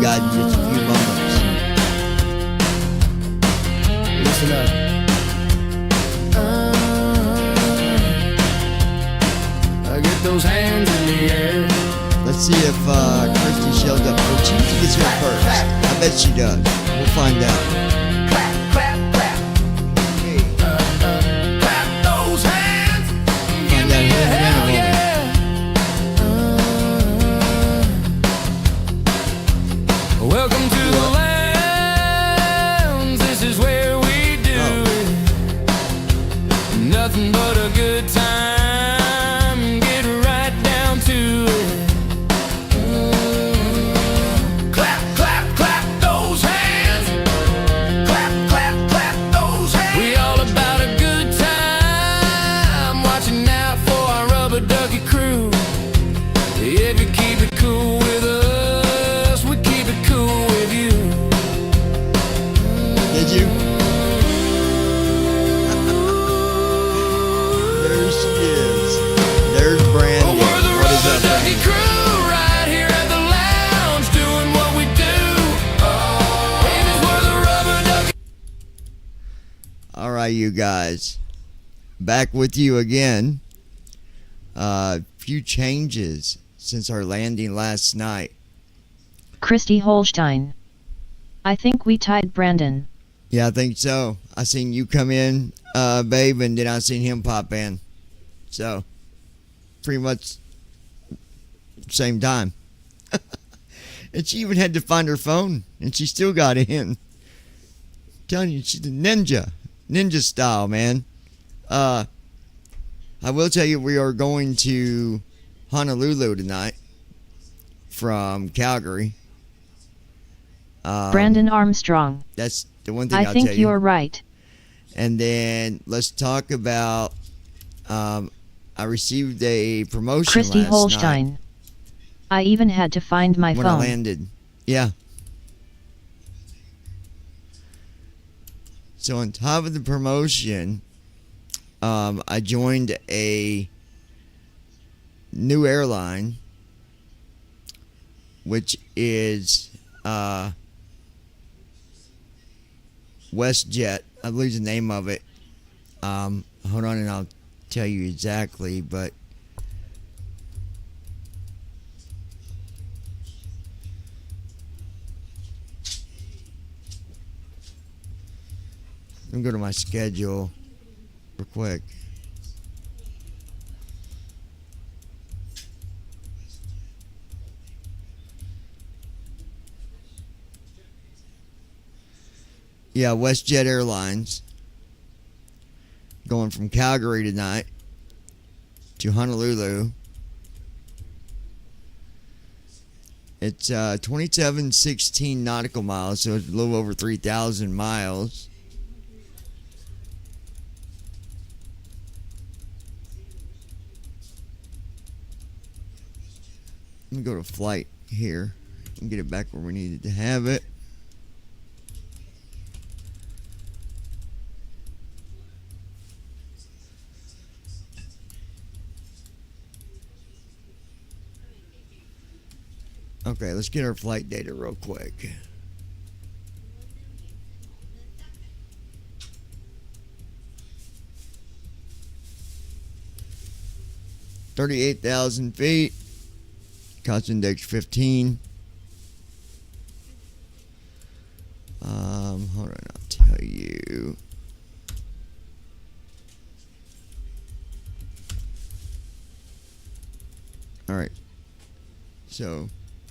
guys in just a few moments. Listen up. I get those hands in the air. Let's see if Christy shows up. Well, she usually gets here first. I bet she does. We'll find out. Clap, clap, clap. Clap those hands. Find out here in a moment. Welcome to the lounge. This is where we do it. Nothing but a good time. Get right down to it. Clap, clap, clap those hands. Clap, clap, clap those hands. We all about a good time. Watching out for our rubber ducky crew. If you keep it cool with us, we keep it cool with you. Did you? There she is. There's Brandon. We're the What is rubber up, ducky Brandon? crew right here at the lounge doing what we do. Babies, we're the rubber ducky. All right, you guys. Back with you again. Few changes since our landing last night. Christy Holstein. I think we tied Brandon. Yeah, I think so. I seen you come in, babe, and then I seen him pop in. So, pretty much same time. And she even had to find her phone, and she still got in. Telling you, she's a ninja style, man. I will tell you, we are going to Honolulu tonight from Calgary. Brandon Armstrong. That's the one thing I I'll think tell you. you're right. And then let's talk about. I received a promotion Christy last Holstein. night I even had to find my when I phone. landed. Yeah. So on top of the promotion, I joined a new airline, which is WestJet. I lose the name of it. Hold on, and I'll tell you exactly. But let me go to my schedule real quick. Yeah, WestJet Airlines. Going from Calgary tonight to Honolulu. It's 2716 nautical miles, so it's a little over 3,000 miles. Let me go to flight here and get it back where we needed to have it. Okay, let's get our flight data real quick. $38,000 feet. Cost index 15. Hold on, I'll tell you. All right. So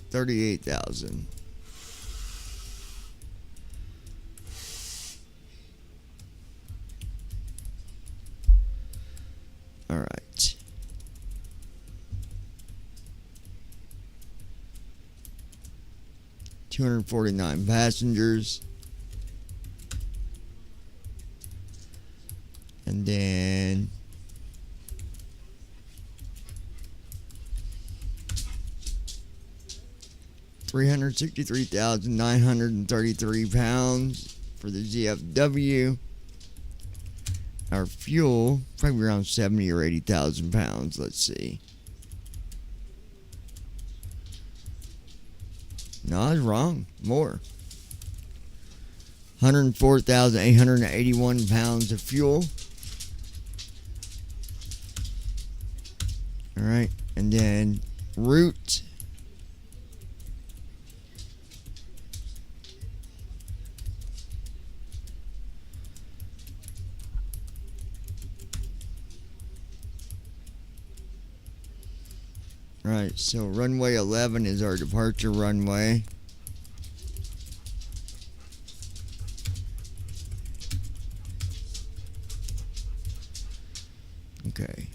38,000. All right. $249 passengers. And then £363,933 for the ZFW. Our fuel, probably around 70 or 80,000 pounds. Let's see. No, I was wrong. More. 104,881 pounds of fuel. All right, and then route. Right, so runway 11 is our departure runway. Okay.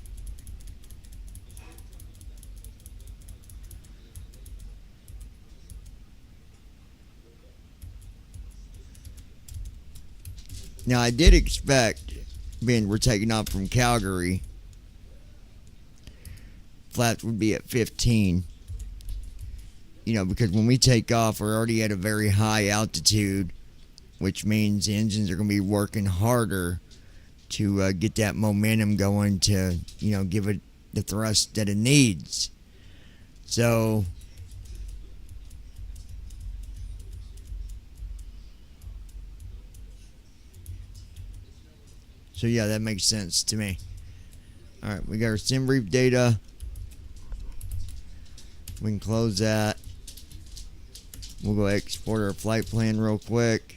Now I did expect, being we're taking off from Calgary, flaps would be at 15. You know, because when we take off, we're already at a very high altitude, which means the engines are going to be working harder to get that momentum going to, you know, give it the thrust that it needs. So yeah, that makes sense to me. All right, we got our sim brief data. We can close that. We'll go export our flight plan real quick.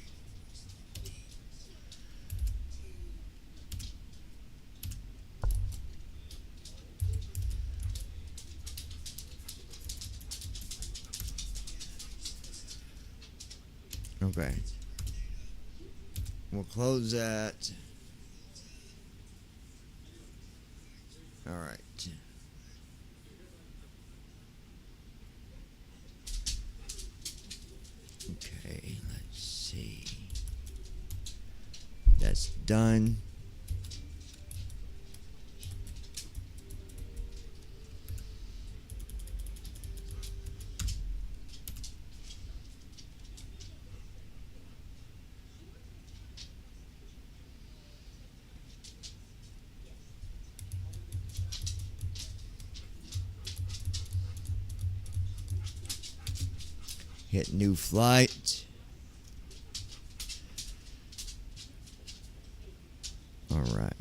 Okay. We'll close that. All right. Okay, let's see. That's done. Hit new flight. All right.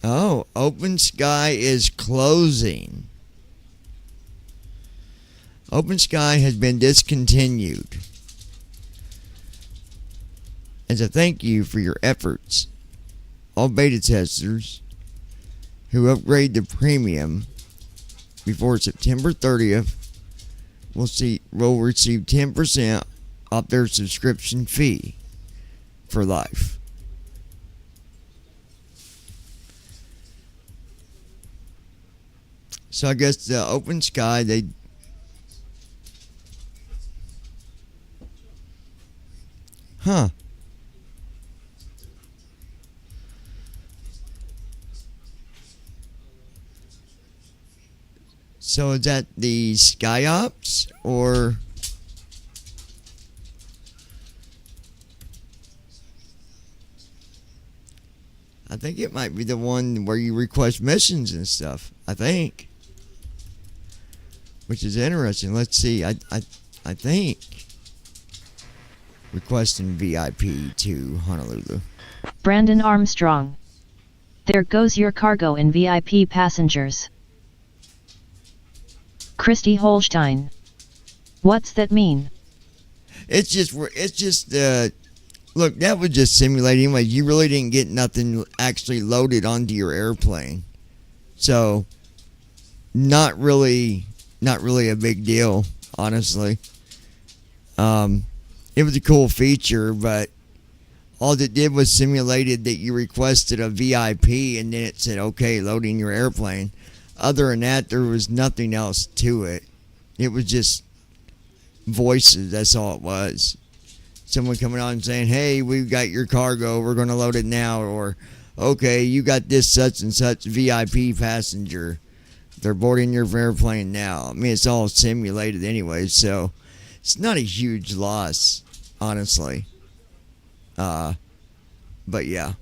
Oh, Open Sky is closing. Open Sky has been discontinued. As a thank you for your efforts, all beta testers who upgrade to premium before September 30th will receive 10% off their subscription fee for life. So I guess the Open Sky, they... Huh. So is that the SkyOps or... I think it might be the one where you request missions and stuff. I think. Which is interesting. Let's see. I think requesting VIP to Honolulu. Brandon Armstrong. There goes your cargo in VIP passengers. Christy Holstein. What's that mean? It's just look, that was just simulating anyway. You really didn't get nothing actually loaded onto your airplane. So not really a big deal, honestly. it was a cool feature, but all it did was simulated that you requested a VIP, and then it said, okay, loading your airplane. Other than that, there was nothing else to it. It was just voices. That's all it was. Someone coming on and saying, hey, we've got your cargo. We're going to load it now. Or, okay, you got this such and such VIP passenger. They're boarding your airplane now. I mean, it's all simulated anyway, so it's not a huge loss, honestly. But yeah.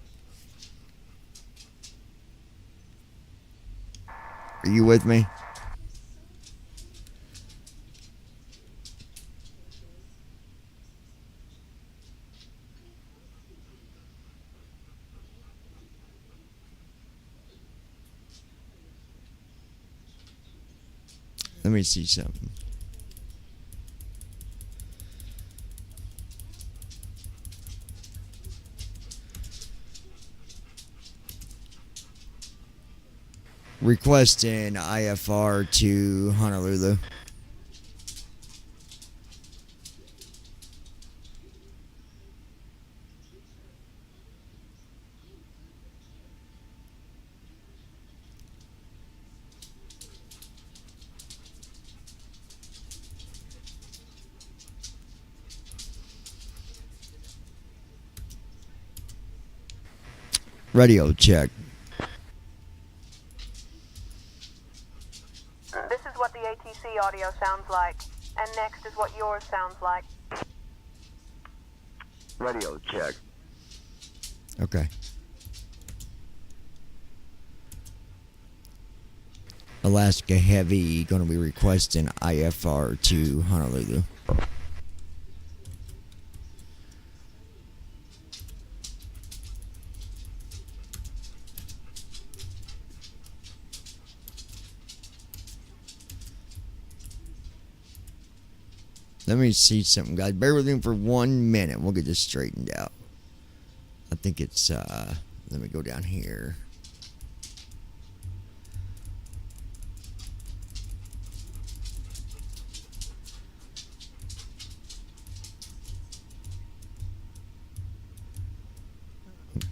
Are you with me? Let me see something. Request an IFR to Honolulu. Radio check. This is what the ATC audio sounds like, and next is what yours sounds like. Radio check. Okay. Alaska Heavy going to be requesting IFR to Honolulu. Let me see something, guys. Bear with me for 1 minute. We'll get this straightened out. I think it's, let me go down here.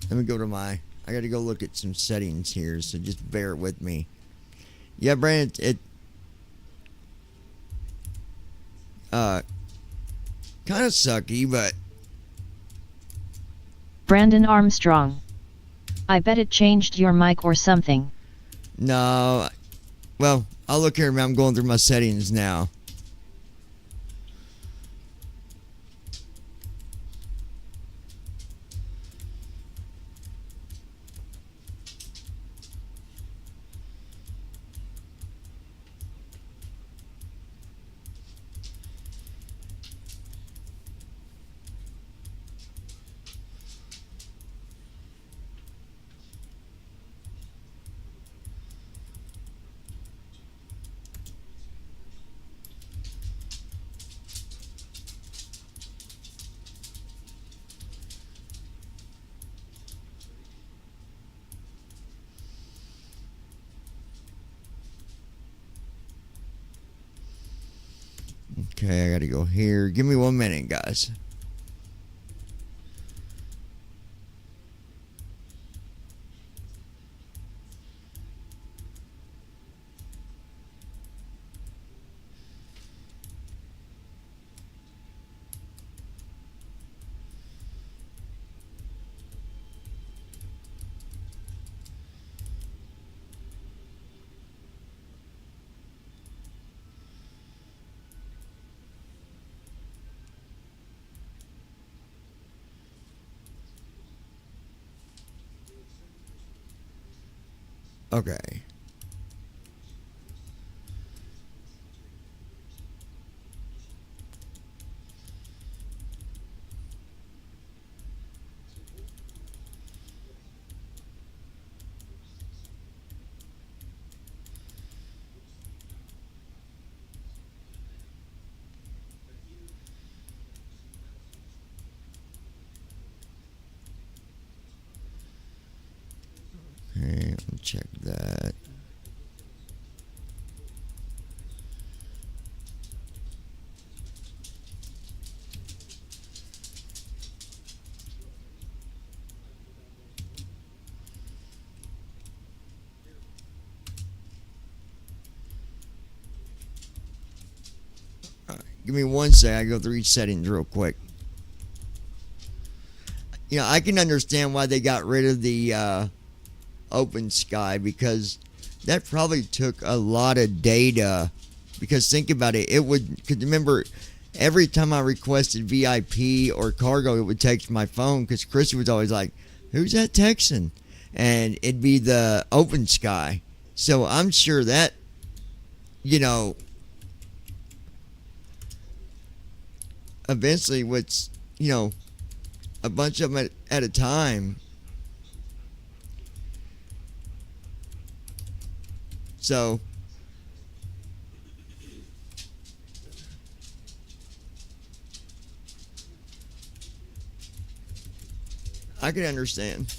Let me go to I got to go look at some settings here, so just bear with me. Yeah, Brandon, it kind of sucky, but Brandon Armstrong. I bet it changed your mic or something. no. Well, I'll look here. I'm going through my settings now. Okay, I gotta go here. Give me 1 minute, guys. Okay. Okay, I'll check that. Give me 1 second. I go through each settings real quick. You know, I can understand why they got rid of the open sky, because that probably took a lot of data. Because think about it, it would, because remember, every time I requested VIP or cargo, it would text my phone, because Chrissy was always like, who's that texting? And it'd be the open sky. So I'm sure that, you know, eventually what's, you know, a bunch of them at a time. So I can understand.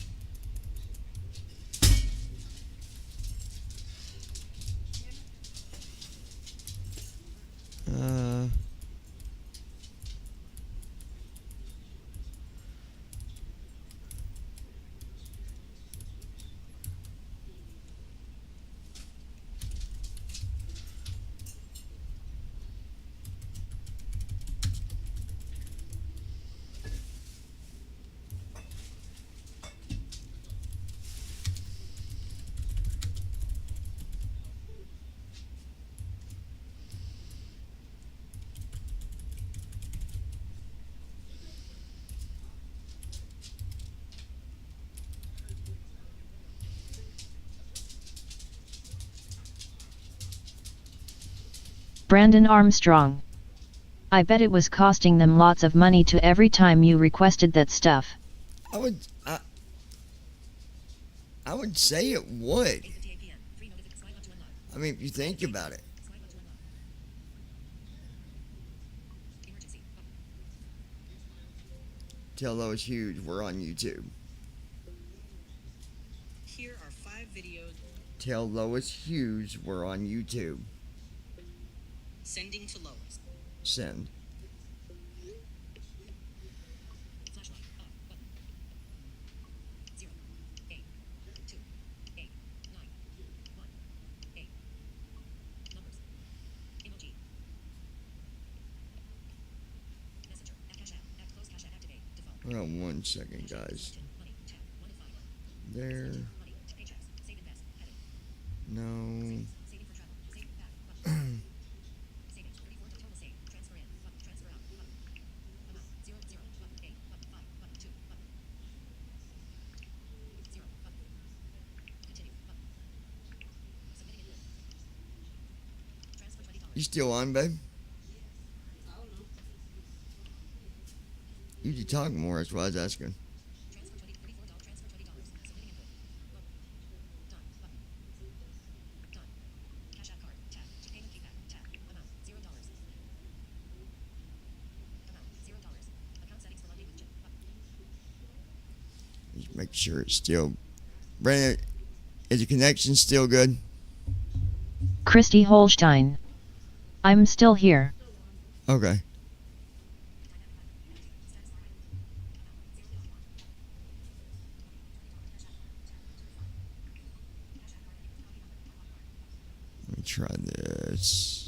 Brandon Armstrong. I bet it was costing them lots of money to every time you requested that stuff. I would say it would. I mean, if you think about it. Tell Lois Hughes we're on YouTube. Here are 5 videos. Tell Lois Hughes we're on YouTube. Sending to Lois. Send. Flashlight off button. 0 8 2 8 9 1 8 numbers. Emoji. Messenger. At Cash App. At close Cash App. Activate. Default. Hold on 1 second, guys. Money. Tab. 1 of 5. There. Money. Paychecks. Save invest. Heading. No. Saving for travel. Save back. Button. Savings. 34 total save. Transfer in. Button. Transfer out. Button. Amount. 0 0 button. 8 button. 5 button. 2 button. 0 button. Continue button. Submitting in. Transfer $20. You still on, babe? You should talk more, that's what I was asking. Transfer $34. Transfer $20. Submitting input. Button. Done. Button. Done. Cash App card. Tab. Payment keypad. Tab. Amount. $0. Amount. $0. Account settings for login with Jim. Button. Just make sure it's still. Brandon, is the connection still good? Christy Holstein. I'm still here. Okay. Let me try this.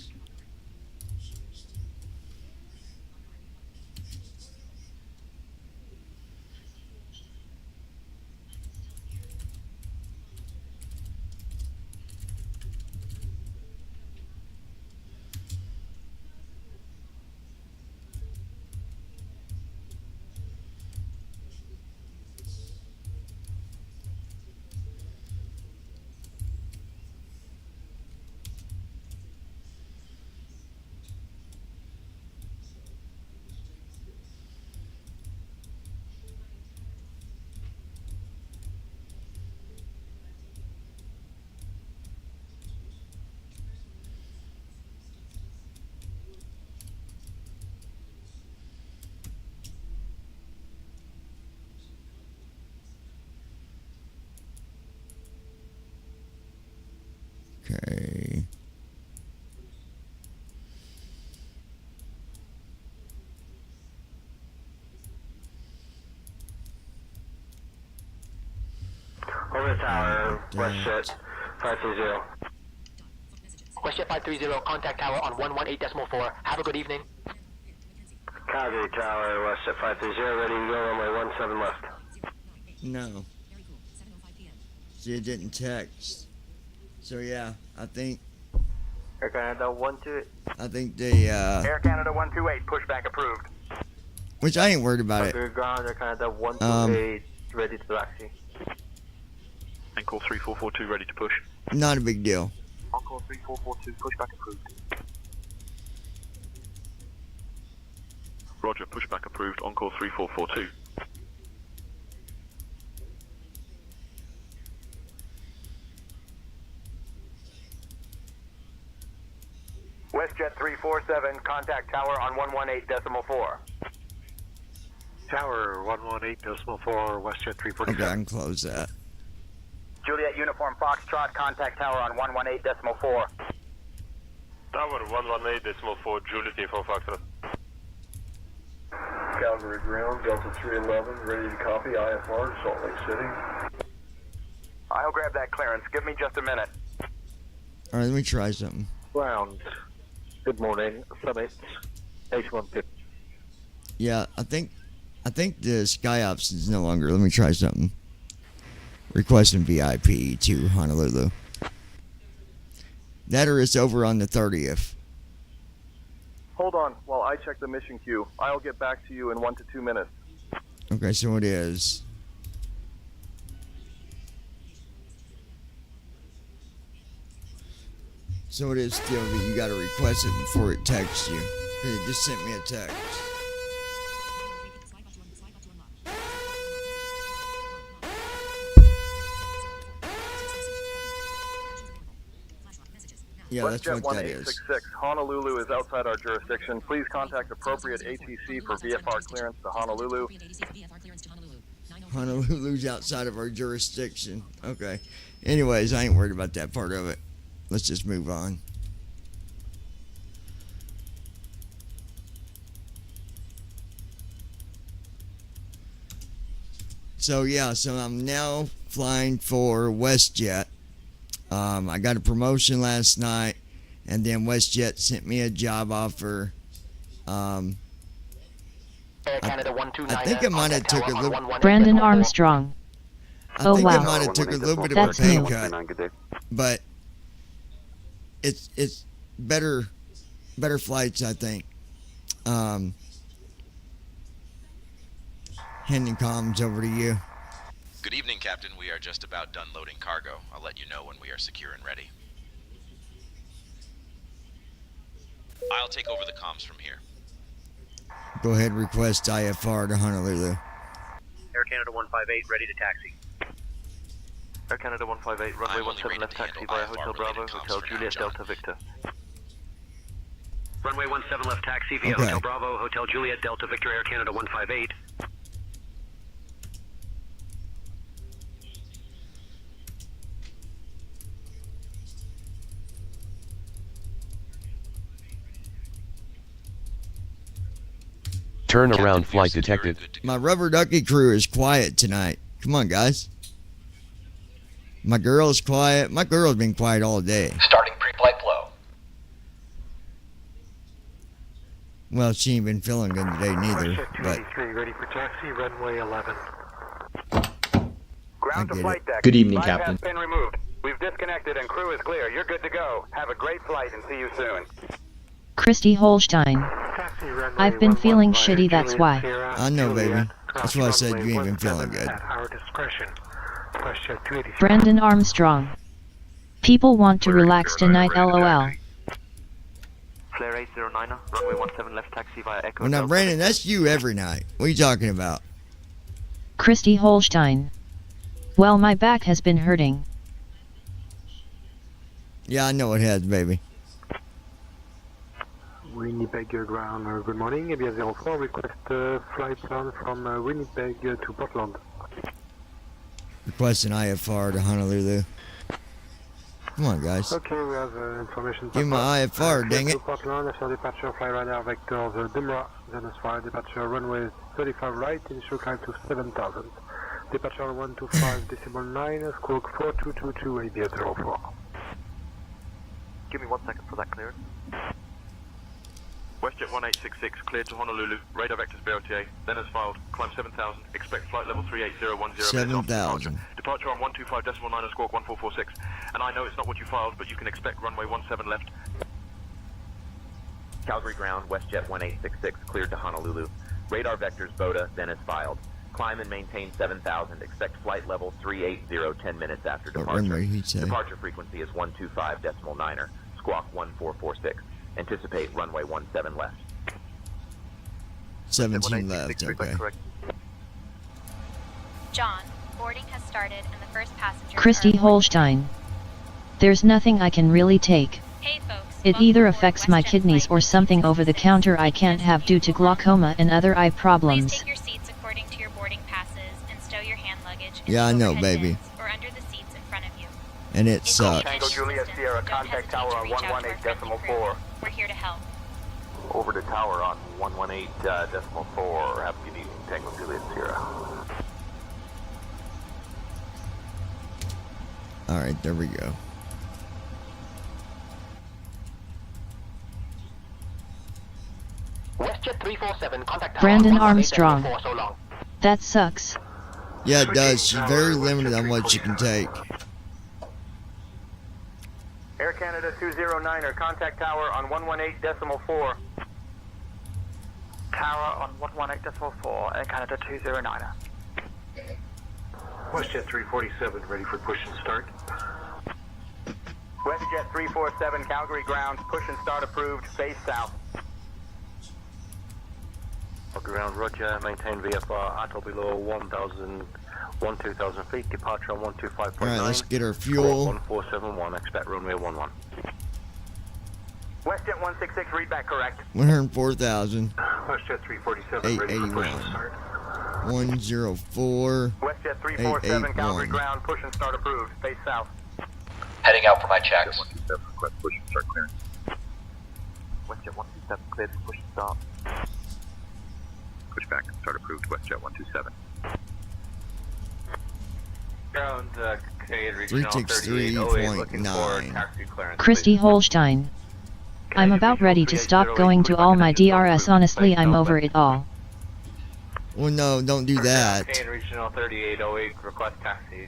Okay. Over the tower, West Jet 530. Messages. West Jet 530, contact tower on 118.4. Have a good evening. Calgary Tower, WestJet 530, ready to go, runway 17 left. No. Very cool. 7:05 p.m. She didn't text. So yeah, I think Air Canada 128. the Air Canada 128, pushback approved. which I ain't worried about it. Calgary ground, Air Canada 128, ready to taxi. Encore 3442 ready to push. Not a big deal. Encore 3442 pushback approved. Roger, pushback approved. Encore 3442. WestJet 347, contact tower on 118.4. Tower 118.4, WestJet 347. Okay, I can close that. Juliet Uniform Foxtrot, contact tower on 118.4. Tower 118.4, Juliet Uniform Foxtrot. Calgary ground, Delta 311, ready to copy, IFR, Salt Lake City. I'll grab that clearance. Give me just a minute. All right, let me try something. Ground, good morning, Summit, H150. Yeah, I think the SkyOps is no longer. Let me try something. Requesting VIP to Honolulu. That or it's over on the 30th. Hold on while I check the mission queue. I'll get back to you in 1 to 2 minutes. Okay, so it is. So it is still that you gotta request it before it texts you. 'Cause it just sent me a text. Slide button unlock. Messages. Now. Yeah, that's WestJet what that is. 1866, Honolulu is outside our jurisdiction. Please contact appropriate ATC for VFR clearance to Honolulu. Appropriate ADC for VFR clearance to Honolulu. 9:05. Honolulu's outside of our jurisdiction. Okay. Anyways, I ain't worried about that part of it. Let's just move on. So yeah, so I'm now flying for WestJet. I got a promotion last night, and then WestJet sent me a job offer. Air Canada 129. I think it might have took a little. Brandon Armstrong. I Oh, think wow. it might have took a little bit of That's a pay new. cut, but it's better flights, I think. Handing comms over to you. Good evening, Captain. We are just about done loading cargo. I'll let you know when we are secure and ready. I'll take over the comms from here. Go ahead, request IFR to Honolulu. Air Canada 158, ready to taxi. Air Canada 158, runway I'm only 17 left rated to taxi handle via IFR Hotel Bravo, related comms Hotel for now, Juliet John. Delta Victor. Runway 17 left taxi via Okay. Hotel Bravo, Hotel Juliet Delta Victor, Air Canada 158. Turn Captain, around, we are flight secure and detected. good to go. My rubber ducky crew is quiet tonight. Come on, guys. My girl's quiet. My girl's been quiet all day. Starting pre-flight flow. Well, she ain't been feeling good today neither. But 283, ready for taxi, runway 11. Ground I to get flight deck. Good evening, Bypass Captain. pin removed. We've disconnected and crew is clear. You're good to go. Have a great flight and see you soon. Christy Holstein. Taxi runway I've been 11 feeling via shitty, that's Juliet why. Sierra, I know, Juliet, baby. cross That's why I said runway you ain't been feeling 17 good. At our discretion. WestJet 283. Brandon Armstrong. People want to relax tonight, lol. Flare 809, runway 17 left taxi via Echo well, now, Delta. Brandon, that's you every night. What are you talking about? Christy Holstein. Well, my back has been hurting. Yeah, I know it has, baby. Winnipeg ground, good morning. ABS 04, request flight plan from Winnipeg to Portland. Requesting IFR to Honolulu. Come on, guys. Okay, we have information. Give me my IFR, dang it. To Portland, after departure, fly radar vectors Dimra, then as far departure runway 35 right, initial climb to 7,000. Departure 125.9, squawk 4222, ABS 04. Give me 1 second for that clearance. WestJet 1866, cleared to Honolulu. Radar vectors BOTA. Then as filed. Climb 7000. Expect flight level 38010. 7,000. Departure on 125.9 squawk 1446. And I know it's not what you filed, but you can expect runway 17 left. Calgary ground, WestJet 1866, cleared to Honolulu. Radar vectors BOTA, then as filed. Climb and maintain 7,000. Expect flight level 380 10 minutes after What departure. runway he'd say? Departure frequency is 125.9er. Squawk 1446. Anticipate runway 17 left. 17 left, okay. John, boarding has started and the first passenger. Christy Holstein. There's nothing I can really take. Hey folks. It either affects my kidneys or something over the counter I can't have due to glaucoma and other eye Please problems. take your seats according to your boarding passes and stow your hand luggage in Yeah, I the know, overhead baby. bins or under the seats in front of you. And it If you sucks. need Tango Juliet assistance, Sierra, don't contact hesitate tower to on reach out to our 118.4. friendly crew. We're here to help. Over to tower on 118.4. Have a good evening, Tango Juliet Sierra. Alright, there we go. WestJet 347, contact tower Brandon 118.4 Armstrong. so long. That sucks. Yeah, it does. She's very limited on what she can take. Air Canada 209er, contact tower on 118.4. Tower on 118.4, Air Canada 209er. WestJet 347, ready for push and start. WestJet 347, Calgary ground, push and start approved, face south. Ground, roger. Maintain VFR at or below 2,000 feet. Departure on 125.9. Alright, let's get our fuel. 1471. Expect runway 11. WestJet 166, read back correct. 104,000. WestJet 347, ready for push and 881. start. 104. WestJet 347, Calgary 881. ground, push and start approved, face south. Heading out for my checks. Request push and start clearance. WestJet 127, cleared for push and start. Push back and start approved. WestJet 127. Ground, Canadian Regional 363.9. Christy Holstein. I'm about ready to stop going to all my DRS. Honestly, I'm over it all. Well, no, don't do that. Canadian Regional 3808, request taxi.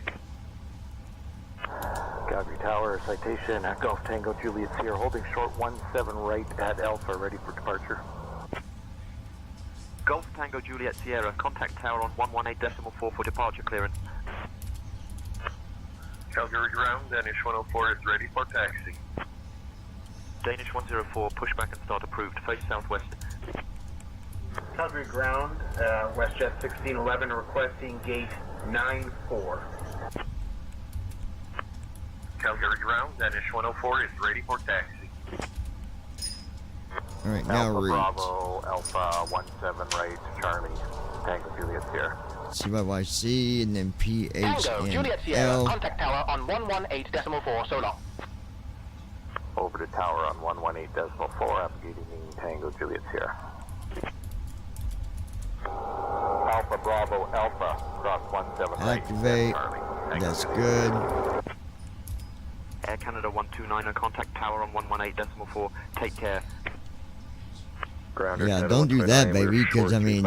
Calgary Tower, citation at Golf Tango Juliet Sierra, holding short 17 right at Alpha, ready for departure. Golf Tango Juliet Sierra, contact tower on 118.4 for departure clearance. Calgary ground, Danish 104 is ready for taxi. Danish 104, pushback and start approved, face southwest. Calgary ground, WestJet 1611, requesting gate 94. Calgary ground, Danish 104 is ready for taxi. Alright, now Alpha read. Bravo, Alpha 17 right, Charlie, Tango Juliet Sierra. CYYC and then Tango, Juliet Sierra, PHNL. contact tower on 118.4 so long. Over to tower on 118.4, have a good evening, Tango Juliet Sierra. Alpha Bravo, Alpha, cross 17 right. Activate. Charlie, Tango That's Juliet. good. Air Canada 129er, contact tower on 118.4, take care. Yeah, don't do that, baby, because I mean,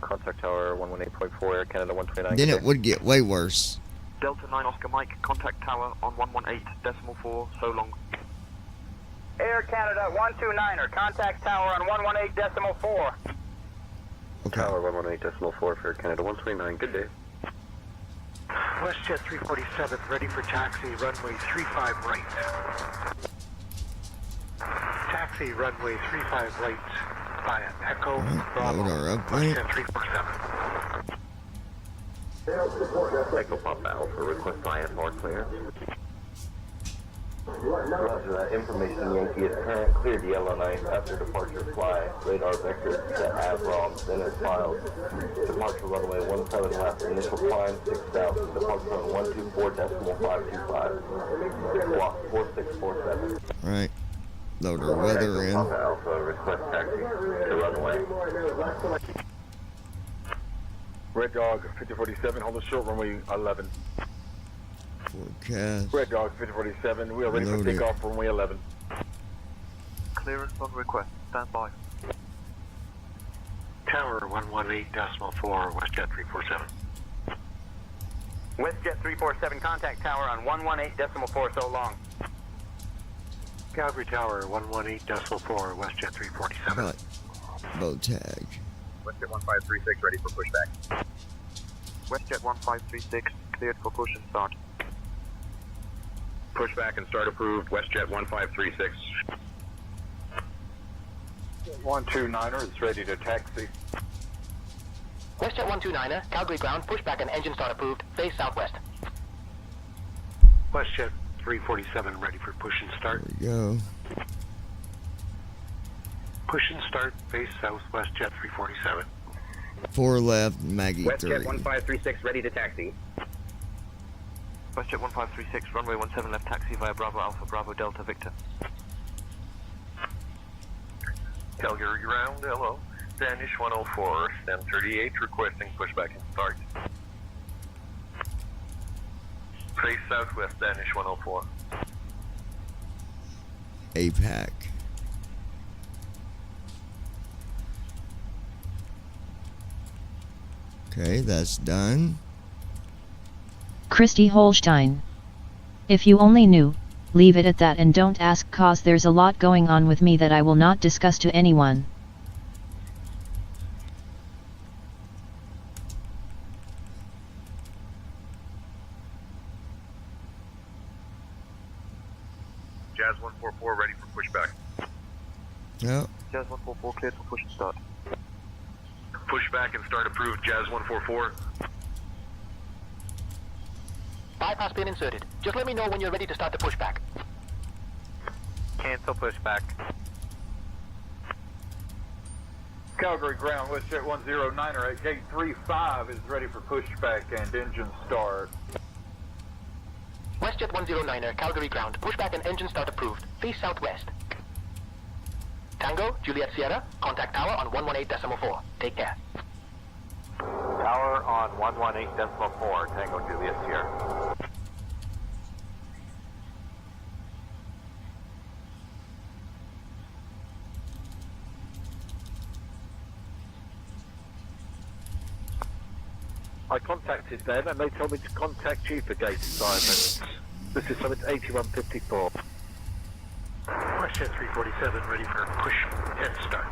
Contact tower 118.4, Air Canada 129. then it would get way worse. Delta 9 Oscar Mike, contact tower on 118.4, so long. Air Canada 129er, contact tower on 118.4. Okay. Tower 118.4 for Air Canada 129, good day. WestJet 347, ready for taxi, runway 35 right. Taxi, runway 35 right, via Echo, Bravo, load our uplink. WestJet 347. Echo Papa Alpha, request IFR clearance. Roger that. Information Yankee is current. Cleared the LO9 after departure fly. Radar vector set AVROM. Then as filed. Departure runway 17 left. Initial climb 6,000. Departure on 124.525. Block 4647. Alright. Load our weather in. Papa Alpha, request taxi to runway. Red Dog 5047, hold a short runway 11. Forecast. Red Dog 5047, we are ready for Load it. takeoff runway 11. clearance on request. Stand by. Tower 118.4, WestJet 347. WestJet 347, contact tower on 118.4 so long. Calgary Tower 118.4, WestJet 347. Boat tag. WestJet 1536 ready for pushback. WestJet 1536, cleared for push and start. Pushback and start approved. WestJet 1536. 129er is ready to taxi. WestJet 129er, Calgary ground, pushback and engine start approved, face southwest. WestJet 347 ready for push and start. There we go. Push and start, face south, WestJet 347. 4 left, Maggie 3. WestJet 1536 ready to taxi. WestJet 1536, runway 17 left taxi via Bravo Alpha Bravo Delta Victor. Calgary ground, hello. Danish 104, STEM 38, requesting pushback and start. Face southwest, Danish 104. APAC. Okay, that's done. Christy Holstein. If you only knew, leave it at that and don't ask, cause there's a lot going on with me that I will not discuss to anyone. Jazz 144 ready for pushback. Yep. Jazz 144 cleared for push and start. Pushback and start approved. Jazz 144. Bypass pin inserted. Just let me know when you're ready to start the pushback. Cancel pushback. Calgary ground, WestJet 109er at gate 35 is ready for pushback and engine start. WestJet 109er, Calgary ground, pushback and engine start approved, face southwest. Tango, Juliet Sierra, contact tower on 118.4. Take care. Tower on 118.4, Tango Juliet Sierra. I contacted them and they told me to contact you for gate assignments. This is summit 8154. WestJet 347 ready for push and start.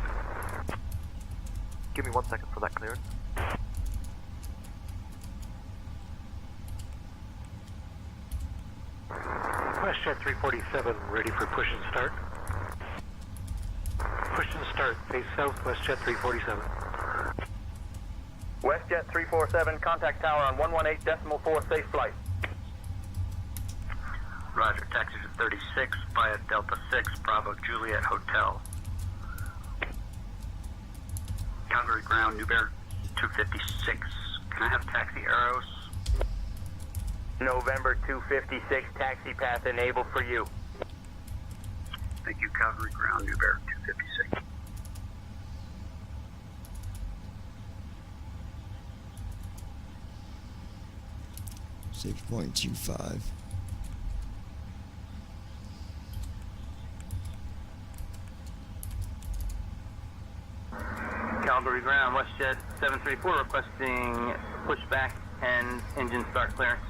Give me 1 second for that clearance. WestJet 347 ready for push and start. Push and start, face south, WestJet 347. WestJet 347, contact tower on 118.4, safe flight. Roger, taxi to 36 via Delta 6, Bravo Juliet Hotel. Calgary ground, Newberg 256. Can I have taxi arrows? November 256, taxi path enabled for you. Thank you, Calgary ground, Newberg 256. $6.25. Calgary ground, WestJet 734 requesting pushback and engine start clearance.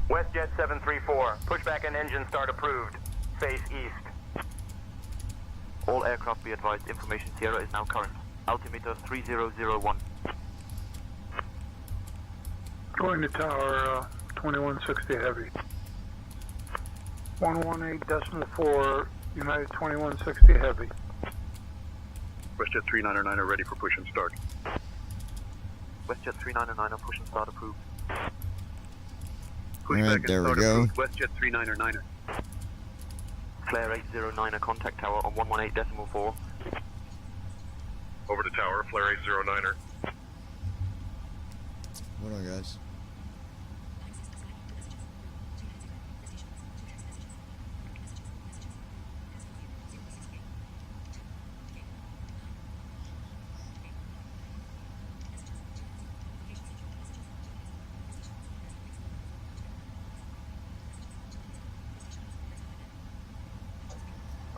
WestJet 734, pushback and engine start approved. Face east. All aircraft be advised, information Sierra is now current. Altimeter 3001. Going to tower 2160 heavy. 118.4 United 2160 heavy. WestJet 399 ready for push and start. WestJet 399 push and start approved. Pushback Alright, and there we start go. approved. WestJet 399. Flare 809 contact tower on 118.4. Over to tower, flare 809er. Hold on, guys.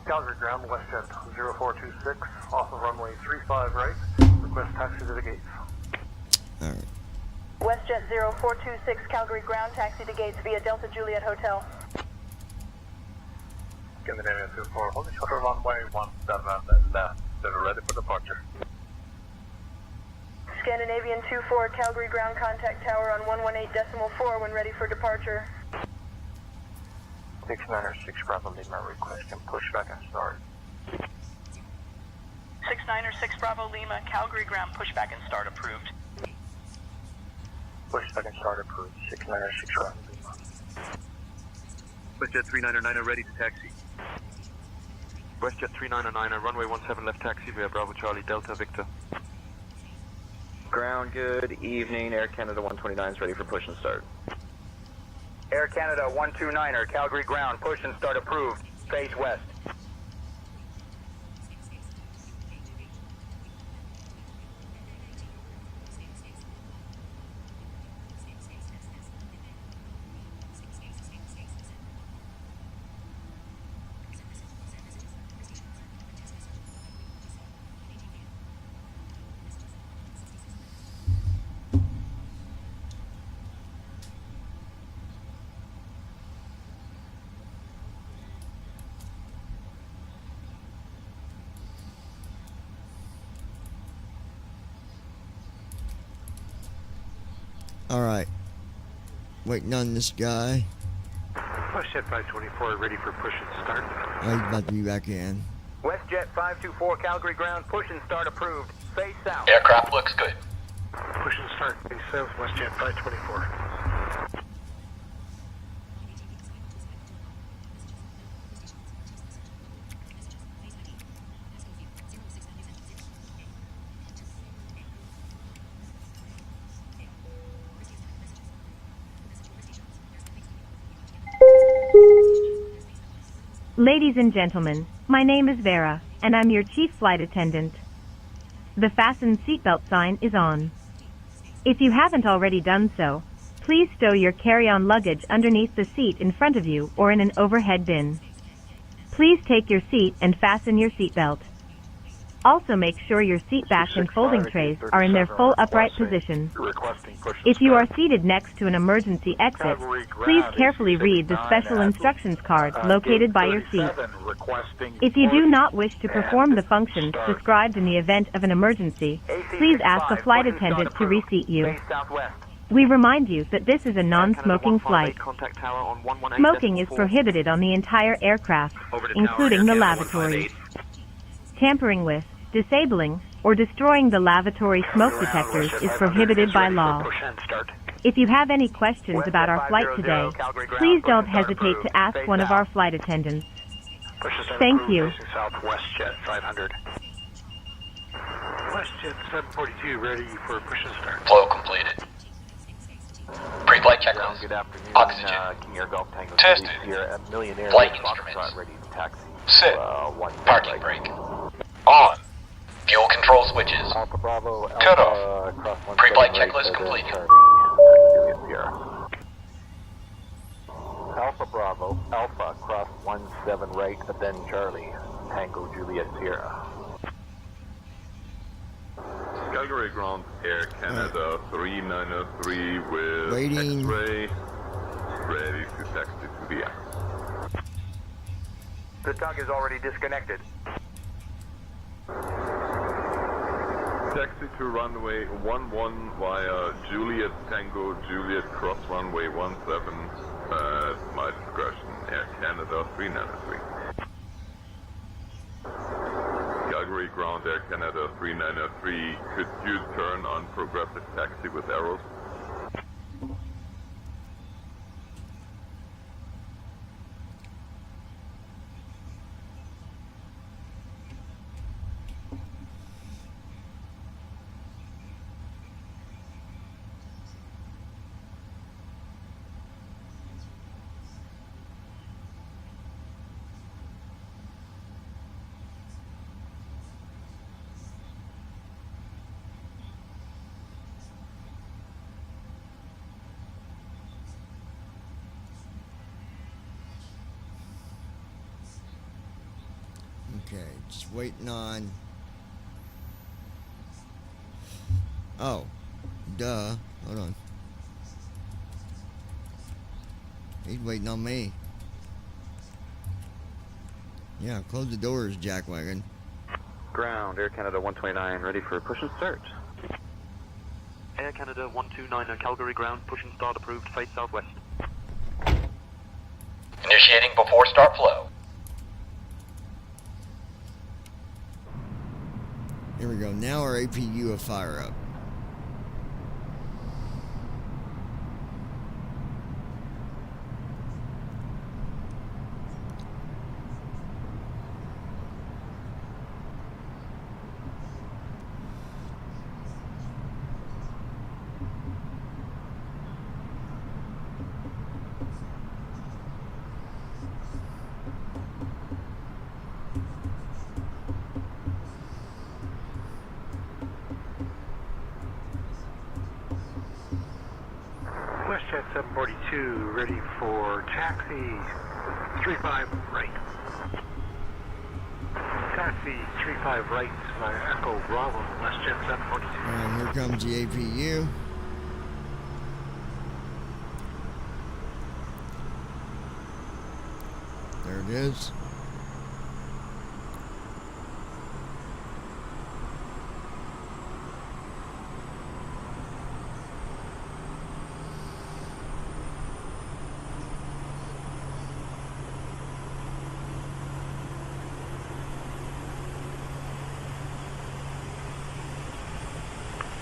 Calgary ground, WestJet 0426, off of runway 35 right. Request taxi to the gates. Alright. WestJet 0426 Calgary ground, taxi to gates via Delta Juliet Hotel. Scandinavian 24, hold the shuttle runway 17 left. They're ready for departure. Scandinavian 24 Calgary ground, contact tower on 118.4 when ready for departure. 696 Bravo Lima requesting pushback and start. 696 Bravo Lima, Calgary ground, pushback and start approved. Pushback and start approved. 696 Bravo Lima. WestJet 399 ready to taxi. WestJet 399 runway 17 left taxi via Bravo Charlie Delta Victor. Ground, good evening. Air Canada 129 is ready for push and start. Air Canada 129er, Calgary ground, push and start approved. Face west. Alright. Waiting on this guy. WestJet 524 ready for push and start. Oh, he's about to be back in. WestJet 524 Calgary ground, push and start approved. Face south. Aircraft looks good. Push and start. Face south, WestJet 524. Ladies and gentlemen, my name is Vera, and I'm your chief flight attendant. The fasten seatbelt sign is on. If you haven't already done so, please stow your carry-on luggage underneath the seat in front of you or in an overhead bin. Please take your seat and fasten your seatbelt. Also make sure your seat backs and folding trays are in their full upright position. If you are seated next to an emergency exit, please carefully read the special instructions card located by your seat. If you do not wish to perform the functions described in the event of an emergency, please ask a flight attendant to reseat you. We remind you that this is a non-smoking flight. Smoking is prohibited on the entire aircraft, including the lavatories. Tampering with, disabling, or destroying the lavatory smoke detectors is prohibited by law. If you have any questions about our flight today, please don't hesitate to ask one of our flight attendants. Thank you. WestJet 500. WestJet 742 ready for push and start. Flow completed. Pre-flight checklist. Good afternoon. Oxygen. King Air Golf Tango Tested. here at Millionaire. Flight Foxtrot instruments. ready to taxi. Sit. One Parking brake. On. Fuel control switches. Alpha Bravo. Cut off. Cross Pre-flight 17 checklist right, completed. Sierra. Alpha Bravo. Alpha cross 17 right, then Charlie. Tango Juliet Sierra. Calgary ground, Air Canada 393 with Waiting. X-ray, ready to taxi to the air. The tug is already disconnected. Taxi to runway 11 via Juliet Tango, Juliet cross runway 17 at my discretion, Air Canada 393. Calgary ground, Air Canada 393, could you turn on progressive taxi with arrows? Okay, just waiting on. Oh, duh. Hold on. He's waiting on me. Yeah, close the doors, jackwagon. Ground, Air Canada 129, ready for push and start. Air Canada 129, Calgary ground, push and start approved, face southwest. Initiating before start flow. Here we go. Now our APU will fire up. WestJet 742, ready for taxi 35 right. Taxi 35 right via Echo Bravo, WestJet 742. And here comes the APU. There it is.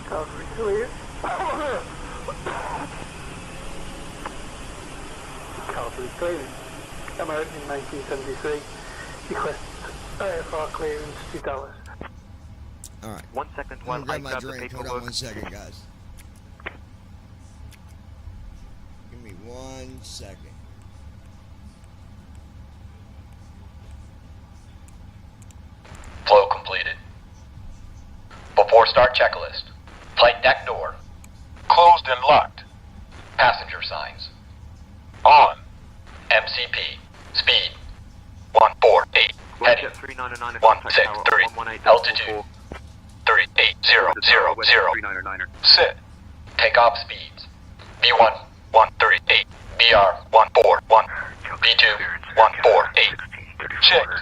Calgary clear. Calgary clear. American 1973. Request IFR clearance $2. Alright. 1 second I'm while gonna I grab my grab the drink. Hold paperwork. on 1 second, guys. Give me 1 second. Flow completed. Before start checklist. Flight deck door. Closed and locked. Passenger signs. On. MCP. Speed. 148. Heading. 163. Altitude. 38000. Set. Takeoff speeds. B1 138. BR 141. B2 148. Checked.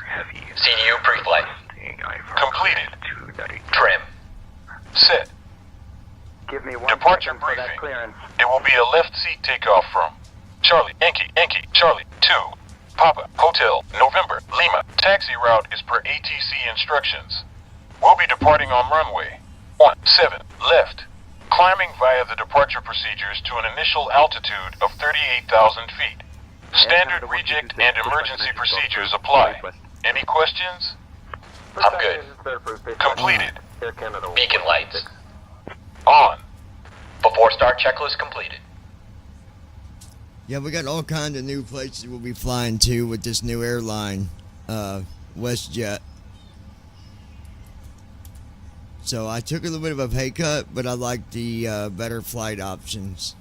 CDU pre-flight. Completed. Trim. Set. Give me Departure briefing. It will be a left seat takeoff from Charlie, Yankee, Charlie, 2. Papa, Hotel, November, Lima. Taxi route is per ATC instructions. We'll be departing on runway 17 left. Climbing via the departure procedures to an initial altitude of 38,000 feet. Standard reject and emergency procedures apply. Any questions? I'm good. Completed. Beacon lights. On. Before start checklist completed. Yeah, we got all kinds of new places we'll be flying to with this new airline, WestJet. So I took a little bit of a pay cut, but I like the better flight options.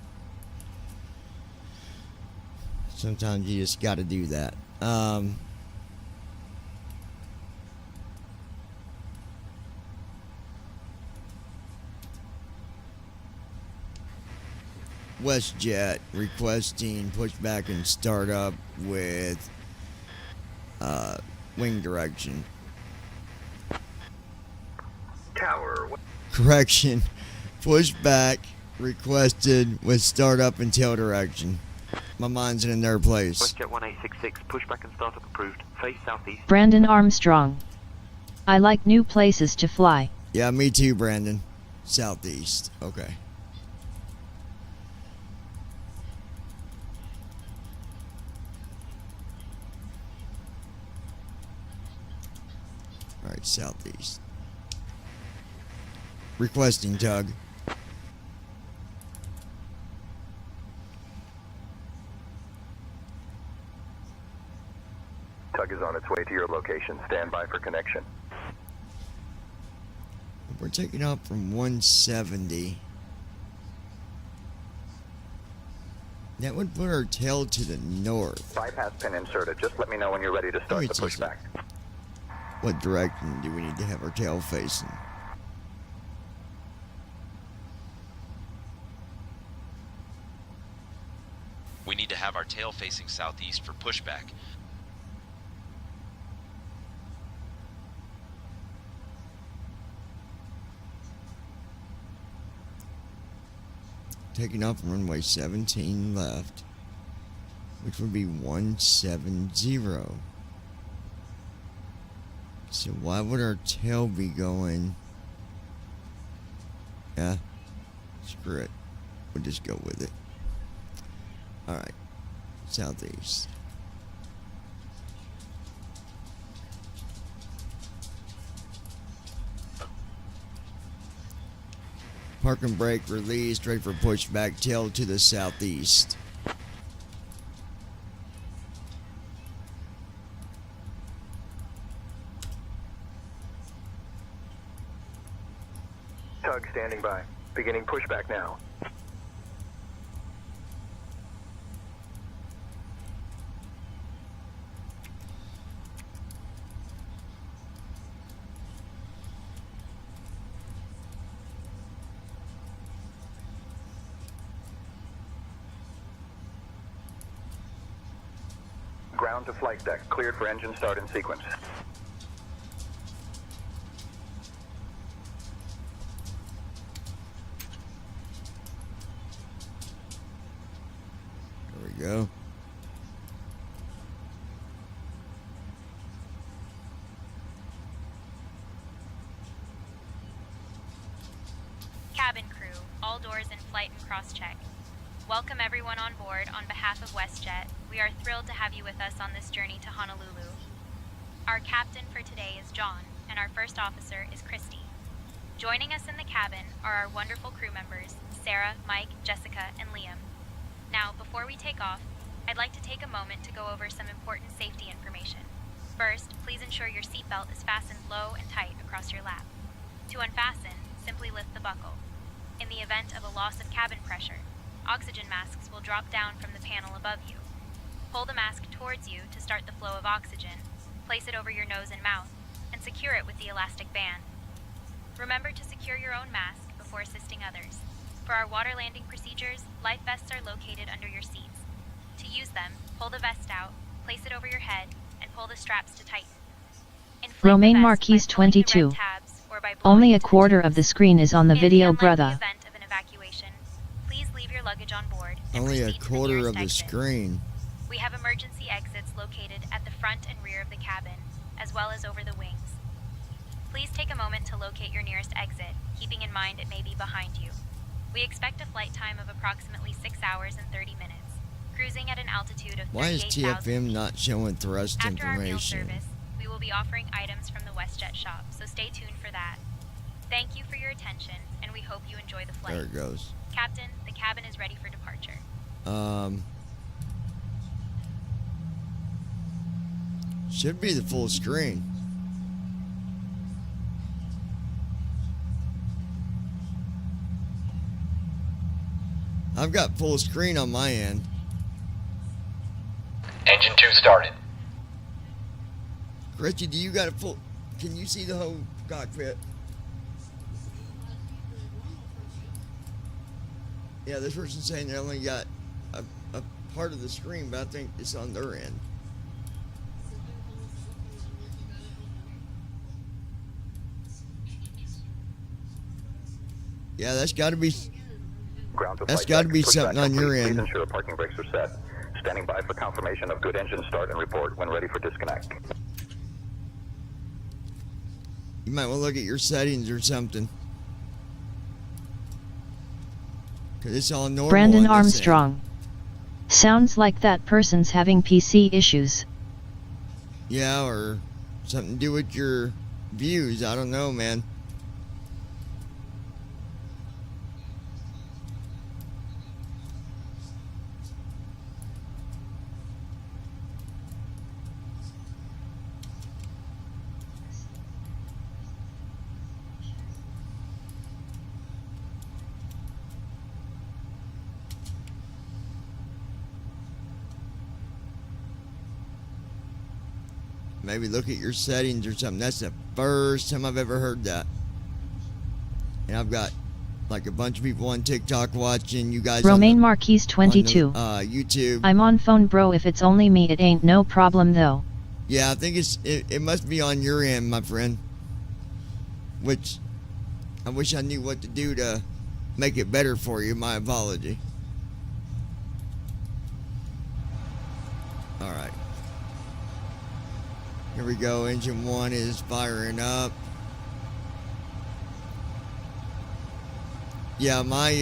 Sometimes you just got to do that. WestJet requesting pushback and startup with wing direction. Tower. Correction. Pushback requested with startup and tail direction. My mind's in their place. WestJet 1866, pushback and startup approved, face southeast. Brandon Armstrong. I like new places to fly. Yeah, me too, Brandon. Southeast. Okay. Alright, southeast. Requesting tug. Tug is on its way to your location. Stand by for connection. We're taking off from 170. That would put our tail to the north. Bypass pin inserted. Just let me know when you're ready to start the test it. pushback. What direction do we need to have our tail facing? We need to have our tail facing southeast for pushback. Taking off runway 17 left, which would be 170. So why would our tail be going? Yeah, screw it. We'll just go with it. Alright, southeast. Park and brake released, ready for pushback, tail to the southeast. Tug standing by. Beginning pushback now. Ground to flight deck, cleared for engine start in sequence. There we go. Cabin crew, all doors in flight and cross-check. Welcome everyone on board on behalf of WestJet. We are thrilled to have you with us on this journey to Honolulu. Our captain for today is John, and our first officer is Christy. Joining us in the cabin are our wonderful crew members, Sarah, Mike, Jessica, and Liam. Now, before we take off, I'd like to take a moment to go over some important safety information. First, please ensure your seatbelt is fastened low and tight across your lap. To unfasten, simply lift the buckle. In the event of a loss of cabin pressure, oxygen masks will drop down from the panel above you. Pull the mask towards you to start the flow of oxygen, place it over your nose and mouth, and secure it with the elastic band. Remember to secure your own mask before assisting others. For our water landing procedures, life vests are located under your seats. To use them, pull the vest out, place it over your head, and pull the straps to tighten. Inflate Romain the vest Marquise by pulling the red 22. tabs or by blowing Only a into the quarter of the screen is on the In video, unlikely brother. event of an evacuation, please leave your luggage on board and Only a proceed to the quarter nearest of the exit. screen. We have emergency exits located at the front and rear of the cabin, as well as over the wings. Please take a moment to locate your nearest exit, keeping in mind it may be behind you. We expect a flight time of approximately 6 hours and 30 minutes, cruising at an altitude of Why is 38,000 TFM not showing thrust After our meal information? service, we will be offering items from the WestJet shop, so stay tuned for that. Thank you for your attention, and we hope you enjoy the flight. There it goes. Captain, the cabin is ready for departure. Should be the full screen. I've got full screen on my end. Engine 2 started. Richie, do you got a full... Can you see the whole cockpit? Yeah, this person's saying they only got a part of the screen, but I think it's on their end. Yeah, that's got to be... Ground to That's flight got to deck. be Pushback something on your complete. end. Please ensure parking brakes are set. Standing by for confirmation of good engine start and report when ready for disconnect. You might want to look at your settings or something. Because it's all normal. Brandon on this end. Armstrong. Sounds like that person's having PC issues. Yeah, or something to do with your views. I don't know, man. maybe look at your settings or something. That's the first time I've ever heard that. And I've got like a bunch of people on TikTok watching you guys. Romaine Marquise 22. YouTube. I'm on phone, bro. If it's only me, it ain't no problem though. Yeah, I think it must be on your end, my friend. Which I wish I knew what to do to make it better for you. My apology. All right. Here we go. Engine 1 is firing up. Yeah, my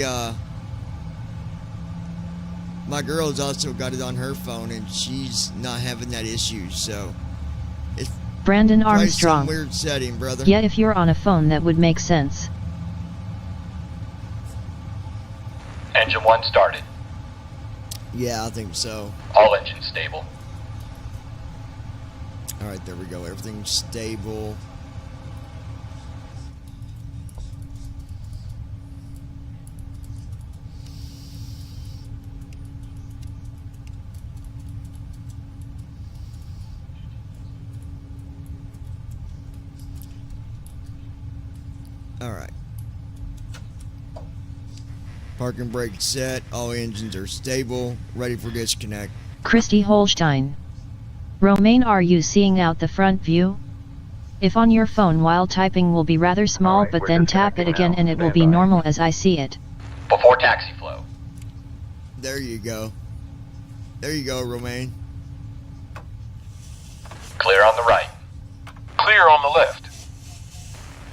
girl's also got it on her phone, and she's not having that issue. So it's Brandon probably Armstrong. some weird setting, brother. Yeah, if you're on a phone, that would make sense. Engine 1 started. Yeah, I think so. All engines stable. All right, there we go. Everything's stable. All right. Parking brake set. All engines are stable. Ready for disconnect. Christy Holstein. Romaine, are you seeing out the front view? If on your phone while typing will be rather small, but then tap it again and it will be normal as I see it. Before taxi flow. There you go. There you go, Romaine. Clear on the right. Clear on the left.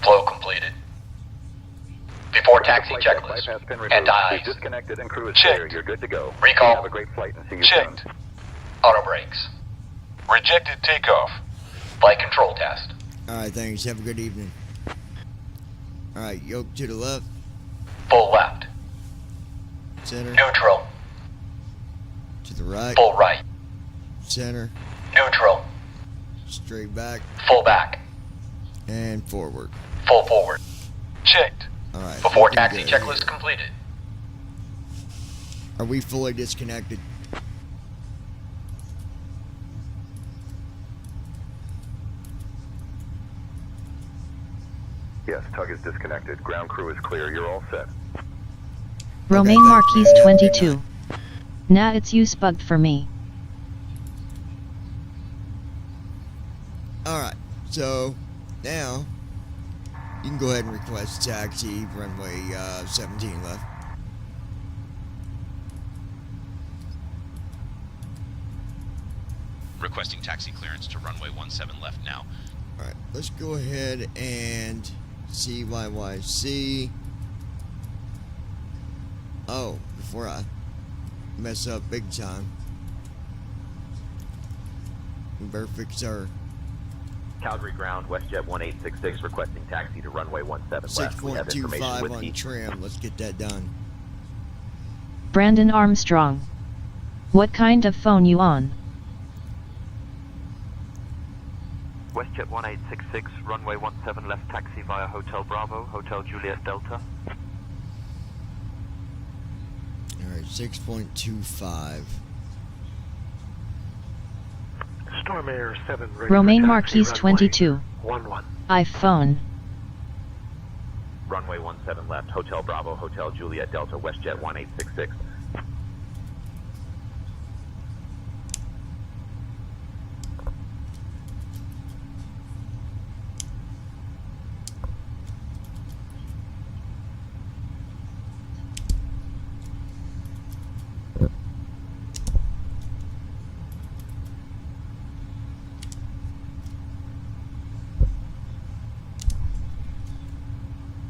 Flow completed. Before taxi checklist. Anti-ice. Disconnected and crew is clear. You're good to go. Recall. Have a great flight and see you Checked. soon. Auto brakes. Rejected takeoff. Flight control test. All right, thanks. Have a good evening. All right, yoke to the left. Full left. Center. Neutral. To the right. Full right. Center. Neutral. Straight back. Full back. And forward. Full forward. Checked. All right. Before looking taxi good checklist here. completed. Are we fully disconnected? Yes, tug is disconnected. Ground crew is clear. You're all set. Romaine thanks, Marquise man. 22. Nah, it's you spugged for me. All right. So now you can go ahead and request taxi, runway 17 left. Requesting taxi clearance to runway 17 left now. All right, let's go ahead and CYYC. Oh, before I mess up big time, we better fix our Calgary ground, WestJet 1866 requesting taxi to runway 17 left. We have information 6.25 with on the trim. Let's get that done. Brandon Armstrong. What kind of phone you on? WestJet 1866, runway 17 left taxi via Hotel Bravo, Hotel Juliet Delta. All right, 6.25. Storm Air 7 ready Romaine for Marquise taxi, 22. runway 11. iPhone. runway 17 left, Hotel Bravo, Hotel Juliet Delta, WestJet 1866.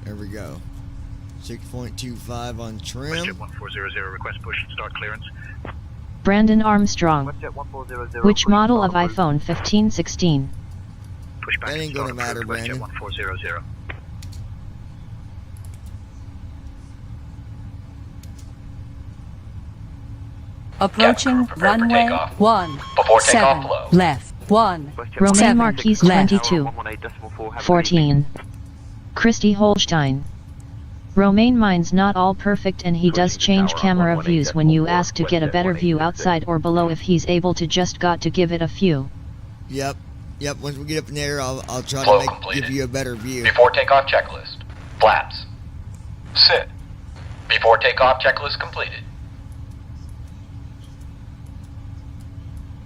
There we go. 6.25 on trim. WestJet 1400, request push and start clearance. Brandon Armstrong. WestJet 1400. Which model of iPhone 1516? Push back That and ain't gonna start matter, approved, WestJet Brandon. 1400. Approaching runway 17 left. 1. Romaine Marquise left. 22. 14. Christy Holstein. Romaine, mine's not all perfect and he does change camera views when you ask to get a better view outside or below if he's able to, just got to give it a few. Yep. Yep, once we get up in the air, I'll try Flow to completed. give you a better view. Before takeoff checklist. Flaps. Sit. Before takeoff checklist completed.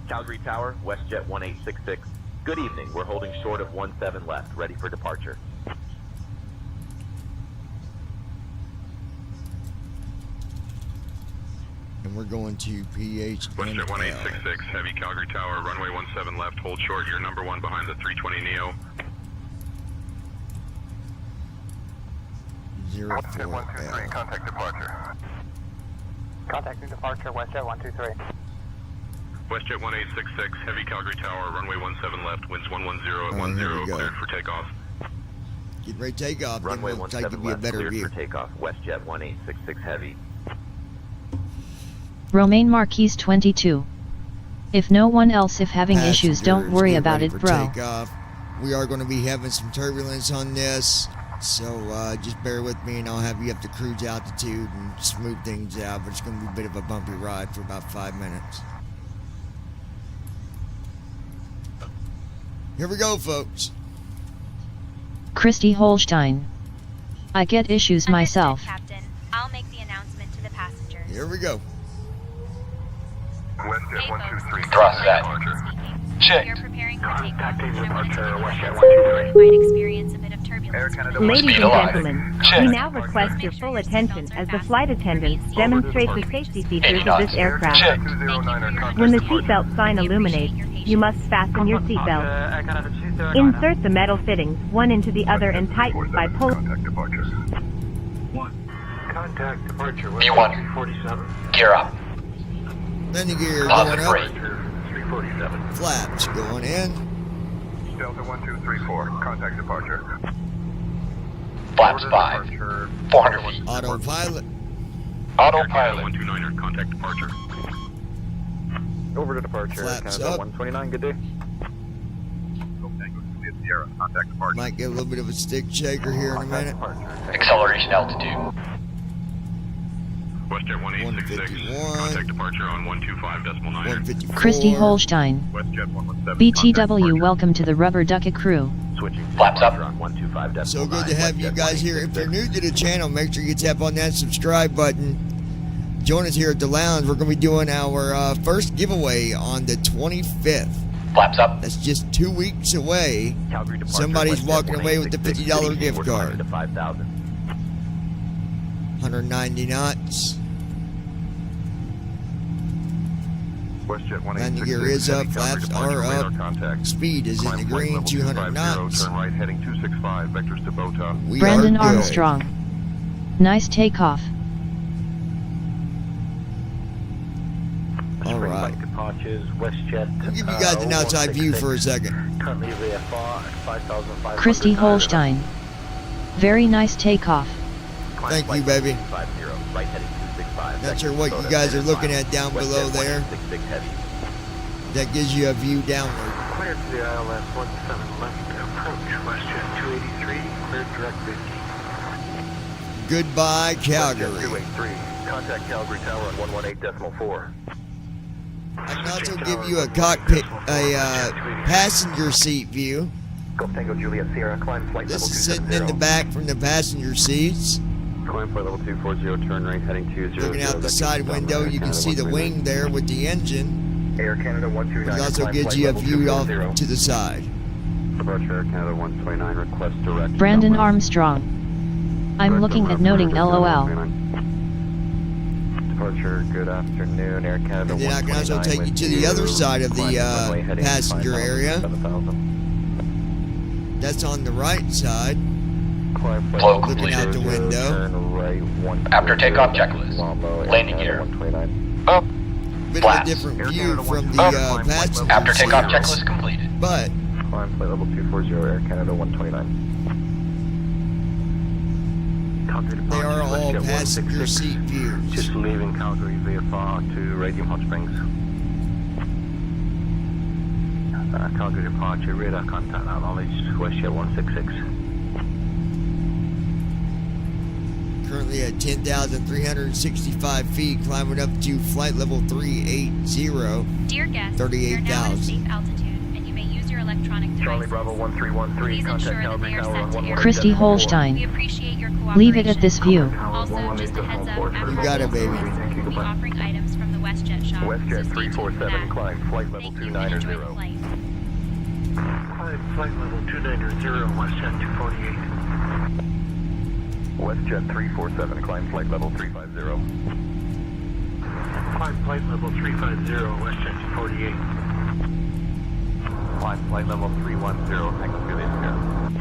Calgary Tower, WestJet 1866. Good evening. We're holding short of 17 left, ready for departure. And we're going to PH. WestJet 1866, heavy Calgary Tower, runway 17 left, hold short. You're number 1 behind the 320 Neo. 04L. Contact departure. Contacting departure, WestJet 123. WestJet 1866, heavy Calgary Tower, runway 17 left, winds 110 at 10, here we go. cleared for takeoff. Get ready to take off. Runway Then we'll try to 17 give you a left, better cleared view. for takeoff. WestJet 1866 heavy. Romaine Marquise 22. If no one else if having issues, don't Passengers, worry get about ready it, for bro. takeoff. We are going to be having some turbulence on this, so just bear with me and I'll have you up to cruise altitude and smooth things out, but it's going to be a bit of a bumpy ride for about 5 minutes. Here we go, folks. Christy Holstein. I get issues myself. Captain. I'll make the announcement to the passengers. Here we go. WestJet 123. Thrust set. Checked. You're preparing for takeoff. Departure, WestJet You might experience a bit of turbulence. Ladies Speed and alive. gentlemen, Check. we now request your full attention as the flight attendants demonstrate the safety features of this aircraft. Check. When the seatbelt sign illuminates, you must fasten your seatbelt. Insert the metal fittings one into the other and tighten by pulling. Contact departure. Contact departure, B1. 347. Gear up. Landing gear Positive going up. 347. Flaps going in. Delta 1234, contact departure. Flaps 5. 400 feet. Autopilot. Autopilot. 129er, contact departure. Over to departure, Flaps Canada up. 129, good day. Tango Juliet Sierra, contact departure. Might get a little bit of a stick shaker here in a minute. Acceleration altitude. WestJet 1866, 151. contact departure on 125.9. 154. Christy Holstein. WestJet 117. BTW, welcome to the Rubber Ducket crew. Switching to Flaps up. departure on 125.9. So good to have you WestJet guys here. If you're 1866. new to the channel, make sure you tap on that subscribe button. Join us here at the lounge. We're going to be doing our first giveaway on the 25th. Flaps up. That's just 2 weeks away. Calgary departure, Somebody's WestJet walking away with the 1866, $50 city gift Seymour, card. to 5,000. 190 knots. WestJet Landing gear is up. Flaps are up. Speed is in the green. 200 knots. Turn right heading 265, vectors to Bota. We Brandon are good. Armstrong. Nice takeoff. All right. Departures, WestJet. I'll give you guys an outside view for a second. Currently VFR at 5,500. Christy Holstein. Very nice takeoff. Thank you, baby. 50, right heading 265. Not sure what you guys are looking at down below there. 166 heavy. That gives you a view downward. Cleared to the ILS 17 left, approach WestJet 283, cleared direct 50. Goodbye, Calgary. 283, contact Calgary Tower on 118.4. I can also give you a cockpit, passenger seat view. Golf Tango Juliet Sierra, climb flight This level is sitting in the 270. back from the passenger seats. Climb flight level 240, turn right heading 200. Looking out the side window, you can see the wing there with the engine. Air Canada 129. It also climb gives flight you a level view off 240. to the side. Departure Air Canada 129, request direct. Brandon Armstrong. I'm looking at noting LOL. Departure, good afternoon, Air Canada And then I can also take you to the other side of the passenger area. That's on the right side. Flow Looking out the window. After takeoff checklist. Landing gear. Up. Bit of a Flaps. different view from the passenger After takeoff seats. checklist completed. But Climb flight level 240, Air Canada 129. they are all passenger seat views. Just leaving Calgary VFR to Radium Hot Springs. Calgary departure, radar contact acknowledged, WestJet 166. Currently at 10,365 feet, climbing up to flight level 380. Dear guests, you're now at a 38,000. safe altitude, and you may use your electronic Charlie devices. Bravo 1313, Please contact ensure that Calgary they are Tower set on to 118. Christy Holstein. We appreciate your cooperation. Leave it at this view. Also, just a heads up, after You got it, baby. we'll be offering items from the WestJet shop. WestJet so stay tuned for 347, that. climb flight level Thank you and enjoy the 290. flight. Climb flight level 290, WestJet 248. WestJet 347, climb flight level 350. Climb flight level 350, WestJet 248. Climb flight level 310, Tango Juliet Sierra.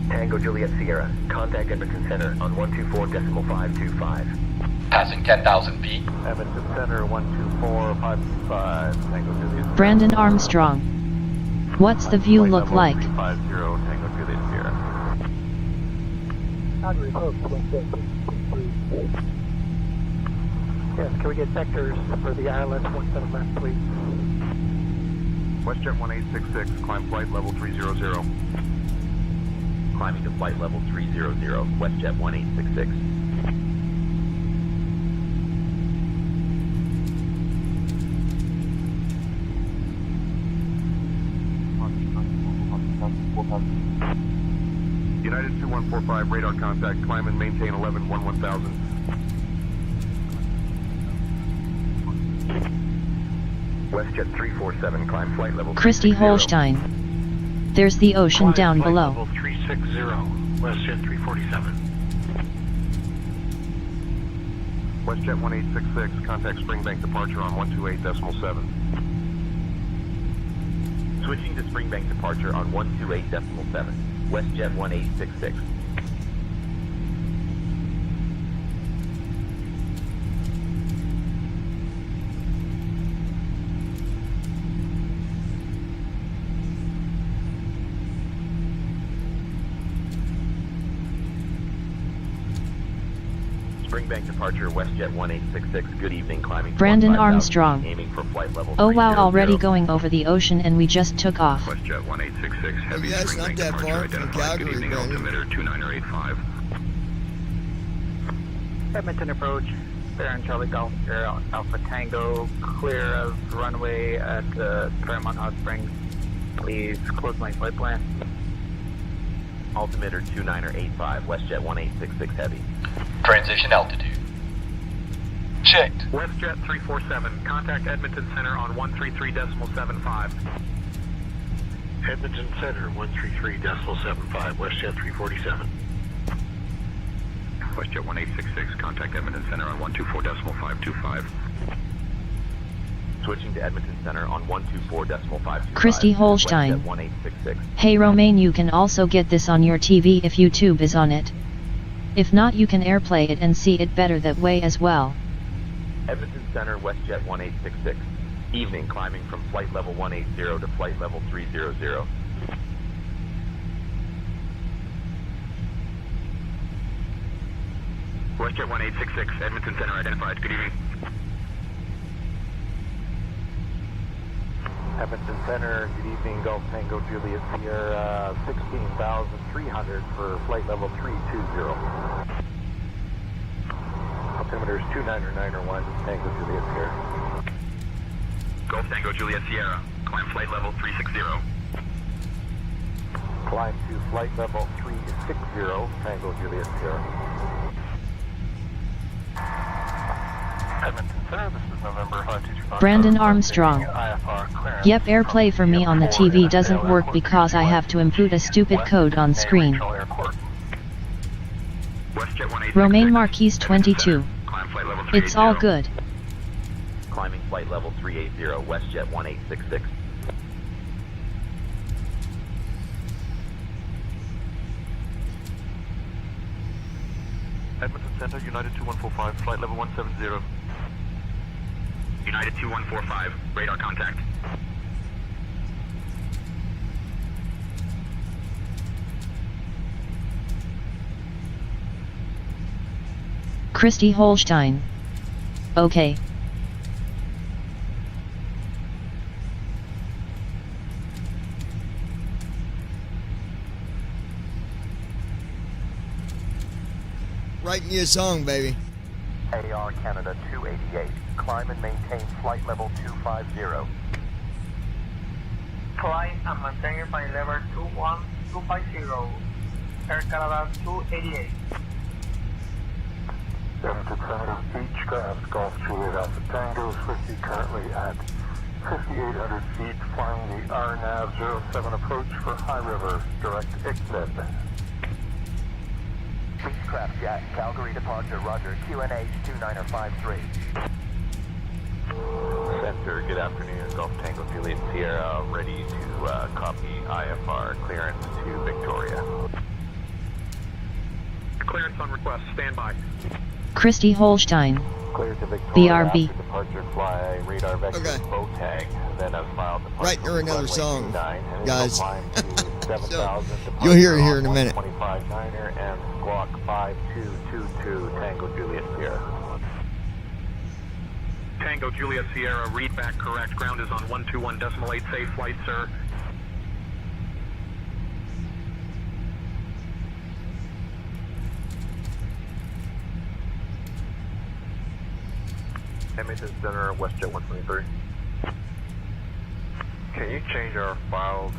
Tango Juliet Sierra, contact Edmonton Center on 124.525. Passing 10,000 feet. Edmonton Center 124.525, Tango Juliet Sierra. Brandon Armstrong. What's the view Flight look level like? 350, Tango Juliet Sierra. Calgary Post, WestJet 3. Yes, can we get sectors for the ILS 17 left, please? WestJet 1866, climb flight level 300. Climbing to flight level 300, WestJet 1866. United 2145, radar contact, climb and maintain 11,000. WestJet 347, climb flight level Christy 360. Holstein. There's the ocean down below. Level 360, WestJet 347. WestJet 1866, contact Springbank departure on 128.7. Switching to Springbank departure on 128.7, WestJet 1866. Springbank departure, WestJet 1866. Good evening, climbing. Brandon 15,000, Armstrong. Aiming for flight level Oh wow, 300. already going over the ocean and we just took off. WestJet 1866, heavy Yeah, it's not Springbank that departure far from identified. Calgary, Good evening, Brandon. altimeter 2985. Edmonton approach, Baron Charlie Golf Sierra Alpha Tango, clear of runway at Paramount Hot Springs. Please close my flight plan. Altimeter 2985, WestJet 1866 heavy. Transition altitude. Checked. WestJet 347, contact Edmonton Center on 133.75. Edmonton Center 133.75, WestJet 347. WestJet 1866, contact Edmonton Center on 124.525. Switching to Edmonton Center on 124.525. Christy Holstein. WestJet 1866. Hey Romaine, you can also get this on your TV if YouTube is on it. If not, you can airplay it and see it better that way as well. Edmonton Center, WestJet 1866. Evening, climbing from flight level 180 to flight level 300. WestJet 1866, Edmonton Center identified. Good evening. Edmonton Center, good evening, Golf Tango Juliet Sierra, 16,300 for flight level 320. Altimeter is 29901, Tango Juliet Sierra. Golf Tango Juliet Sierra, climb flight level 360. Climb to flight level 360, Tango Juliet Sierra. Edmonton Center, this is November 5225. Brandon Armstrong. IFR clearance. Yep, airplay for me on the TV doesn't work because I have to input a stupid code on screen. Romaine Marquise 22. It's all good. Climbing flight level 380, WestJet 1866. Edmonton Center, United 2145, flight level 170. United 2145, radar contact. Christy Holstein. Okay. Write me a song, baby. AR Canada 288, climb and maintain flight level 250. Climb and maintain your flight level 21250. Air Canada 288. Beechcraft Golf Juliet Alpha Tango, Swifty currently at 5,800 feet, flying the RNAV 07 approach for High River, direct ICNIB. Beechcraft Jack, Calgary departure, roger, QNH 2953. Center, good afternoon. Golf Tango Juliet Sierra, ready to copy IFR clearance to Victoria. Clearance on request, stand by. Christy Holstein. Clear to Victoria. BRB. After departure, fly radar vector bow tag, then as filed departure. Right near another song, guys. So, you'll hear it here in a minute. 25 Niner and squawk 5222 Tango Juliet Sierra. Tango Juliet Sierra, read back correct. Ground is on 121.8, safe flight, sir. Edmonton Center, WestJet 123. Can you change our filed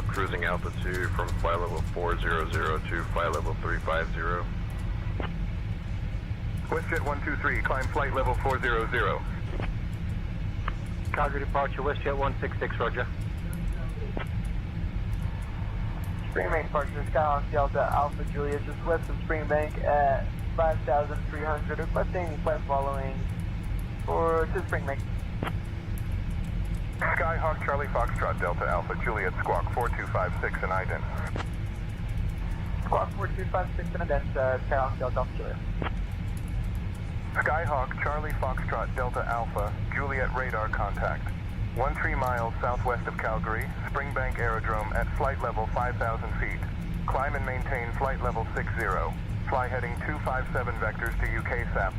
cruising altitude from flight level 400 to flight level 350? WestJet 123, climb flight level 400. Calgary departure, WestJet 166, roger. Springbank departure, Skyhawk Delta Alpha Juliet, just west of Springbank at 5,300, requesting flight following to Springbank. Skyhawk Charlie Foxtrot Delta Alpha Juliet Squawk 4256 and ident. Squawk 4256 and ident, Skyhawk Delta Alpha Juliet. Skyhawk Charlie Foxtrot Delta Alpha Juliet radar contact. 13 miles southwest of Calgary, Springbank Aerodrome at flight level 5,000 feet. Climb and maintain flight level 60. Fly heading 257 vectors to UK SAP.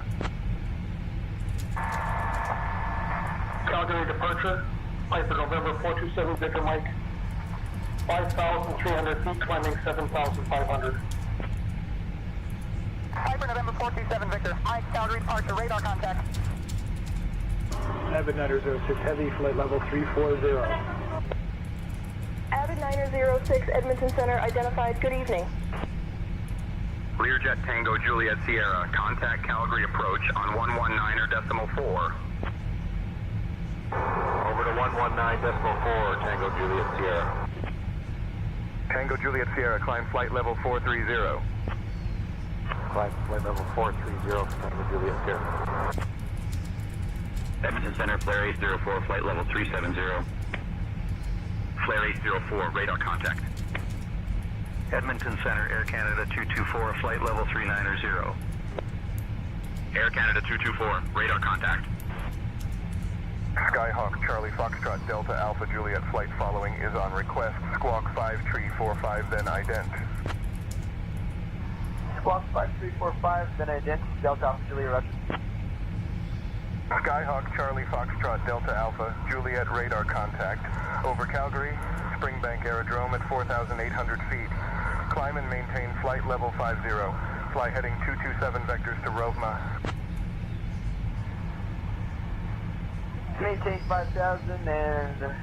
Calgary departure, flight for November 427 Victor Mike, 5,300 feet, climbing 7,500. Piper November 427 Victor, Mike, Calgary departure, radar contact. Avid 906 Heavy, flight level 340. Avid 906 Edmonton Center identified. Good evening. Learjet Tango Juliet Sierra, contact Calgary approach on 119.4. Over to 119.4, Tango Juliet Sierra. Tango Juliet Sierra, climb flight level 430. Climb flight level 430, Tango Juliet Sierra. Edmonton Center, flare 804, flight level 370. Flare 804, radar contact. Edmonton Center, Air Canada 224, flight level 390. Air Canada 224, radar contact. Skyhawk Charlie Foxtrot Delta Alpha Juliet flight following is on request. Squawk 5345, then ident. Squawk 5345, then ident, Delta Alpha Juliet, roger. Skyhawk Charlie Foxtrot Delta Alpha Juliet radar contact over Calgary, Springbank Aerodrome at 4,800 feet. Climb and maintain flight level 50. Fly heading 227 vectors to Rovma. Maintain 5,000 and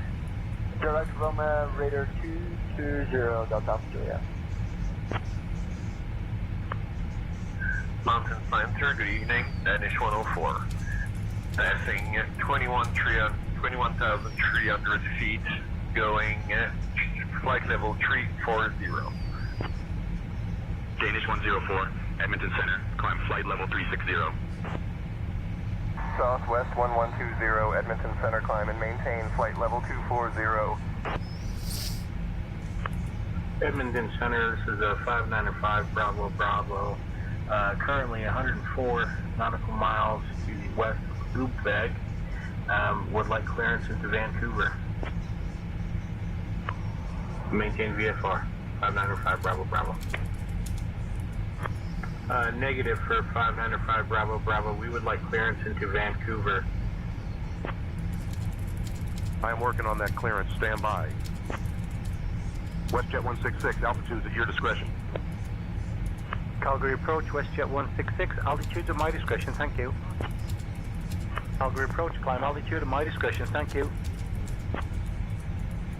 direct Roma radar 220 Delta Alpha Juliet. Mountain Center, good evening. Danish 104. Passing 21,300 feet, going flight level 340. Danish 104, Edmonton Center, climb flight level 360. Southwest 1120, Edmonton Center, climb and maintain flight level 240. Edmonton Center, this is a 595 Bravo Bravo. Currently 104 nautical miles to the west of Loopbag. Would like clearance into Vancouver. Maintain VFR, 595 Bravo Bravo. Negative for 595 Bravo Bravo. We would like clearance into Vancouver. I am working on that clearance. Stand by. WestJet 166, altitudes at your discretion. Calgary approach, WestJet 166, altitude at my discretion, thank you. Calgary approach, climb altitude at my discretion, thank you.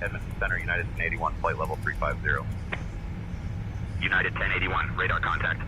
Edmonton Center, United 1081, flight level 350. United 1081, radar contact.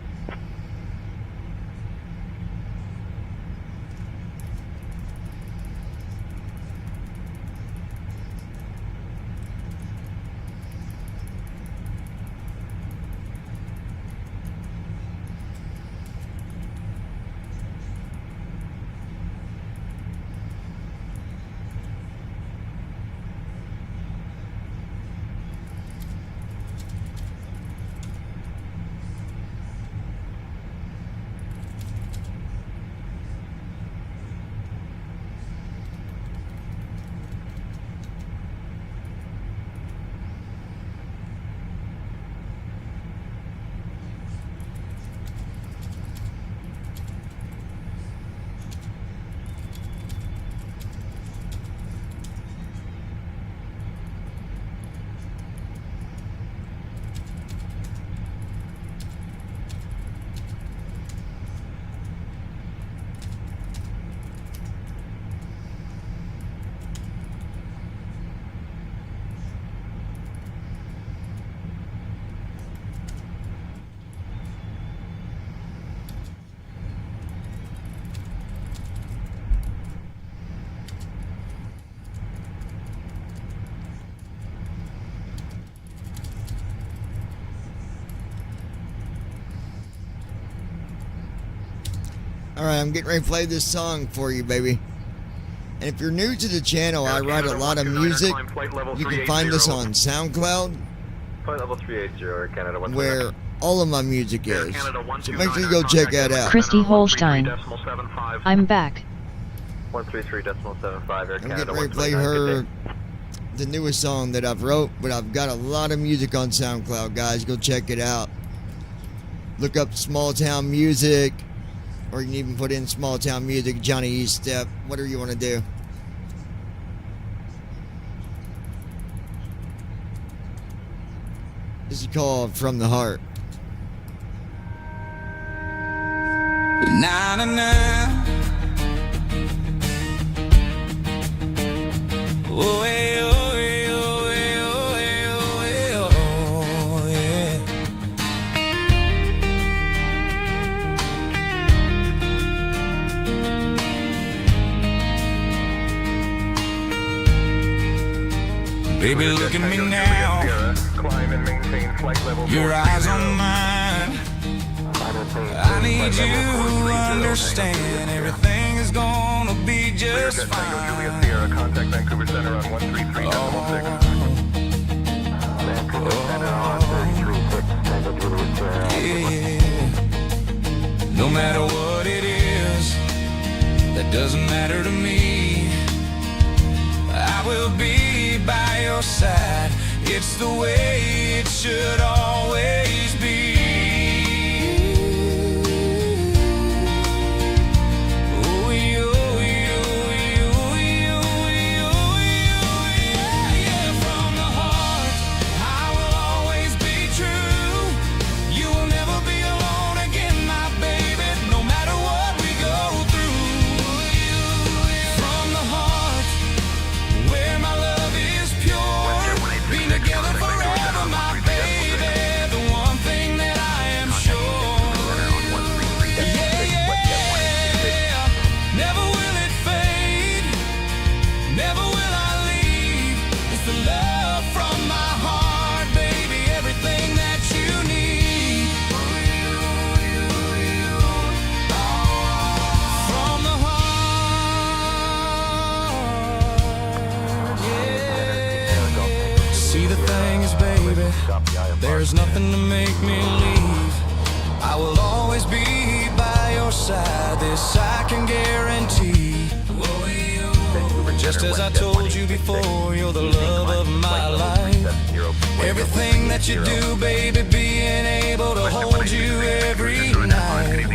Alright, I'm getting ready to play this song for you, baby. And if you're new to the channel, I write a lot of music. You can find this on SoundCloud, Flight level 380, Air Canada 129. where all of my music is. So make sure you go check that out. Christy Holstein. I'm back. 133.75, Air I'm Canada getting ready to play 129. her the newest song that I've wrote, but I've got a lot of music on SoundCloud, guys. Go check it out. Look up Small Town Music, or you can even put in Small Town Music, Johnny East Step, whatever you want to do. This is called From the Heart. Na na na. Oh, hey, oh, hey, oh, hey, oh, hey, oh, hey, oh, yeah. Baby, look at me now. Your eyes on mine. I need you to understand everything is gonna be just fine. Juliet Sierra, contact Vancouver Center on 133.6. Vancouver Center on 133.6. Yeah. No matter what it is, that doesn't matter to me. I will be by your side. It's the way it should always be. There's nothing to make me leave. I will always be by your side. This I can guarantee. Just as I told you before, you're the love of my life. Everything that you do, baby, being able to hold you every night.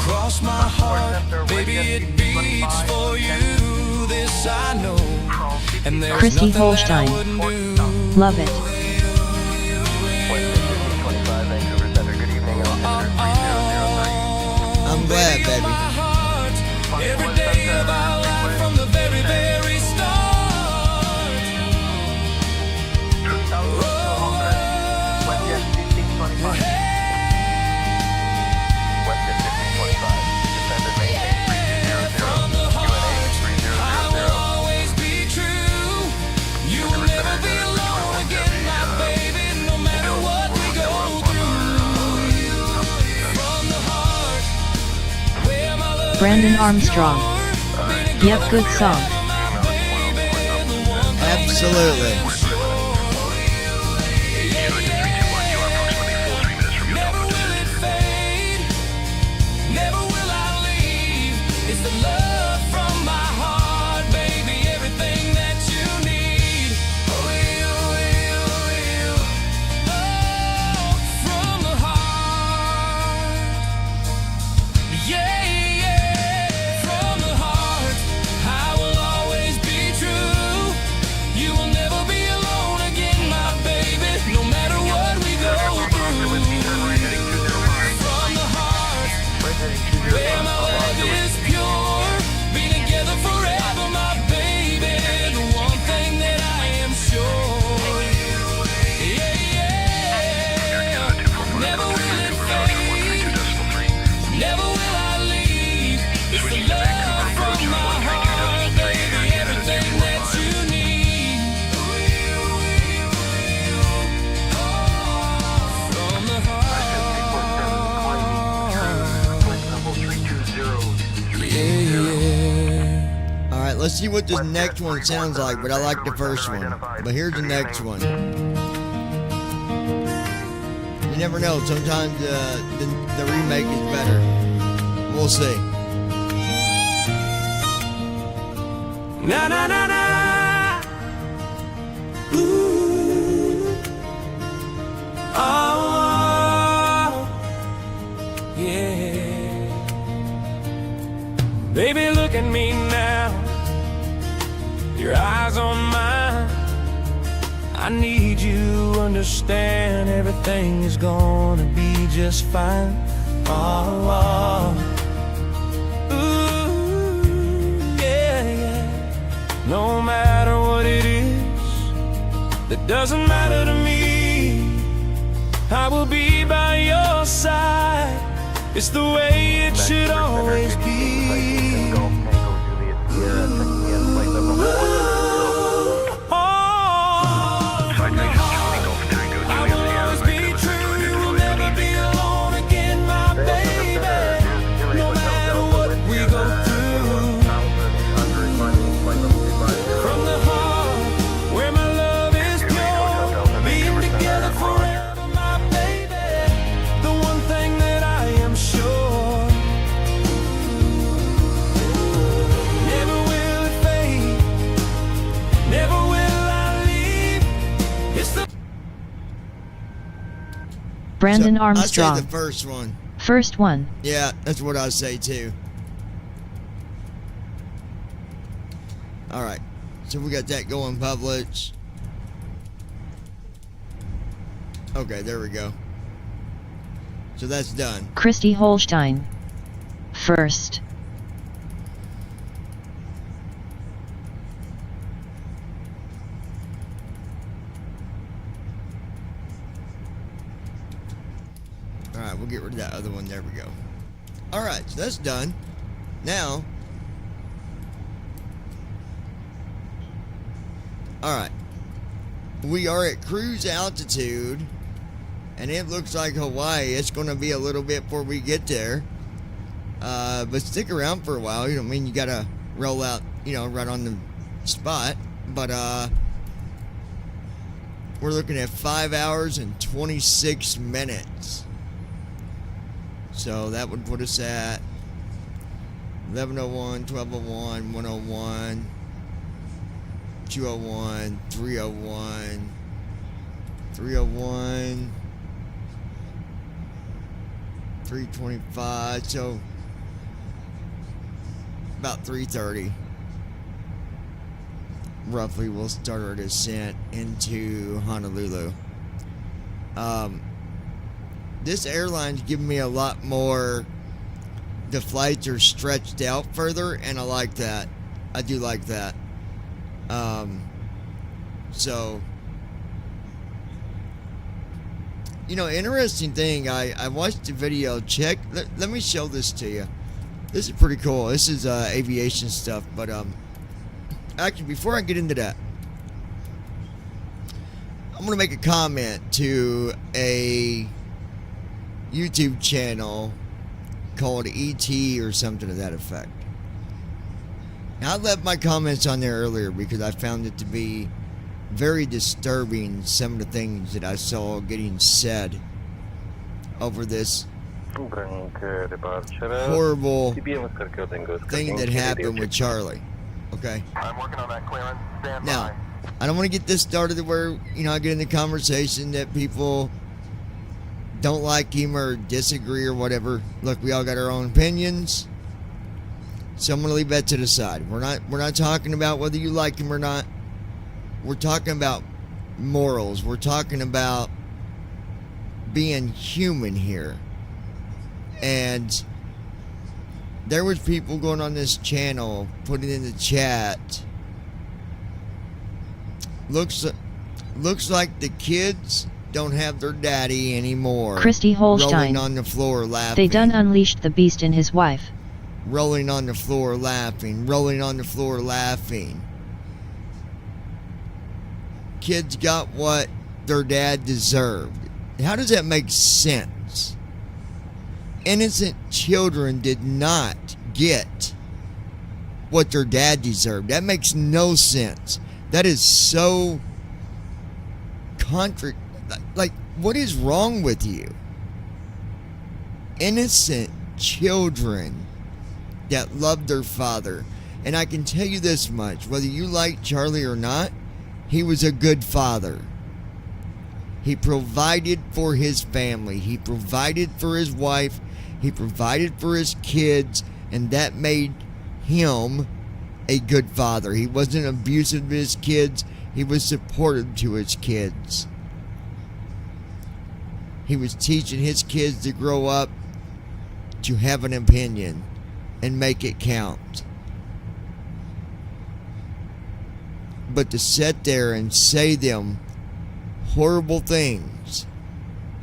Cross my heart, baby, it beats for you. This I know. And there's Christy nothing Holstein. that I wouldn't do. Love it. I'm glad, baby. Every day of our life from the very, very start. Brandon Armstrong. Yep, good song. Absolutely. Never will I leave. It's the love from my heart, baby. Everything that you need. Oh, from the heart. Yeah, yeah. From the heart, I will always be true. You will never be alone again, my baby. No matter what we go through. From the heart. Where my love is pure, be together forever, my baby. The one thing that I am sure, yeah, yeah. Never will it fade, never will I leave. It's the love from my heart, baby. Everything that you need. From the heart. Alright, let's see what this next one sounds like, but I like the first one. But here's the next one. You never know, sometimes the remake is better. We'll see. Na na na na. Ooh. Oh. Yeah. Baby, look at me now. Your eyes on mine. I need you to understand everything is gonna be just fine. Oh. Ooh, yeah, yeah. No matter what it is, that doesn't matter to me. I will be by your side. It's the way it should always be. Brandon So, Armstrong. I say the first one. First one. Yeah, that's what I say too. Alright, so we got that going, Publix. Okay, there we go. So that's done. Christy Holstein. First. Alright, we'll get rid of that other one. There we go. Alright, so that's done. Now, alright, we are at cruise altitude, and it looks like Hawaii. It's going to be a little bit before we get there, but stick around for a while. You know, I mean, you got to roll out, you know, right on the spot, but we're looking at 5 hours and 26 minutes. So that would put us at 11:01, 12:01, 1:01, 2:01, 3:01, 3:01, 3:25. So about 3:30, roughly, we'll start our descent into Honolulu. This airline's giving me a lot more. The flights are stretched out further, and I like that. I do like that. So, you know, interesting thing, I watched the video. Let me show this to you. This is pretty cool. This is aviation stuff, but actually, before I get into that, I'm gonna make a comment to a YouTube channel called ET or something to that effect. Now, I left my comments on there earlier because I found it to be very disturbing, some of the things that I saw getting said over this horrible thing that happened with Charlie. Okay? I'm working on that clearance. Stand Now, by. I don't want to get this started to where, I get in the conversation that people don't like him or disagree or whatever. Look, we all got our own opinions. So I'm going to leave that to the side. We're not talking about whether you like him or not. We're talking about morals. We're talking about being human here. And there was people going on this channel putting in the chat, looks like the kids don't have their daddy anymore. Christy Holstein. Rolling on the floor laughing. They done unleashed the beast in his wife. Rolling on the floor laughing. Rolling on the floor laughing. Kids got what their dad deserved. How does that make sense? Innocent children did not get what their dad deserved. That makes no sense. That is so like, what is wrong with you? Innocent children that loved their father. And I can tell you this much, whether you like Charlie or not, he was a good father. He provided for his family. He provided for his wife. He provided for his kids. And that made him a good father. He wasn't abusive to his kids. He was supportive to his kids. He was teaching his kids to grow up to have an opinion and make it count. But to sit there and say them horrible things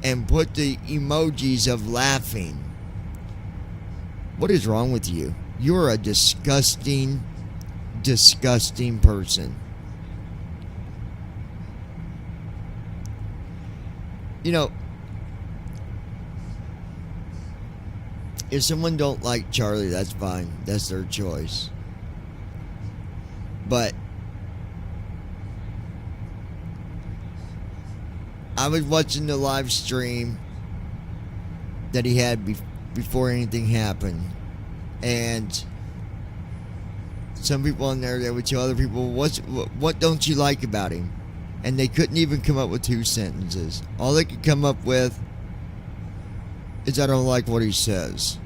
and put the emojis of laughing, what is wrong with you? You're a disgusting, disgusting person. If someone don't like Charlie, that's fine. That's their choice. But I was watching the live stream that he had before anything happened. And some people on there, they would tell other people, what don't you like about him? And they couldn't even come up with 2 sentences. All they could come up with is, I don't like what he says.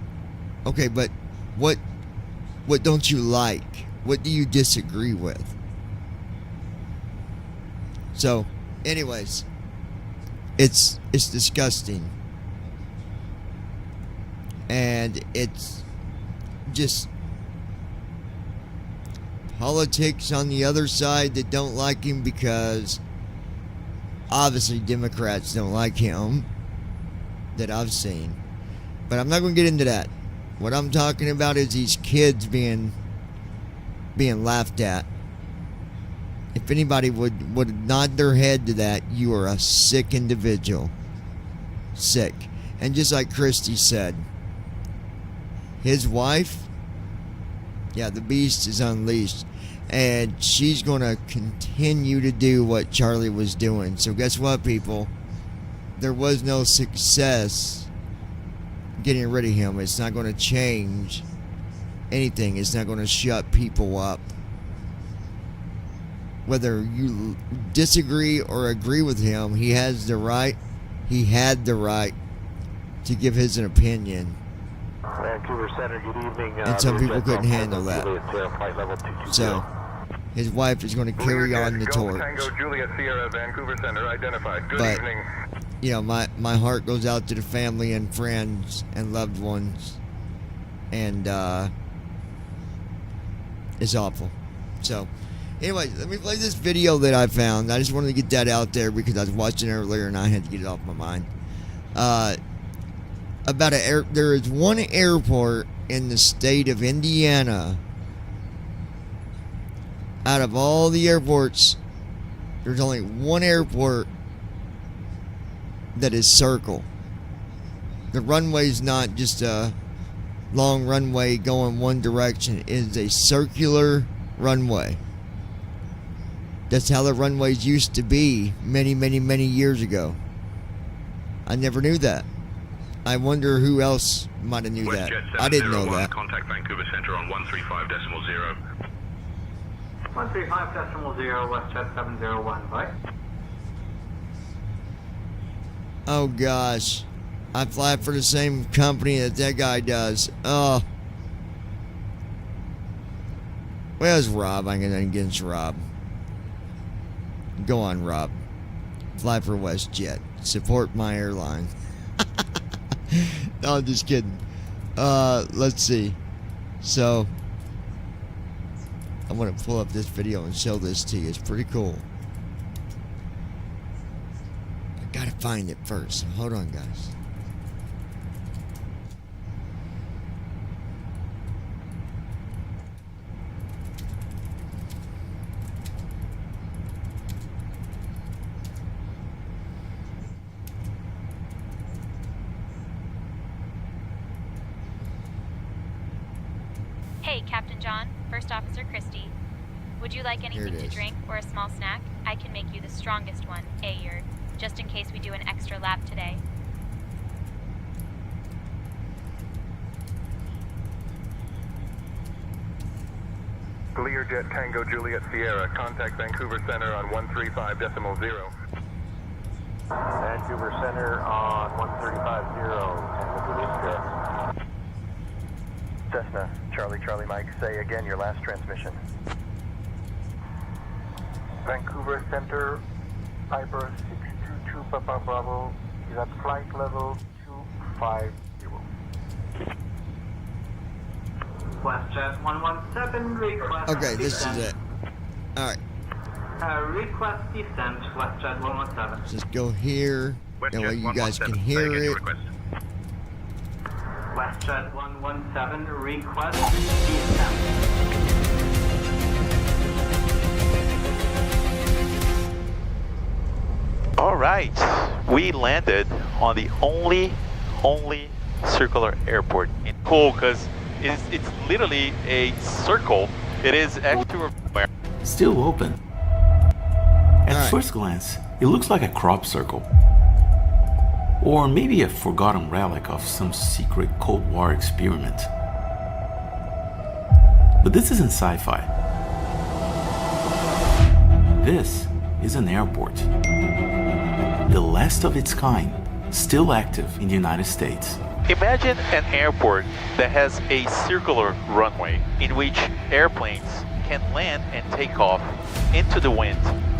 Okay, but what don't you like? What do you disagree with? So, anyways, it's disgusting. And it's just politics on the other side that don't like him because obviously Democrats don't like him that I've seen. But I'm not going to get into that. What I'm talking about is these kids being laughed at. If anybody would nod their head to that, you are a sick individual. Sick. And just like Christy said, his wife, the beast is unleashed. And she's going to continue to do what Charlie was doing. So guess what, people? There was no success getting rid of him. It's not going to change anything. It's not going to shut people up. Whether you disagree or agree with him, he has the right. He had the right to give his opinion. Vancouver Center, good evening. And some people couldn't handle that. So his wife is going to carry on the torch. Tango Juliet Sierra, Vancouver Center, identified. Good But, evening. My heart goes out to the family and friends and loved ones. And it's awful. So, anyway, let me play this video that I found. I just wanted to get that out there because I was watching it earlier and I had to get it off my mind. There is one airport in the state of Indiana. Out of all the airports, there's only one airport that is circle. The runway's not just a long runway going one direction. It is a circular runway. That's how the runways used to be many, many, many years ago. I never knew that. I wonder who else might have knew that. I didn't know that. Contact Vancouver Center on 135.0. 135.0, WestJet 701, bye. Oh gosh. I fly for the same company that guy does. Oh. Where's Rob? I'm going to against Rob. Go on, Rob. Fly for WestJet. Support my airline. No, I'm just kidding. Let's see. So, I'm going to pull up this video and show this to you. It's pretty cool. I got to find it first. Hold on, guys. Hey, Captain John, First Officer Christie. Would you like anything to drink or a small snack? I can make you the strongest one, Ayer, just in case we do an extra lap today. Learjet Tango Juliet Sierra, contact Vancouver Center on 135.0. Vancouver Center on 135.0, Tango Juliet Sierra. Cessna, Charlie Mike, say again your last transmission. Vancouver Center, Piper 622 Papa Bravo is at flight level 250. WestJet 117, request Okay, this is it. Alright. Request descent, WestJet 117. Just go here. That way you guys can hear it. WestJet 117, request descent. All right, we landed on the only circular airport in cool because it's literally a circle. It is actually still open. At first glance, it looks like a crop circle. Or maybe a forgotten relic of some secret Cold War experiment. But this isn't sci-fi. This is an airport. The last of its kind, still active in the United States. Imagine an airport that has a circular runway in which airplanes can land and take off into the wind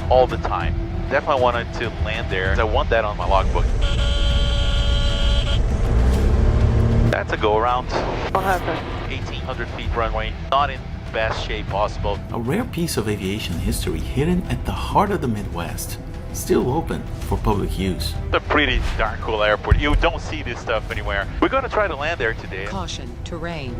all the time. Definitely wanted to land there. I want that on my logbook. That's a go around. 1,800 feet runway, not in best shape possible. A rare piece of aviation history hidden at the heart of the Midwest, still open for public use. It's a pretty darn cool airport. You don't see this stuff anywhere. We're going to try to land there today. Caution, terrain.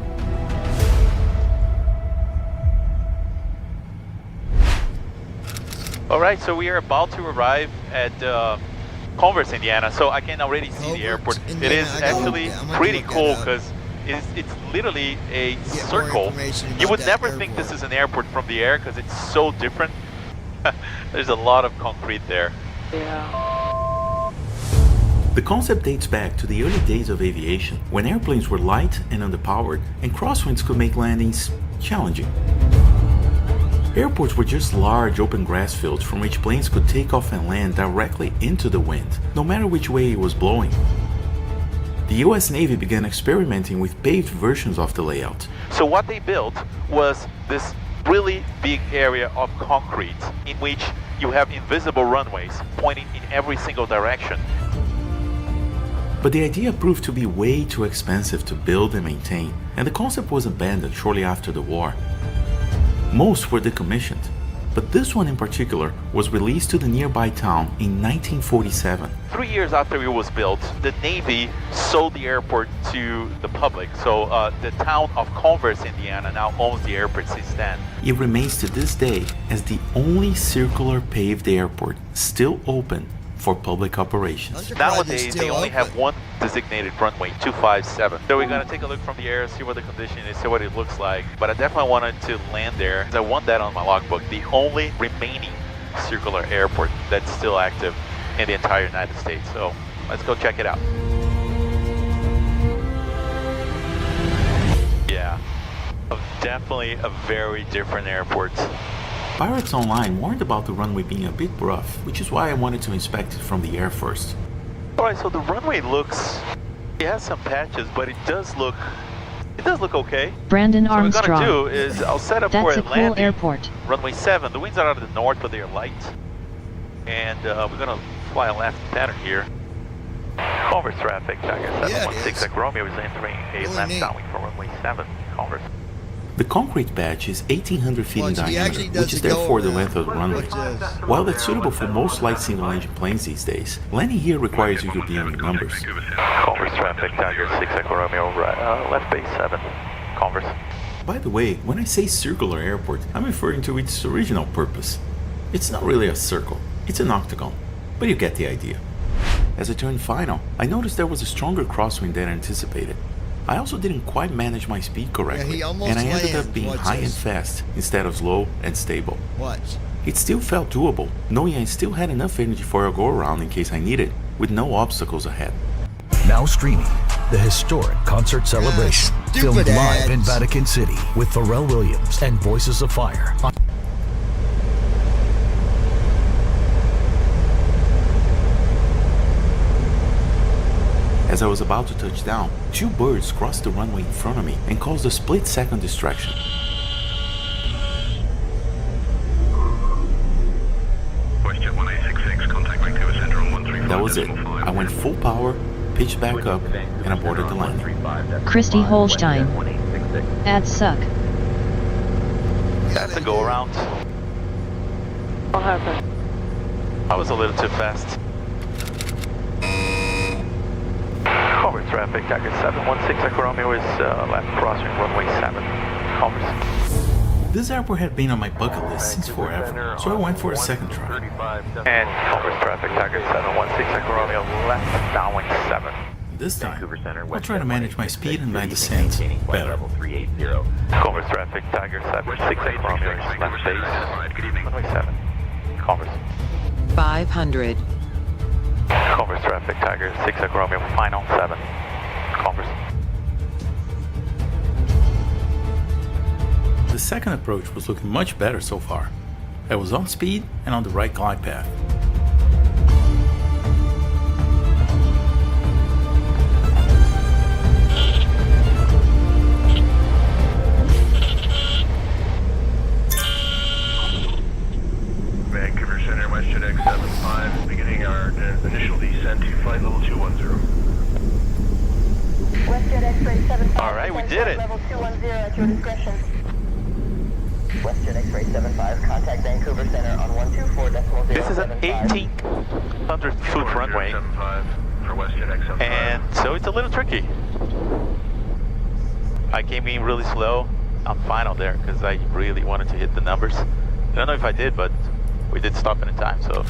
All right, so we are about to arrive at Converse, Indiana. So I can already see the airport. Indiana, it is actually pretty cool because it's literally a circle. You would never think this is an airport from the air because it's so different. There's a lot of concrete there. Yeah. The concept dates back to the early days of aviation, when airplanes were light and underpowered, and crosswinds could make landings challenging. Airports were just large open grass fields from which planes could take off and land directly into the wind, no matter which way it was blowing. The US Navy began experimenting with paved versions of the layout. So what they built was this really big area of concrete in which you have invisible runways pointing in every single direction. But the idea proved to be way too expensive to build and maintain, and the concept was abandoned shortly after the war. Most were decommissioned, but this one in particular was released to the nearby town in 1947. 3 years after it was built, the Navy sold the airport to the public. So the town of Converse, Indiana now owns the airport since then. It remains to this day as the only circular paved airport still open for public operations. Nowadays, they only have one designated runway, 257. So we're going to take a look from the air, see what the condition is, see what it looks like. But I definitely wanted to land there, because I want that on my logbook. The only remaining circular airport that's still active in the entire United States. So let's go check it out. Yeah, definitely a very different airport. Pirates Online warned about the runway being a bit rough, which is why I wanted to inspect it from the air first. Alright, so the runway looks, it has some patches, but it does look okay. Brandon Armstrong. So what we're gonna do is I'll set up That's for a landing. cool airport. Runway 7. The winds are out of the north, but they are light. And we're gonna fly a left pattern here. Converse traffic, Tiger 716 at Romeo is entering a left downwind for runway 7. Converse. The concrete patch is 1,800 feet in diameter, which is therefore the length of the runway. While that's suitable for most light single-engine planes these days, landing here requires you to be on your numbers. Converse traffic, Tiger 6 Echo Romeo, left base 7. Converse. By the way, when I say circular airport, I'm referring to its original purpose. It's not really a circle, it's an octagon, but you get the idea. As I turned final, I noticed there was a stronger crosswind than anticipated. I also didn't quite manage my speed correctly, and I ended up being high and fast instead of slow and stable. It still felt doable, knowing I still had enough energy for a go-around in case I needed, with no obstacles ahead. Now streaming, the historic concert celebration, filmed live in Vatican City with Pharrell Williams and Voices of Fire. As I was about to touch down, two birds crossed the runway in front of me and caused a split-second distraction. That was it. I went full power, pitched back up, and aborted the landing. Christy Holstein. Ads suck. That's a go-around. What happened? I was a little too fast. Converse traffic, Tiger 716 Echo Romeo is left crossing runway 7. Converse. This airport had been on my bucket list since forever, so I went for a second try. And Converse traffic, Tiger 716 Echo Romeo, left downwind 7. This time, I'll try to manage my speed and my descent better. Converse traffic, Tiger 76 Echo Romeo is left base, runway 7. Converse. 500. Converse traffic, Tiger 6 Echo Romeo, final 7. Converse. The second approach was looking much better so far. I was on speed and on the right glide path. Vancouver Center, WestJet X75, beginning our initial descent to flight level 210. WestJet X-ray 75. Alright, we did it. Level 210 at your discretion. WestJet X-ray 75, contact Vancouver Center on 124.075. This is an 1,800 foot runway, for WestJet X75. and so it's a little tricky. I came in really slow on final there because I really wanted to hit the numbers. I don't know if I did, but we did stop in time, so.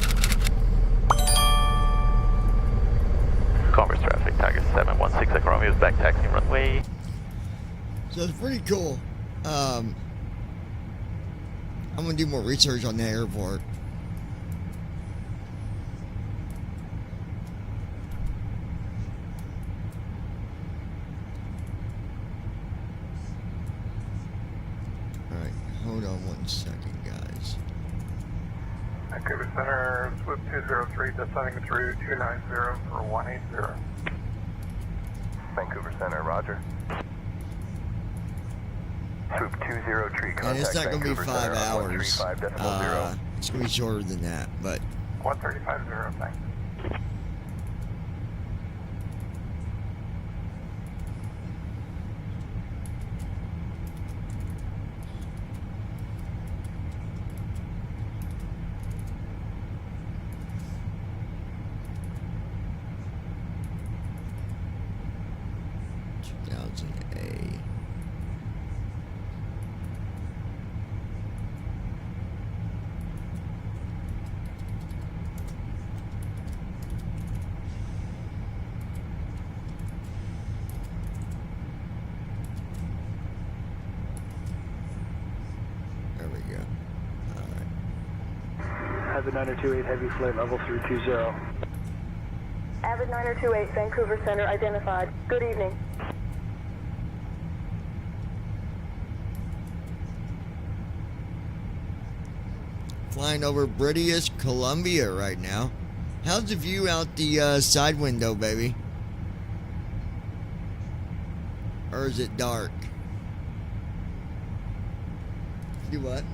Converse traffic, Tiger 716 Echo Romeo is back taxiing runway. So it's pretty cool. I'm gonna do more research on the airport. Alright, hold on 1 second, guys. Vancouver Center, Swoop 203, descending through 290 for 180. Vancouver Center, roger. Swoop 203, And contact it's not gonna be Vancouver 5 Center on hours. 135.0. It's gonna be shorter than that, but 135.0, thanks. you go. Avid 9028 Heavy flight level 320. Avid 9028 Vancouver Center identified. Good evening. Flying over British Columbia right now. How's the view out the side window, baby? Or is it dark? Do what?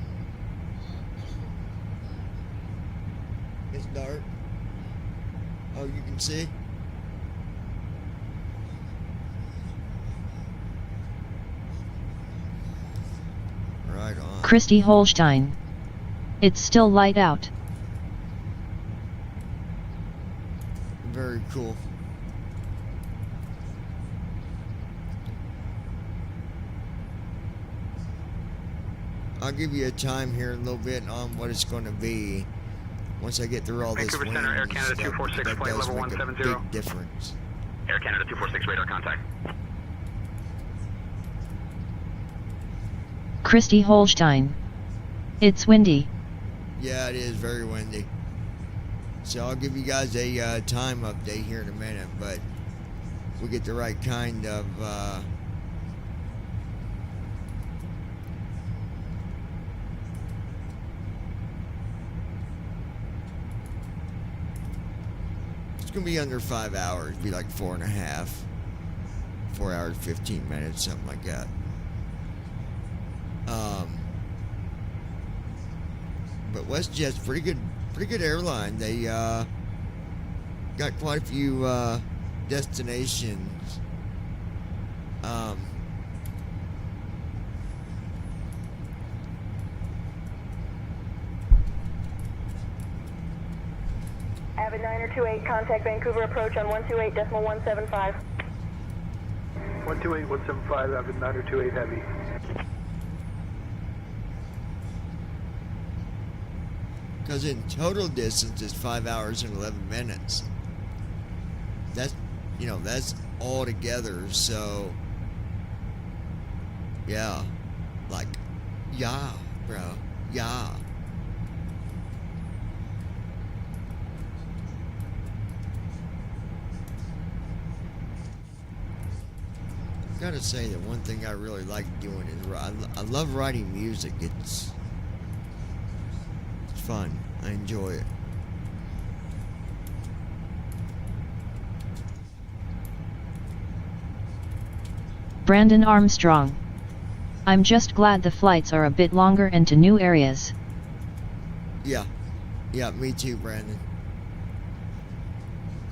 It's dark. Oh, you can see? Right on. Christy Holstein. It's still light out. Very cool. I'll give you a time here in a little bit on what it's going to be once I get through all Vancouver this. Center, Air Canada 246, flight level 170. Big difference. Air Canada 246, radar contact. Christy Holstein. It's windy. Yeah, it is very windy. So I'll give you guys a time update here in a minute, but we get the right kind of it's gonna be under 5 hours, be like 4.5, 4 hours 15 minutes, something like that. But WestJet's pretty good airline. They got quite a few destinations. Avid 9028 contact Vancouver approach on 128.175. 128.175 Avid 9028 Heavy. Because in total distance is 5 hours and 11 minutes. That's, that's all together. So, yeah, like, yeah, bro, yeah. Gotta say that one thing I really like doing is I love writing music. It's fun. I enjoy it. Brandon Armstrong. I'm just glad the flights are a bit longer and to new areas. Yeah, me too, Brandon.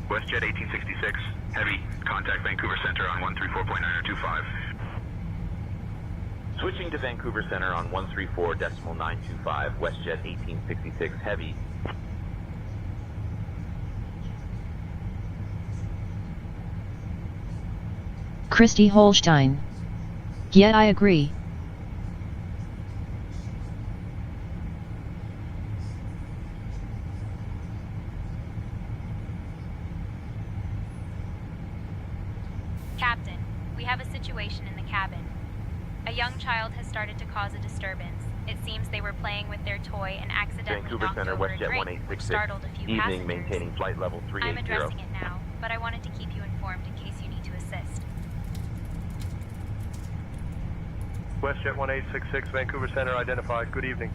WestJet 1866, heavy, contact Vancouver Center on 134.9025. Switching to Vancouver Center on 134.925, WestJet 1866 Heavy. Christy Holstein. Yeah, I agree. Captain, we have a situation in the cabin. A young child has started to cause a disturbance. It seems they were playing with their toy and accidentally Vancouver knocked Center, over a WestJet drink, which 1866. startled a few Evening, passengers. maintaining flight level 380. I'm addressing it now, but I wanted to keep you informed in case you need to assist. WestJet 1866 Vancouver Center identified. Good evening.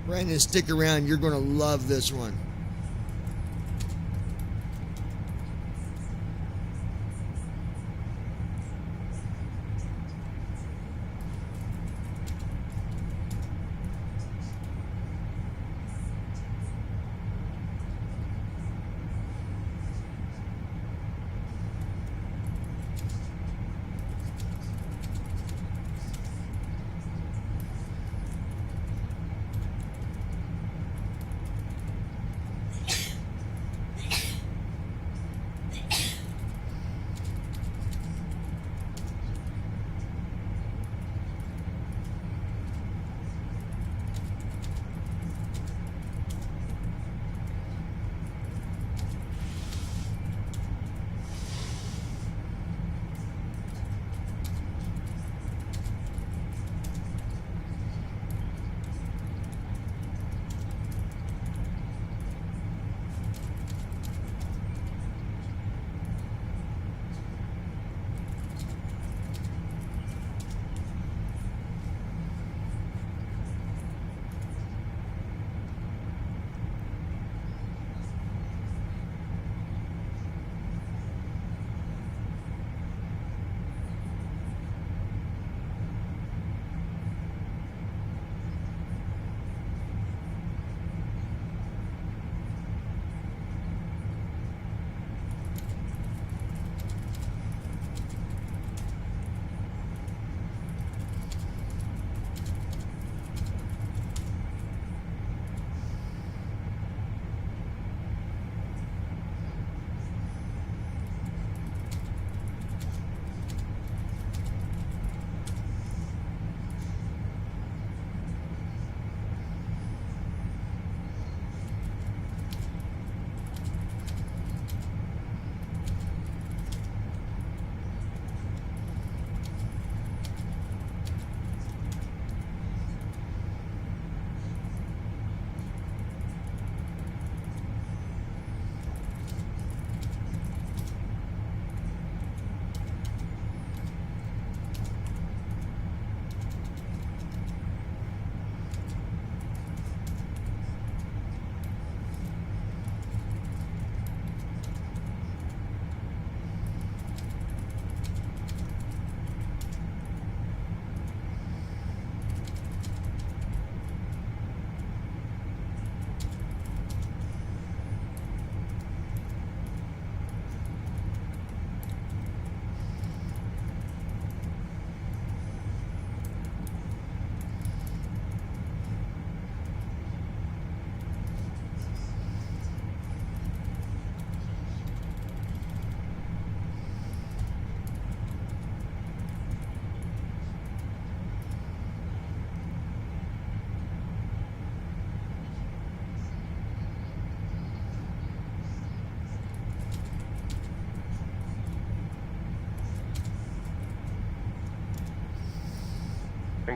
Brandon, stick around. You're going to love this one.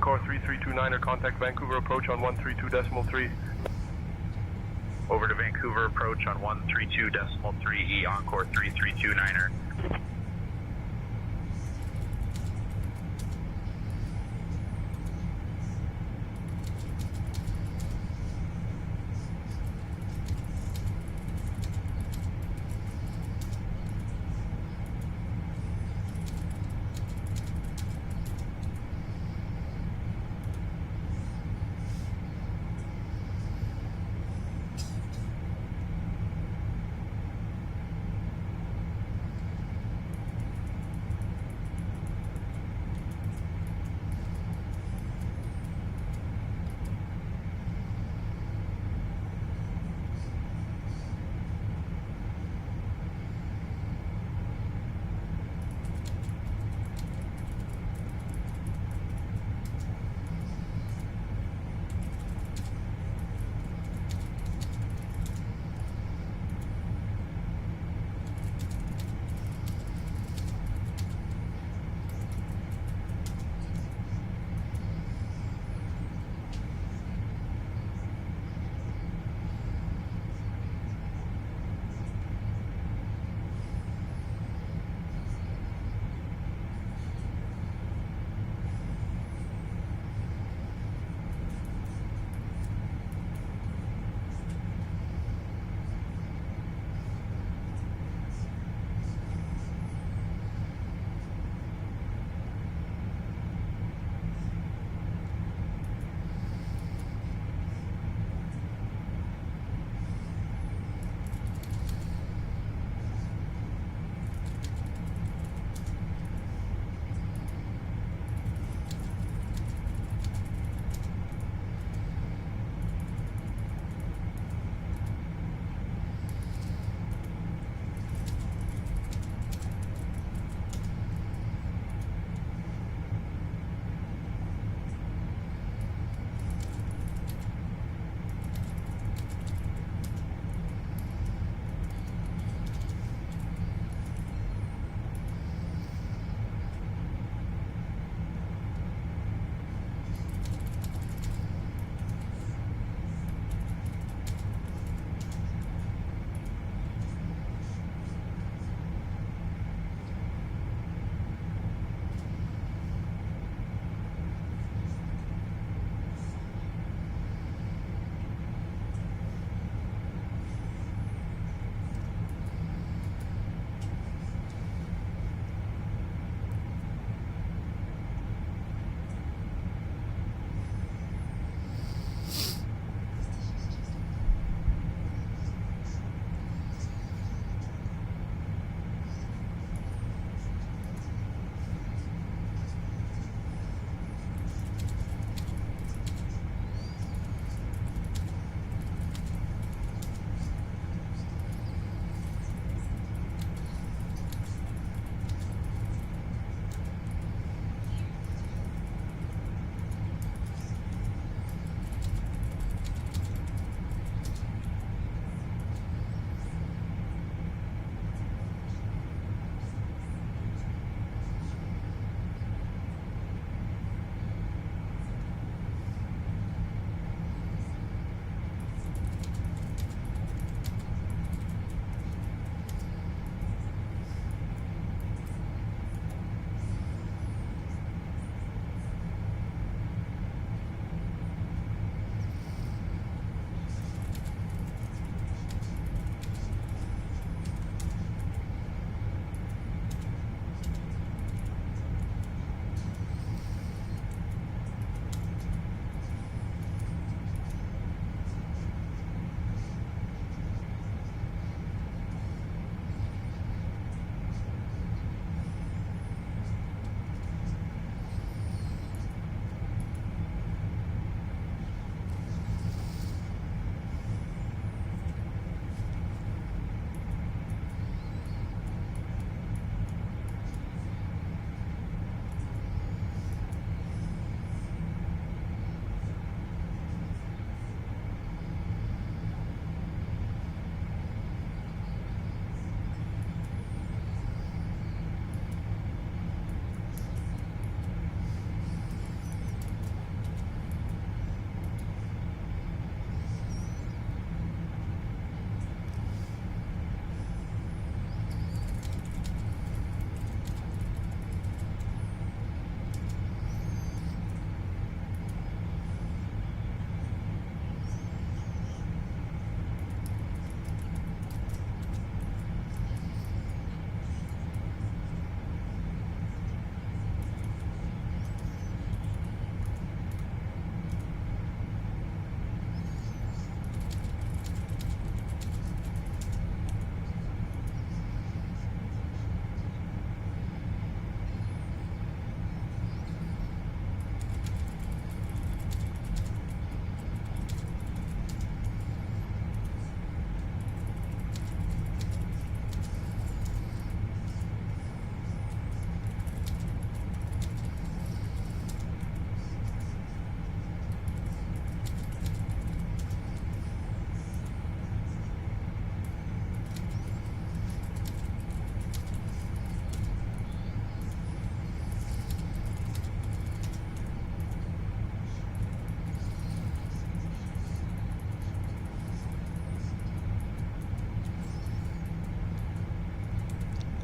Encore 3329er, contact Vancouver approach on 132.3. Over to Vancouver approach on 132.3, Encore 3329er.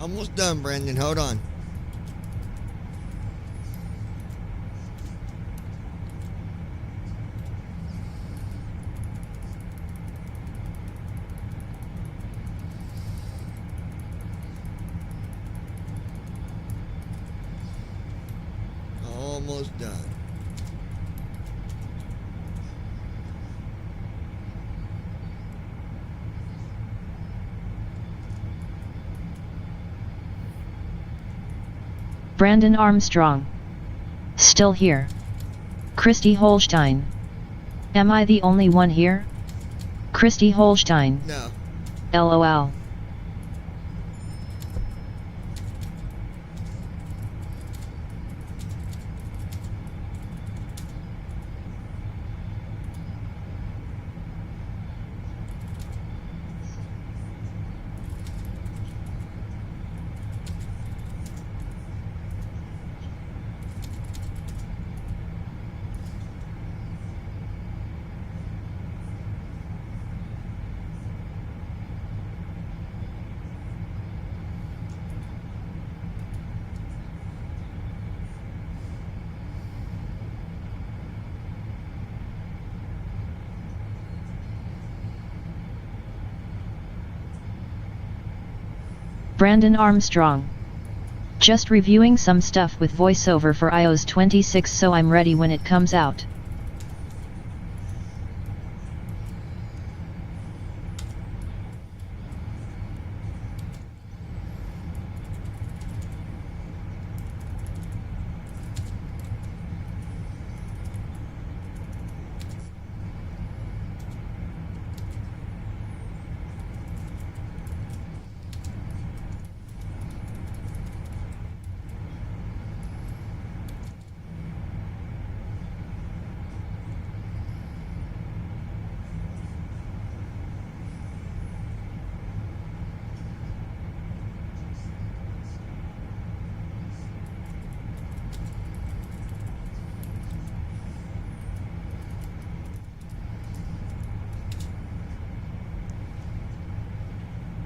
Almost done, Brandon. Hold on. Almost done. Brandon Armstrong. Still here. Christy Holstein. Am I the only one here? Christy Holstein. No. LOL. Brandon Armstrong. Just reviewing some stuff with voiceover for iOS 26 so I'm ready when it comes out.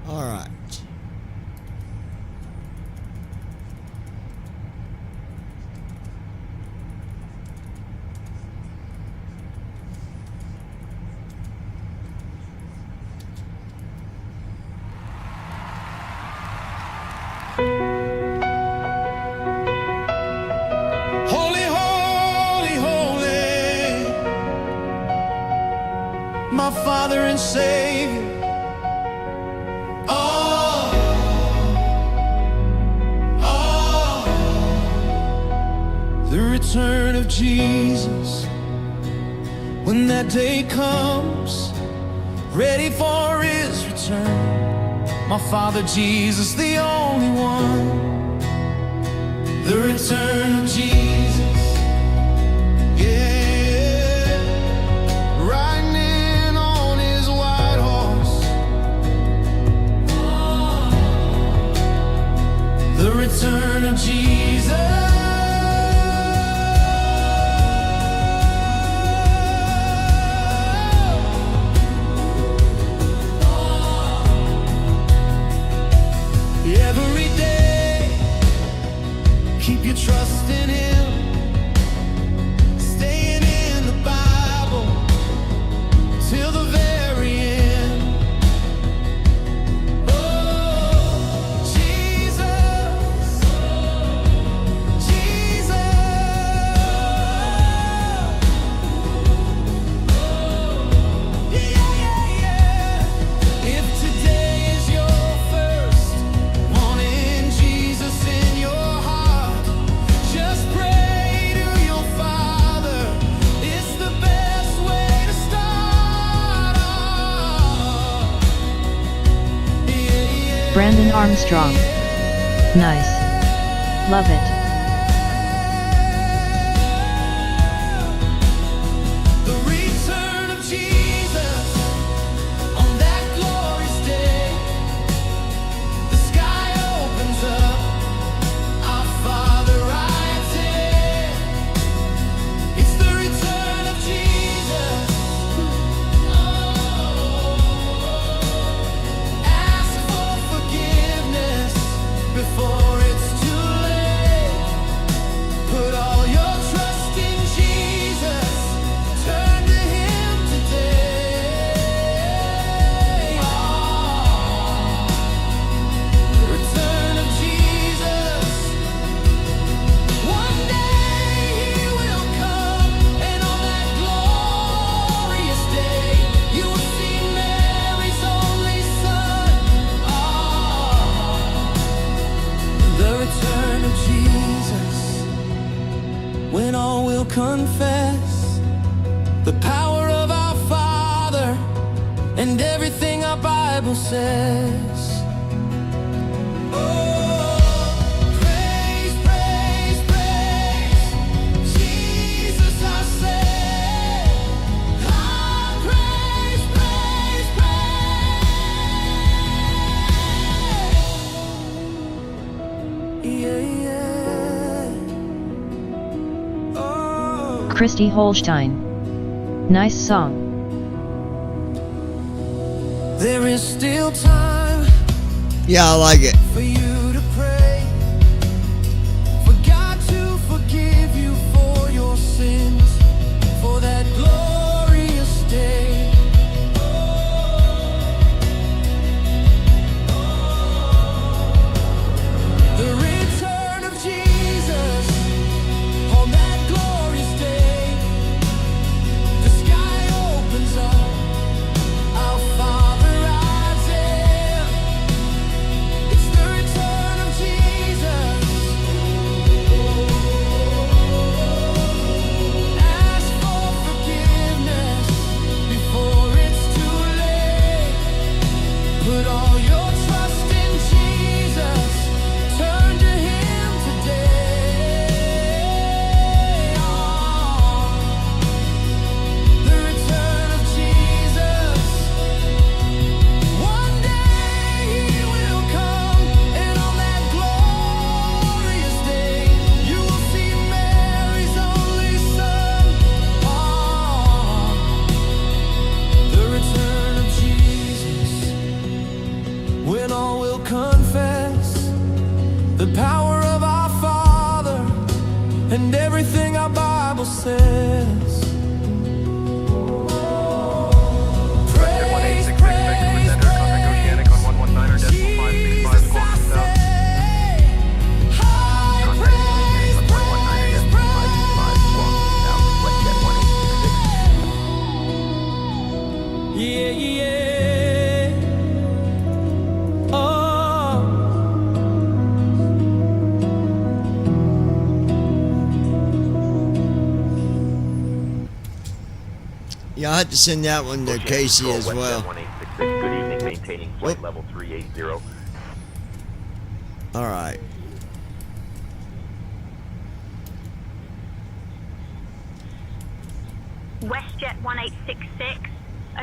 All right. Holy, holy, holy, my Father and Savior. The return of Jesus, when that day comes, ready for his return. My Father Jesus, the only one. The return of Jesus, yeah, riding in on his white horse. The return of Jesus. Every day, keep your trust in him, staying in the Bible till the very end. Oh, Jesus, Jesus. Yeah, yeah, yeah. If today is your first wanting Jesus in your heart, just pray to your Father. It's the best way to start. Yeah, yeah. Brandon Armstrong. Nice. Love it. The return of Jesus on that glorious day. The sky opens up, our Father rides in. It's the return of Jesus. Oh, ask for forgiveness will confess the power of our Father and everything our Bible says. Christy Holstein. Nice song. There is still time. Yeah, I like it. For you to pray, for God to forgive you for your sins, for that glorious day. The return of Jesus on that glorious day. The sky opens up, our Father rides in. It's the return of Jesus. Ask for forgiveness before it's too late. Put all your trust in Jesus. Turn to Him today. The return of Jesus. One day He will come, and on that glorious day, you will see Mary's only Son. The return of Jesus, when all will confess the power of our Father and everything our Bible says. Praise, praise, praise, Jesus I say. High praise, praise, praise. Yeah, yeah. Oh. Yeah, I had to send that one to Casey as well. 1866, good evening, maintaining flight level 380. All right. WestJet 1866,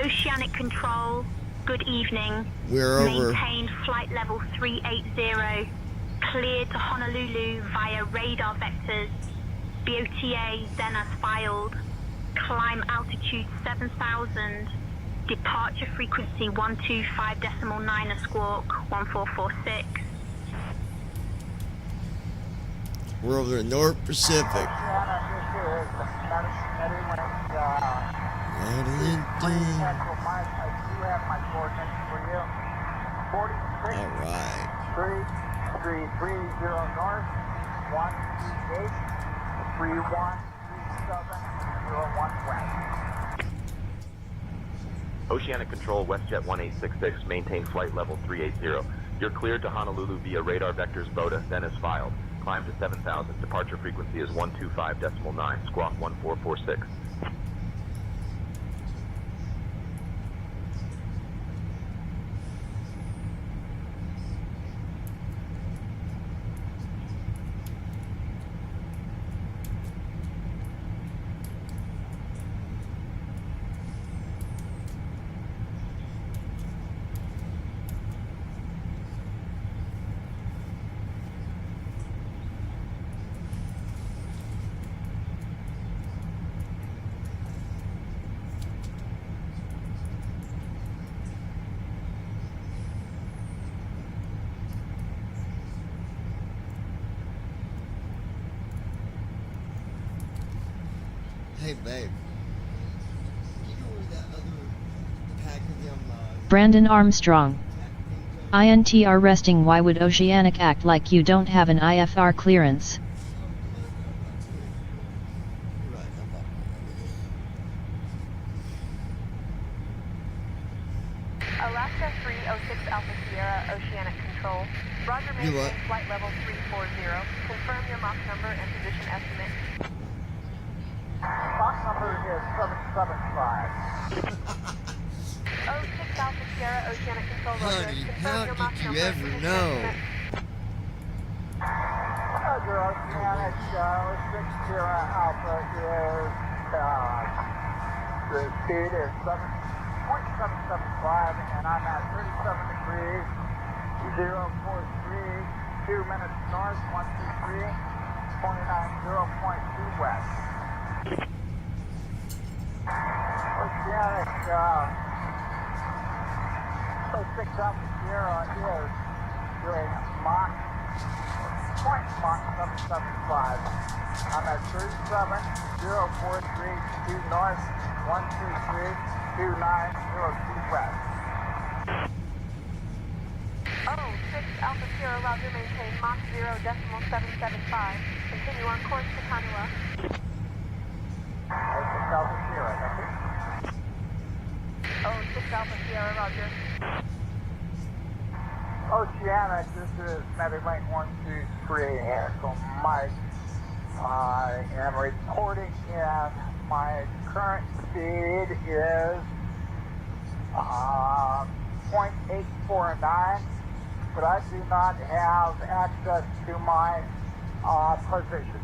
Oceanic Control, good evening. We're over. Maintain flight level 380, cleared to Honolulu via radar vectors, BOTA Zenith filed, climb altitude 7,000, departure frequency 125.9 squawk 1446. We're over the North Pacific. All right. 3330 north, 138, 313701 west. Oceanic Control, WestJet 1866, maintain flight level 380. You're cleared to Honolulu via radar vectors BOTA, then is filed. Climb to 7,000. Departure frequency is 125.9, squawk 1446. Hey, babe. You know where that other pack of them, Brandon Armstrong. INTR resting. Why would Oceanic act like you don't have an IFR clearance? Alaska 306 Alpha Sierra, Oceanic Control. Roger, maintain flight level 340. Confirm your Mach number and position estimate. Box number is 775. 06 Alpha Sierra, Oceanic Control, Roger. Honey, Confirm how your did Mach you number. ever know? Roger, Oceanic 06 Sierra Alpha is, the speed is 7.775, and I'm at 37 degrees, 043, 2 minutes north, 123, 490.2 west. Oceanic 06 Alpha Sierra is doing Mach 775. I'm at 37, 043, 2 north, 123, 2902 west. 06 Alpha Sierra, Roger, maintain Mach 0.775. Continue on course to Kahnawha. 06 Alpha Sierra, thank you. 06 Alpha Sierra, Roger. Oceanic, this is Medilink 123, Axel Mike. I am reporting in. My current speed is 0.849, but I do not have access to my position.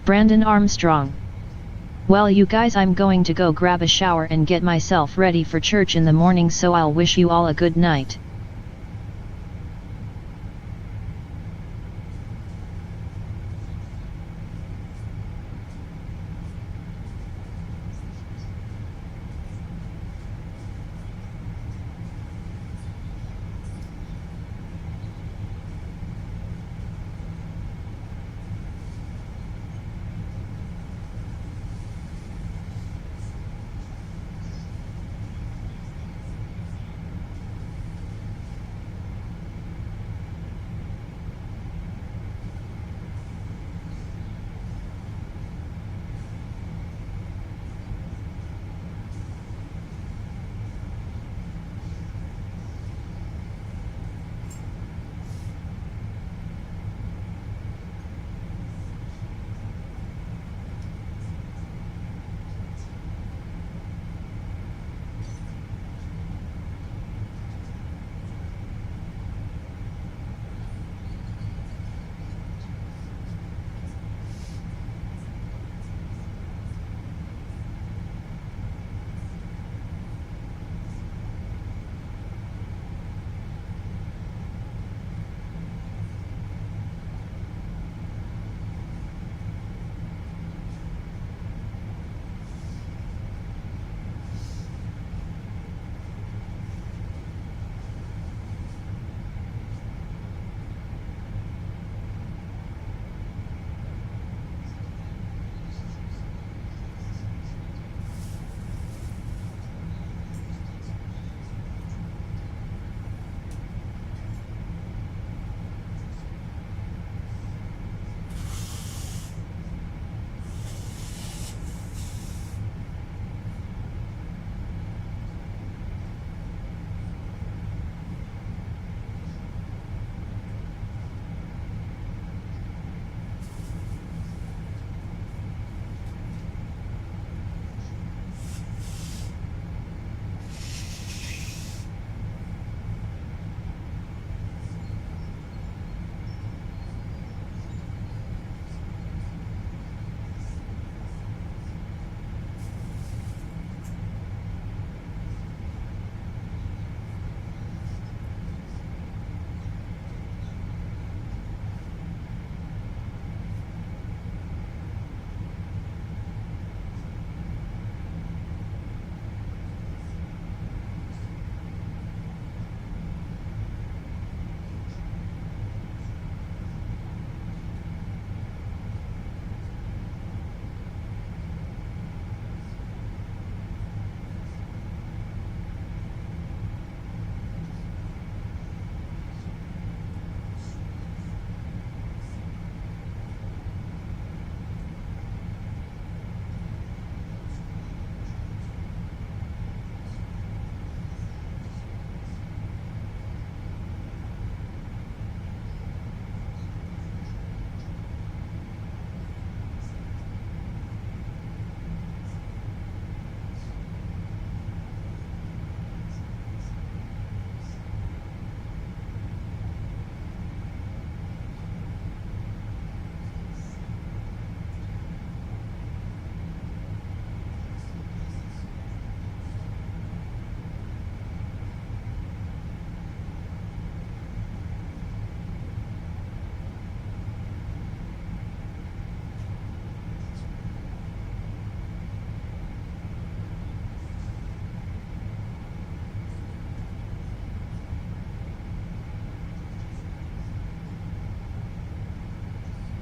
Brandon Armstrong. Well you guys, I'm going to go grab a shower and get myself ready for church in the morning, so I'll wish you all a good night.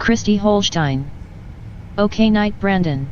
Christy Holstein. Okay night Brandon.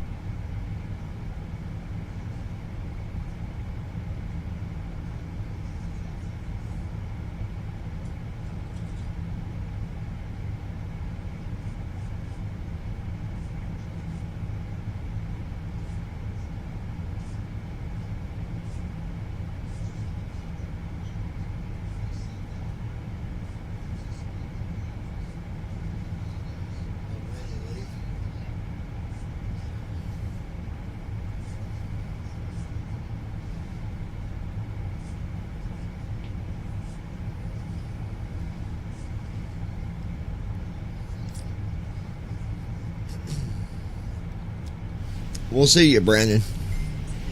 We'll see you, Brandon.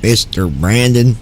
Mr. Brandon.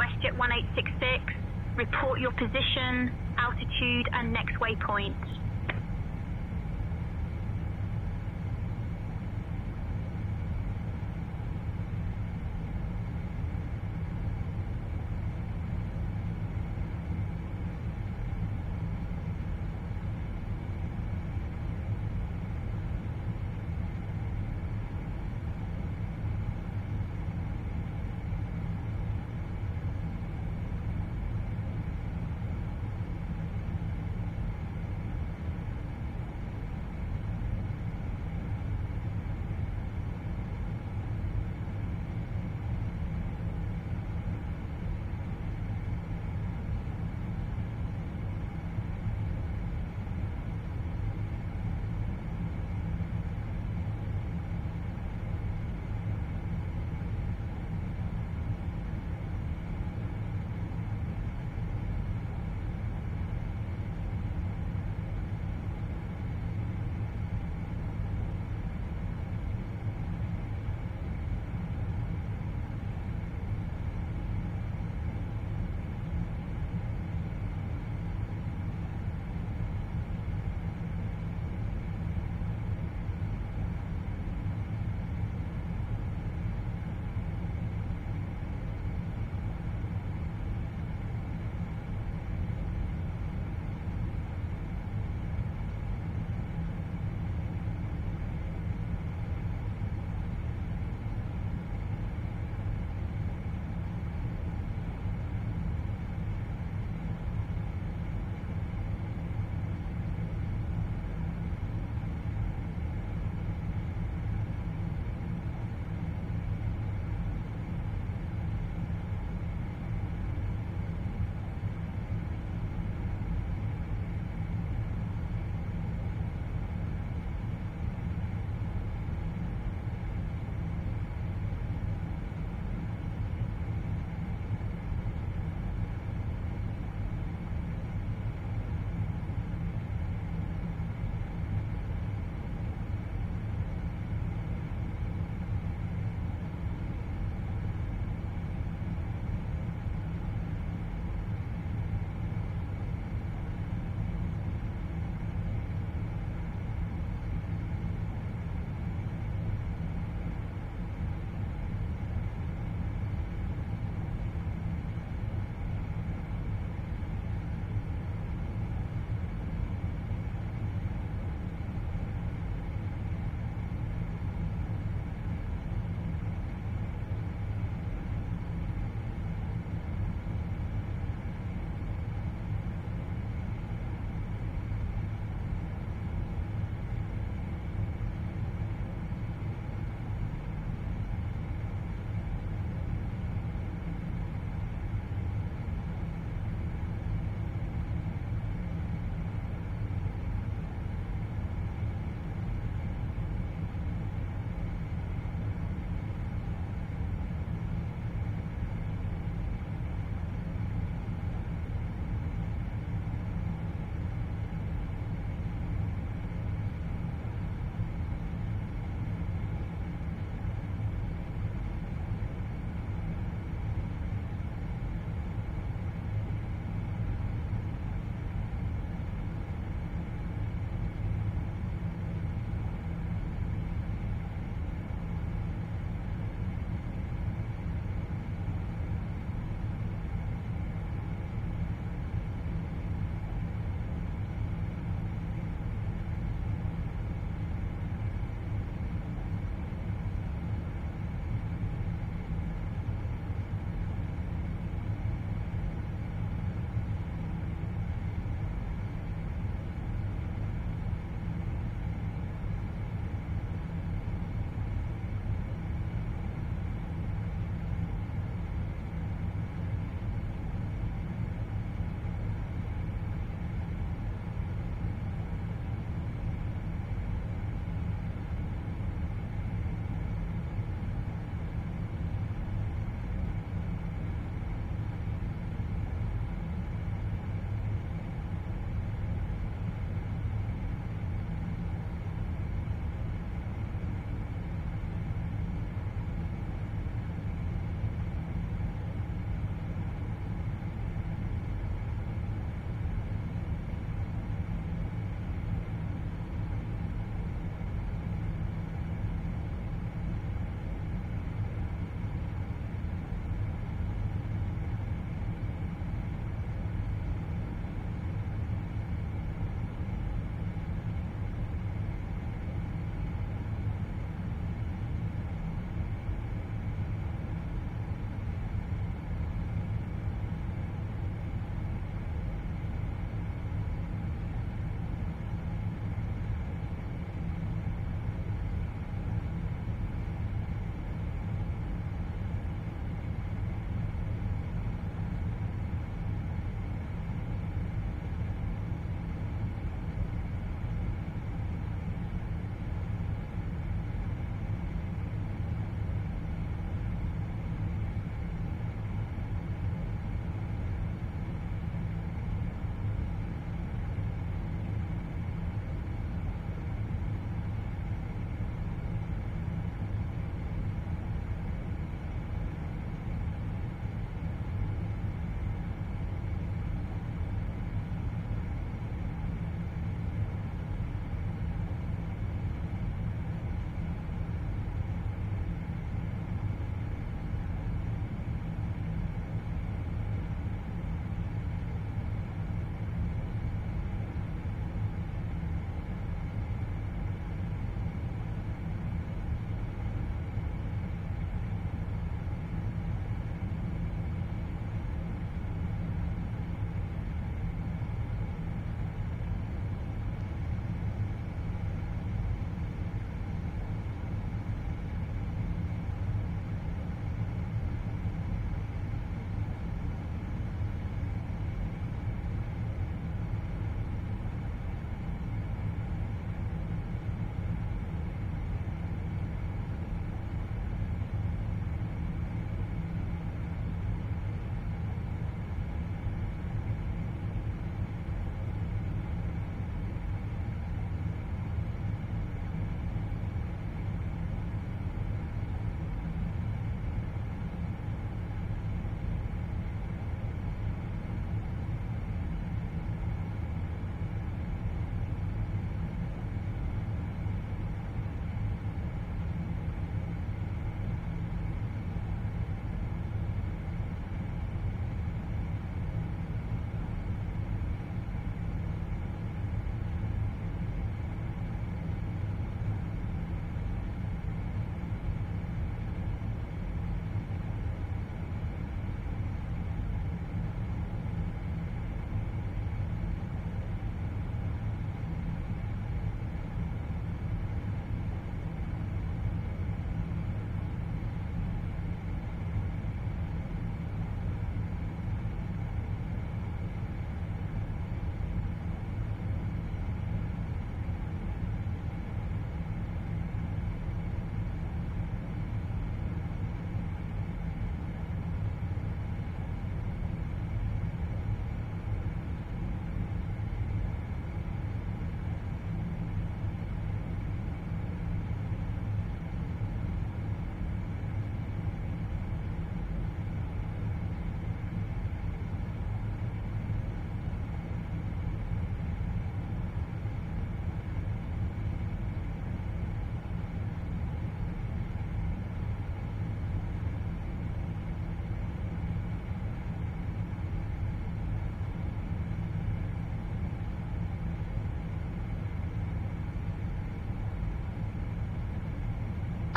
WestJet 1866, report your position, altitude and next waypoint.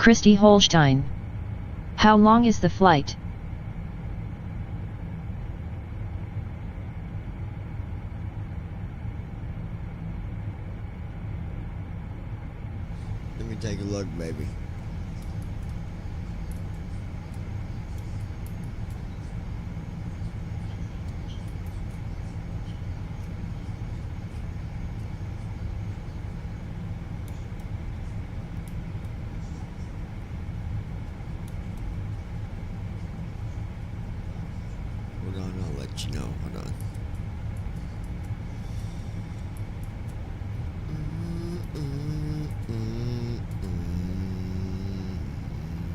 Christy Holstein. How long is the flight? Let me take a look, baby. Hold on, I'll let you know. Hold on.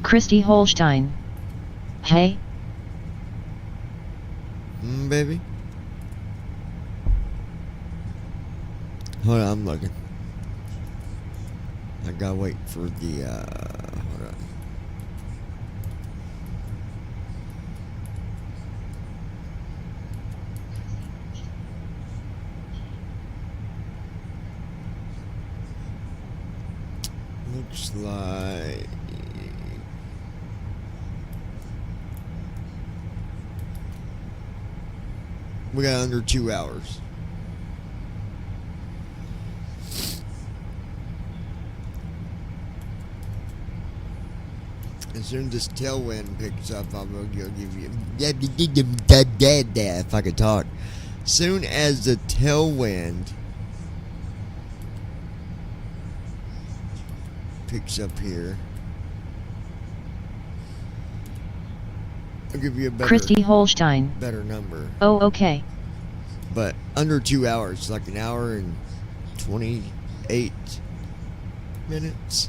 Christy Holstein. Hey? Baby? Hold on, I'm looking. I gotta wait for the, hold on. Looks like we got under 2 hours. As soon as this tailwind picks up, I'm gonna give you if I could talk. Soon as the tailwind picks up here, I'll give you a better Christy Holstein. better number. Oh, okay. But under 2 hours, like an hour and 28 minutes.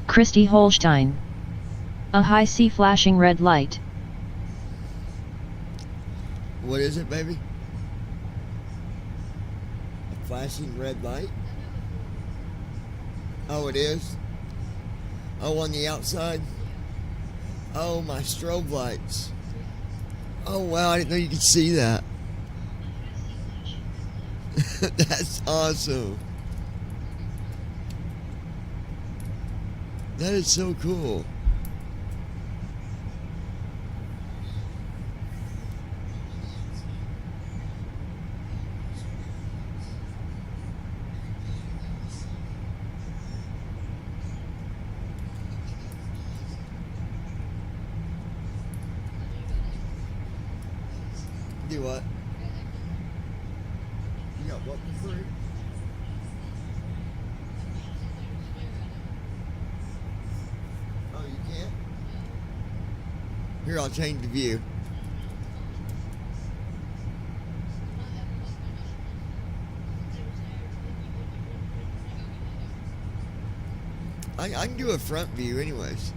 Christy Holstein. A high C flashing red light. What is it, baby? A flashing red light? Oh, it is? Oh, on the outside? Oh, my strobe lights. Oh, wow, I didn't know you could see that. That's awesome. That is so cool. Do what? Go. What for free? Oh, you can't? Here, I'll change the view. I can do a front view anyways.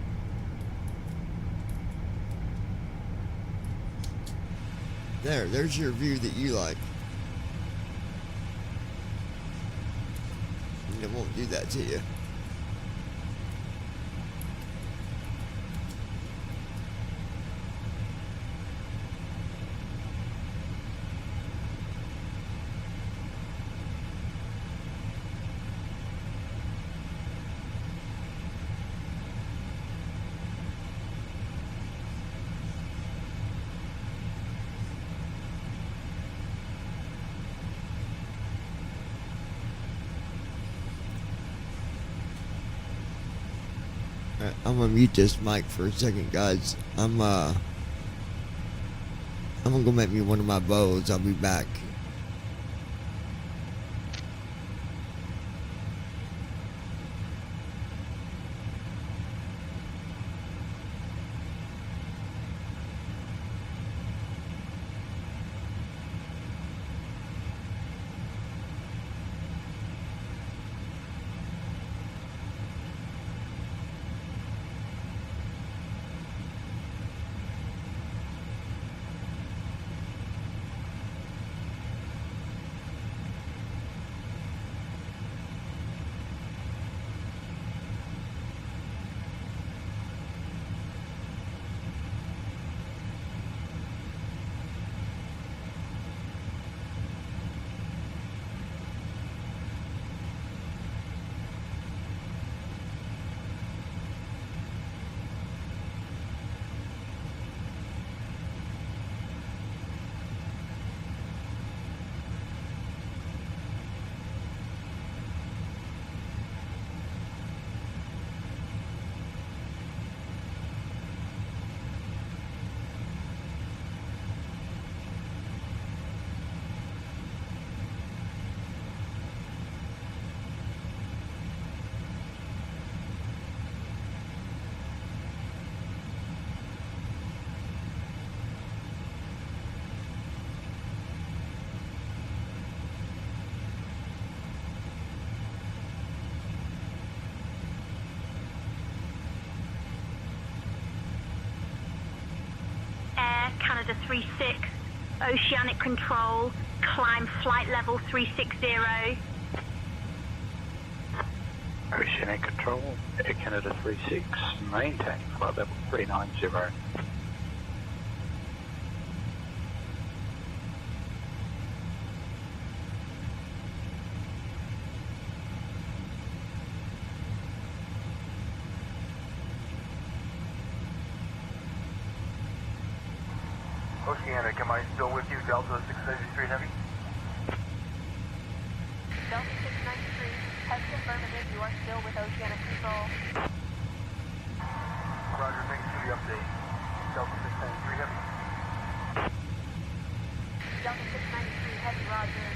There's your view that you like. And it won't do that to you. I'm gonna mute this mic for a second, guys. I'm gonna go make me one of my bows. I'll be back. Canada 36, Oceanic Control, climb flight level 360. Oceanic Control, Air Canada 36, maintain flight level 390. Oceanic, am I still with you? Delta 693 Heavy? Delta 693, heavy affirmative, you are still with Oceanic Control. Roger, thanks for the update. Delta 693 Heavy? Delta 693, heavy, roger.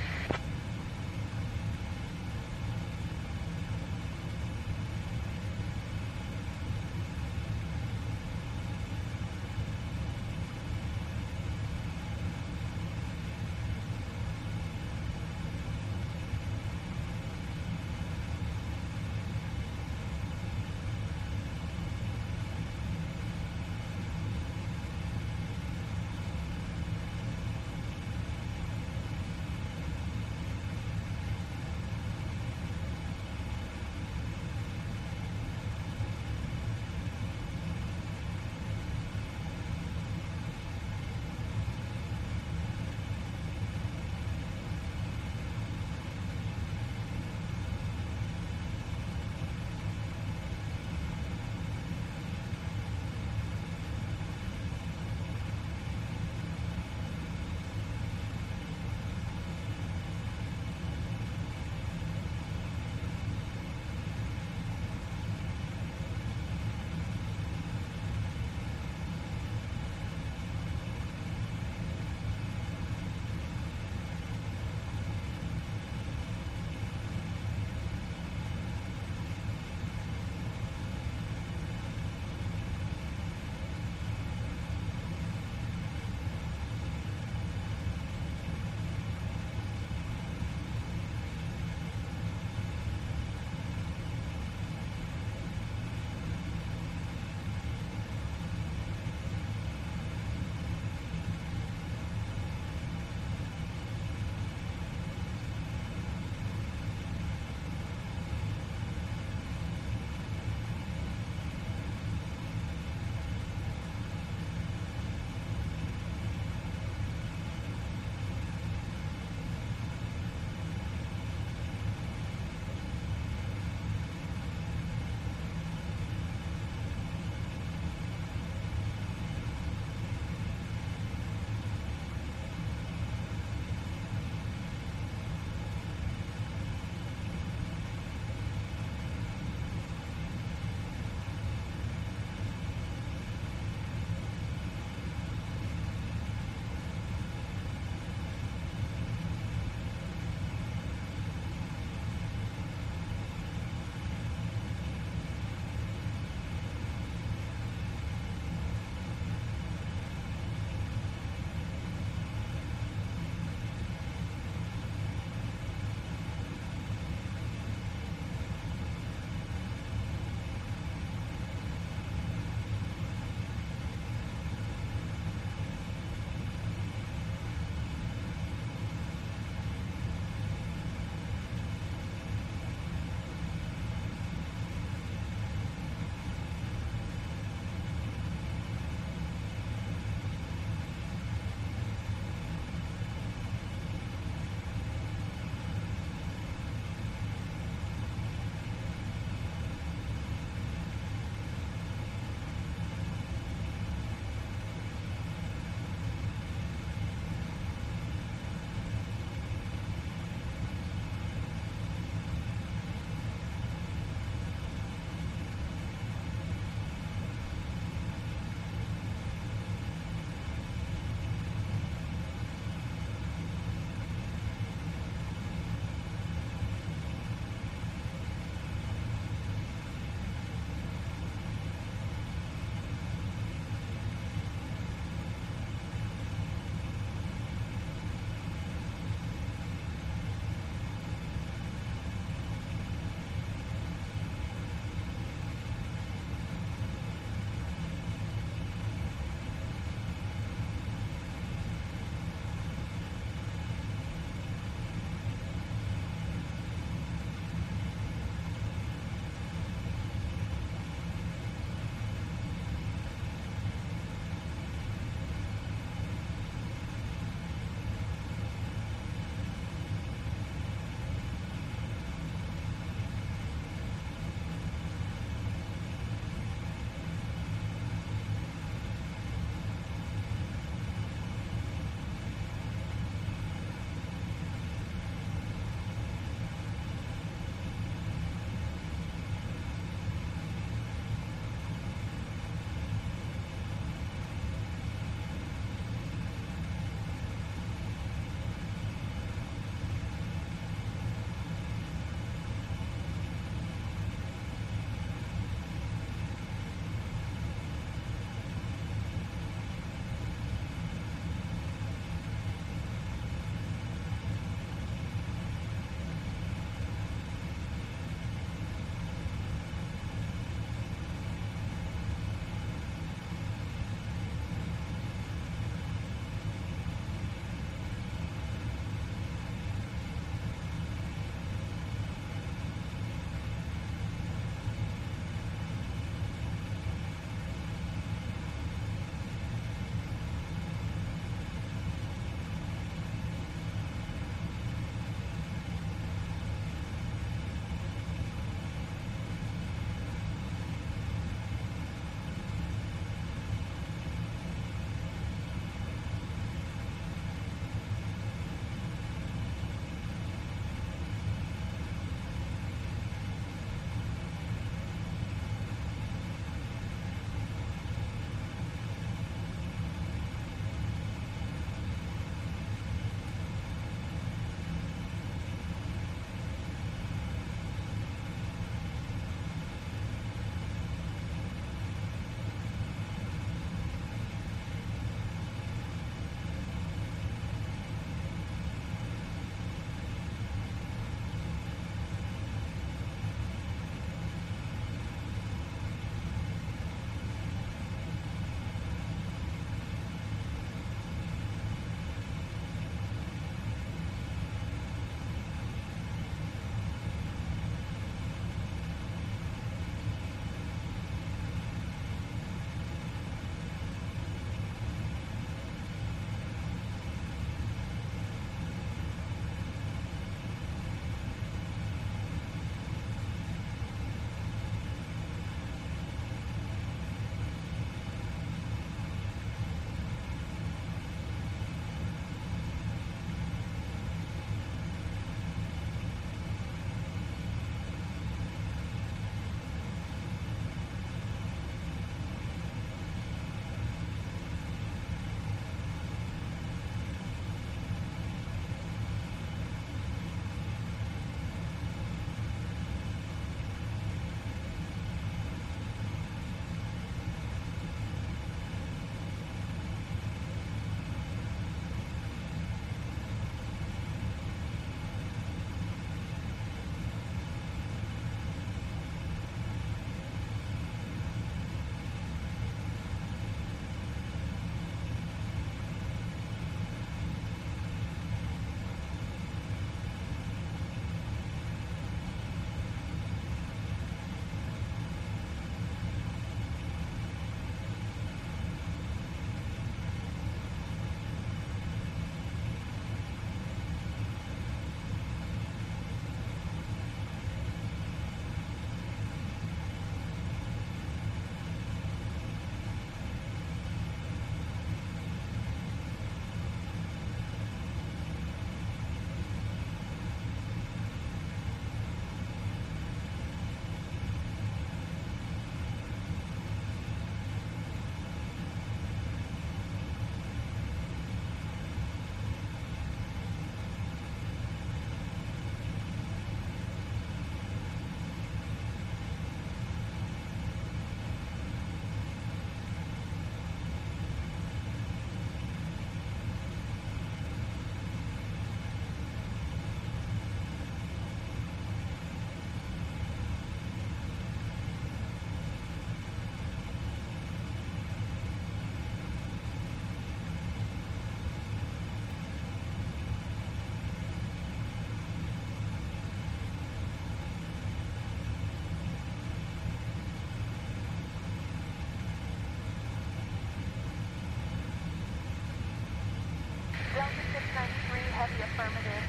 Delta 693, heavy affirmative.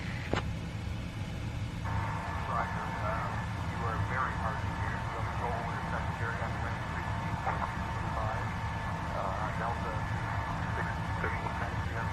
Roger. You are very hard to hear. You have control over your secondary at wind 60.25. Delta 613 p.m.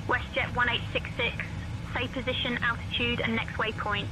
WestJet 1866, say position, altitude, and next waypoint.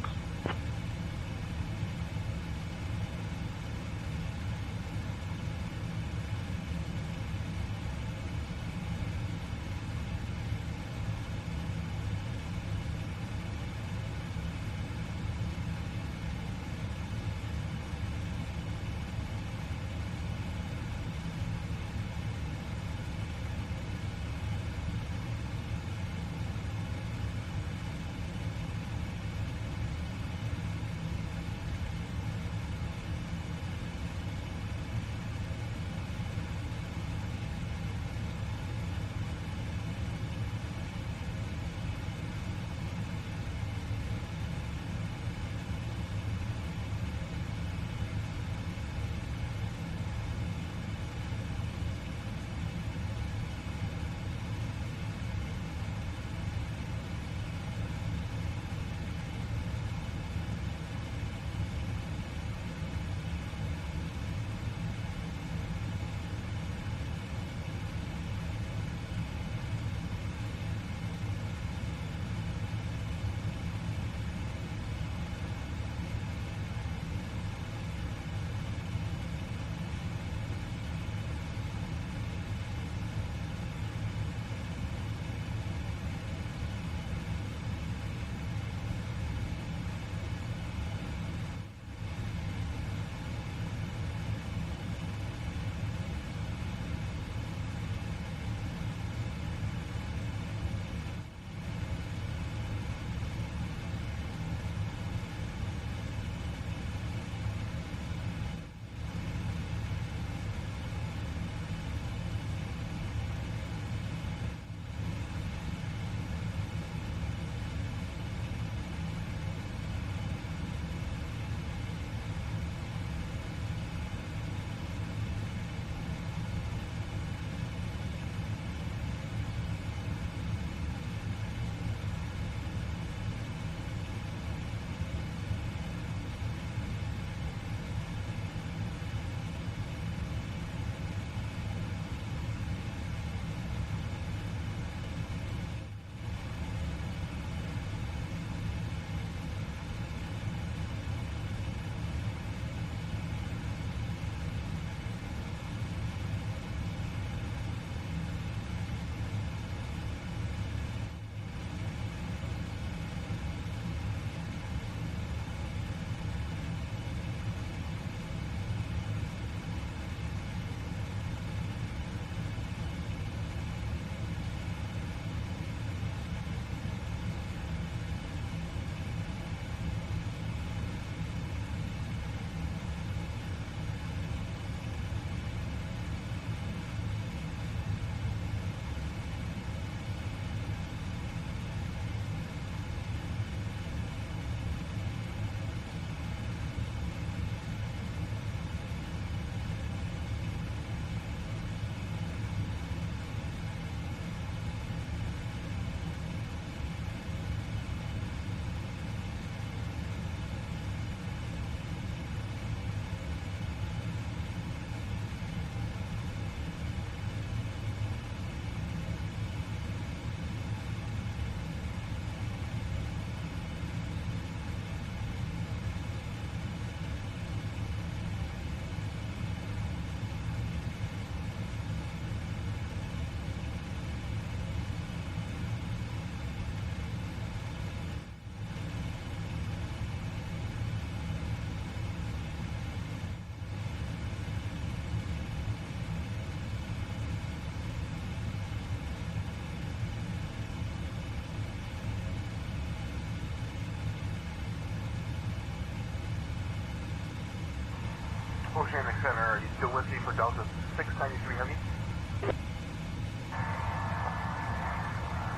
Oceanic Center, are you still with me for Delta 693 Heavy?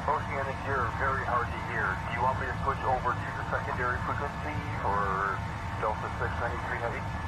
Oceanic, you're very hard to hear. Do you want me to switch over to the secondary frequency for Delta 693 Heavy?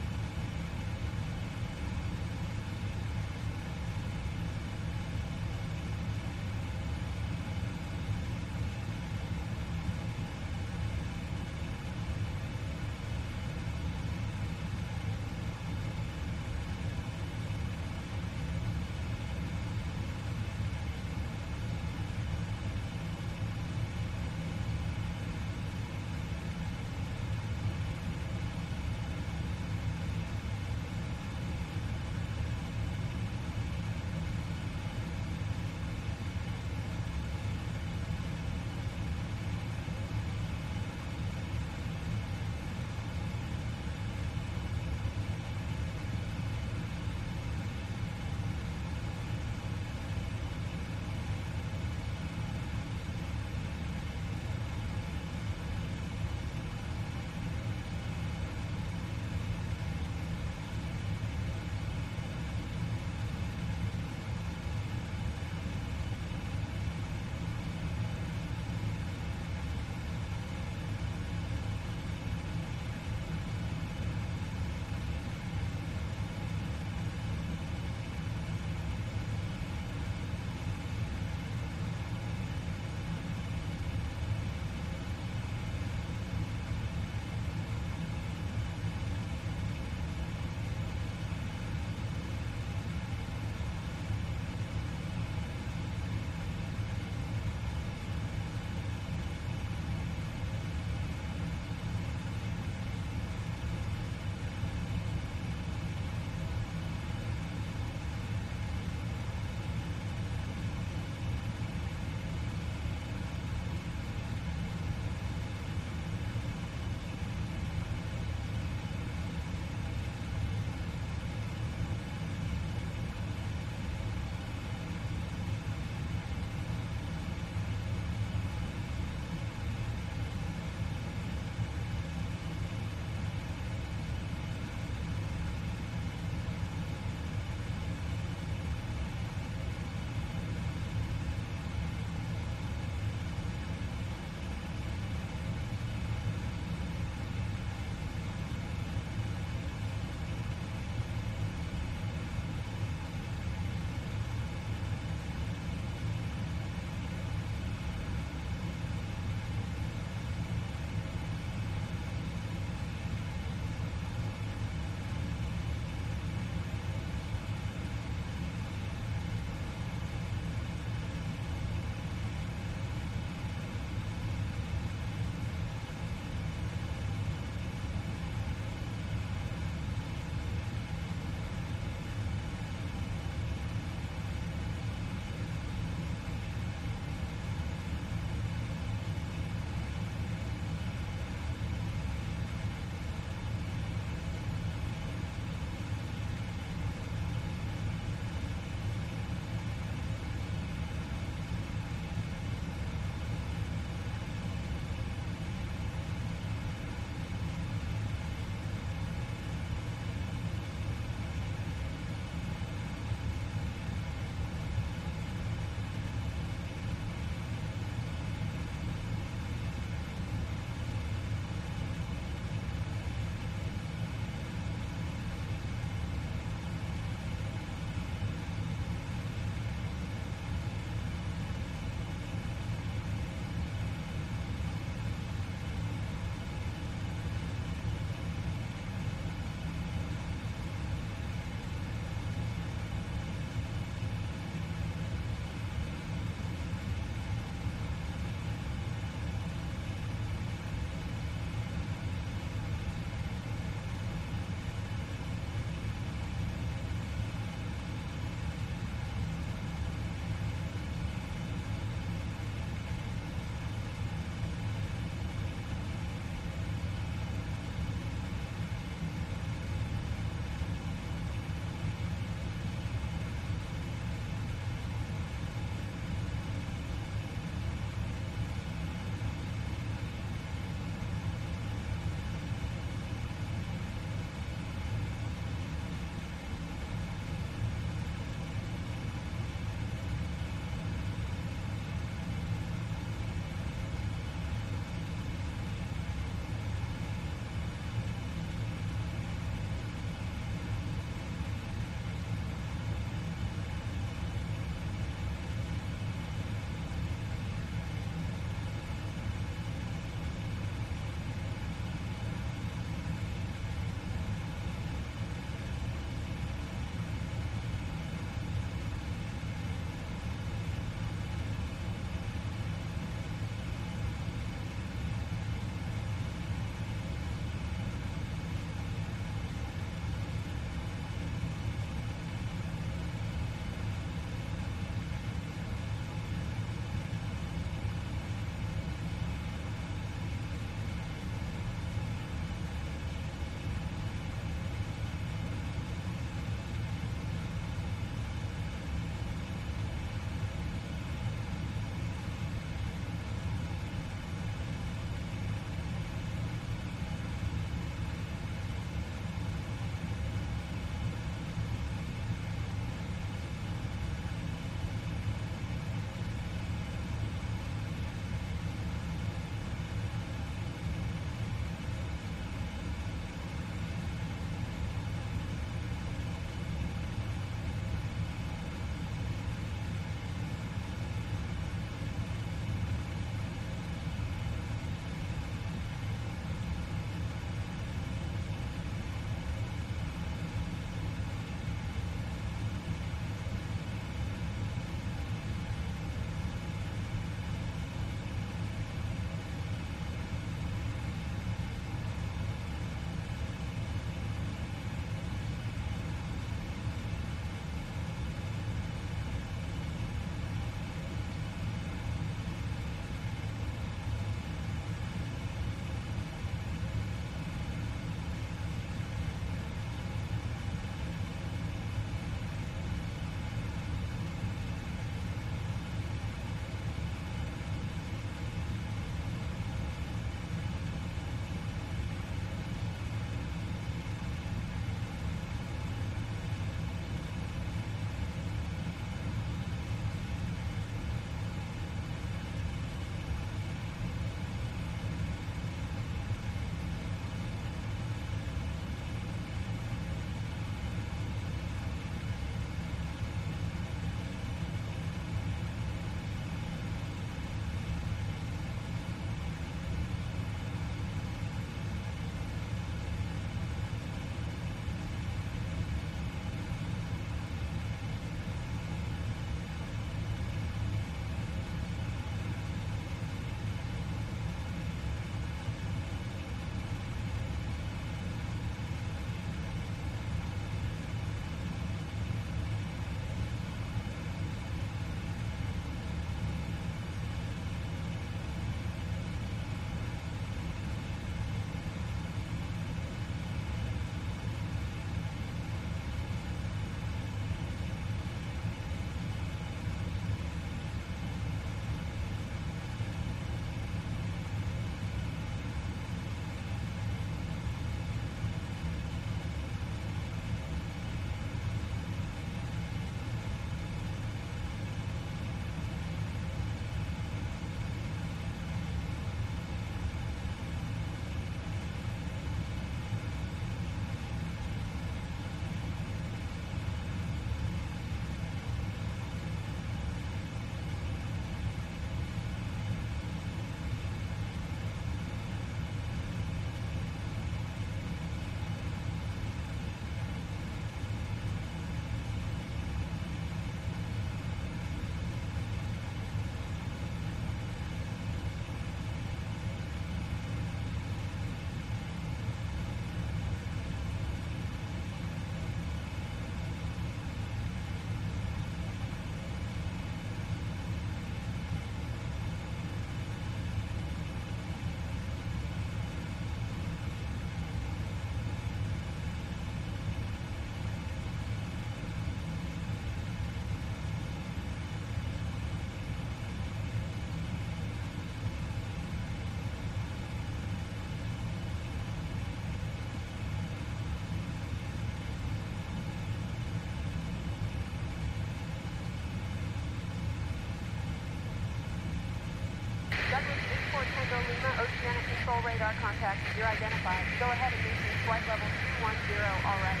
control radar contact. You're identified. Go ahead and maintain flight level 210, all right.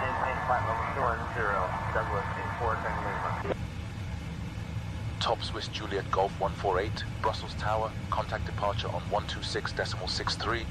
Maintain flight level 210, Douglas 84 Lima. Top Swiss Juliet Golf 148, Brussels Tower, contact departure on 126.63.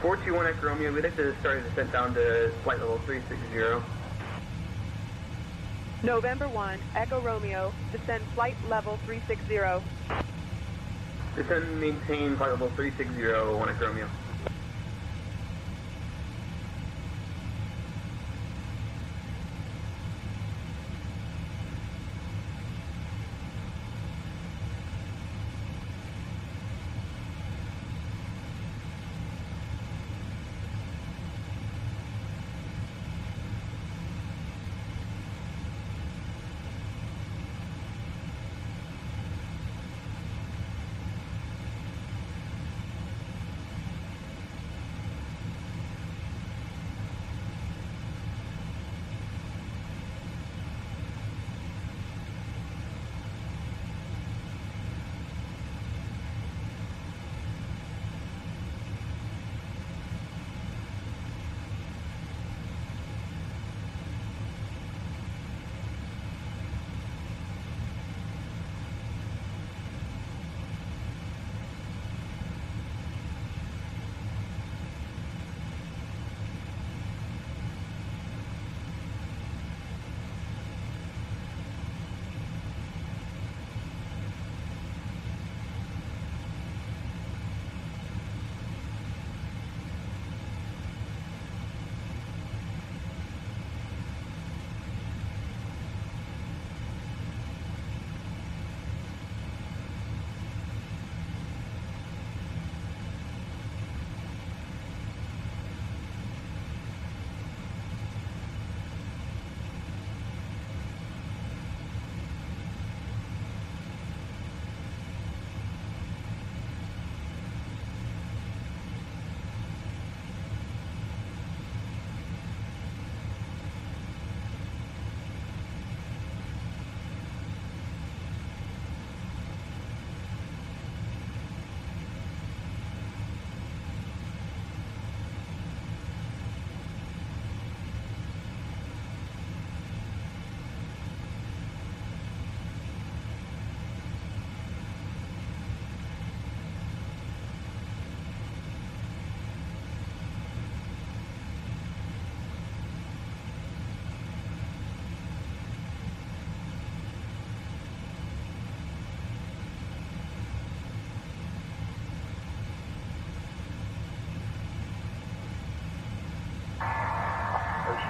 (421) Echo Romeo, we'd like to start a descent down to flight level 360. November 1, Echo Romeo, descend flight level 360. Descend and maintain flight level 360, 1 Echo Romeo.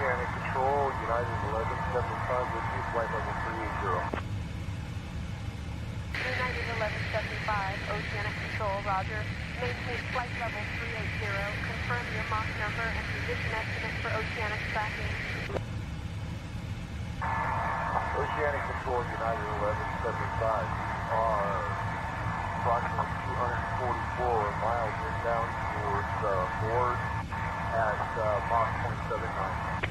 Oceanic Control, United 1175 with you, flight level 380. United 1175, Oceanic Control, roger. Maintain flight level 380. Confirm your Mach number and position estimate for oceanic tracking. Oceanic Control, United 1175. Are approximately 244 miles inbound towards board at Mach 0.79.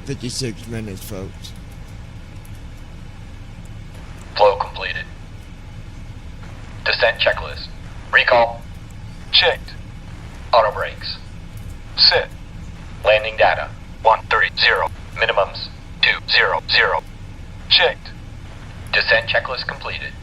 "56 minutes, folks." Flow completed. Descent checklist. Recall. Checked. Auto brakes. Set. Landing data. 130. Minimums. 200. Checked. Descent checklist completed.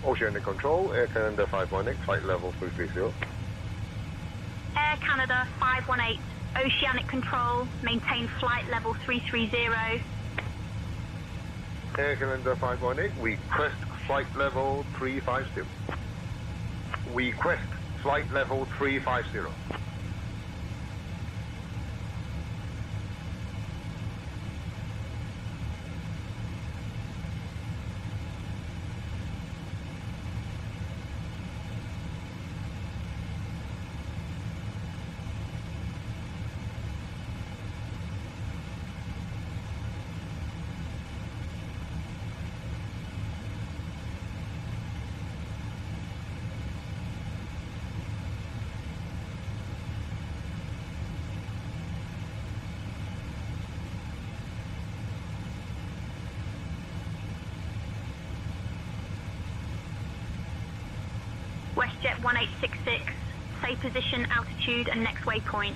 Oceanic Control, Air Canada 518, flight level 330. Air Canada 518, Oceanic Control, maintain flight level 330. Air Canada 518, request flight level 350. Request flight level 350. WestJet 1866, say position, altitude, and next waypoint.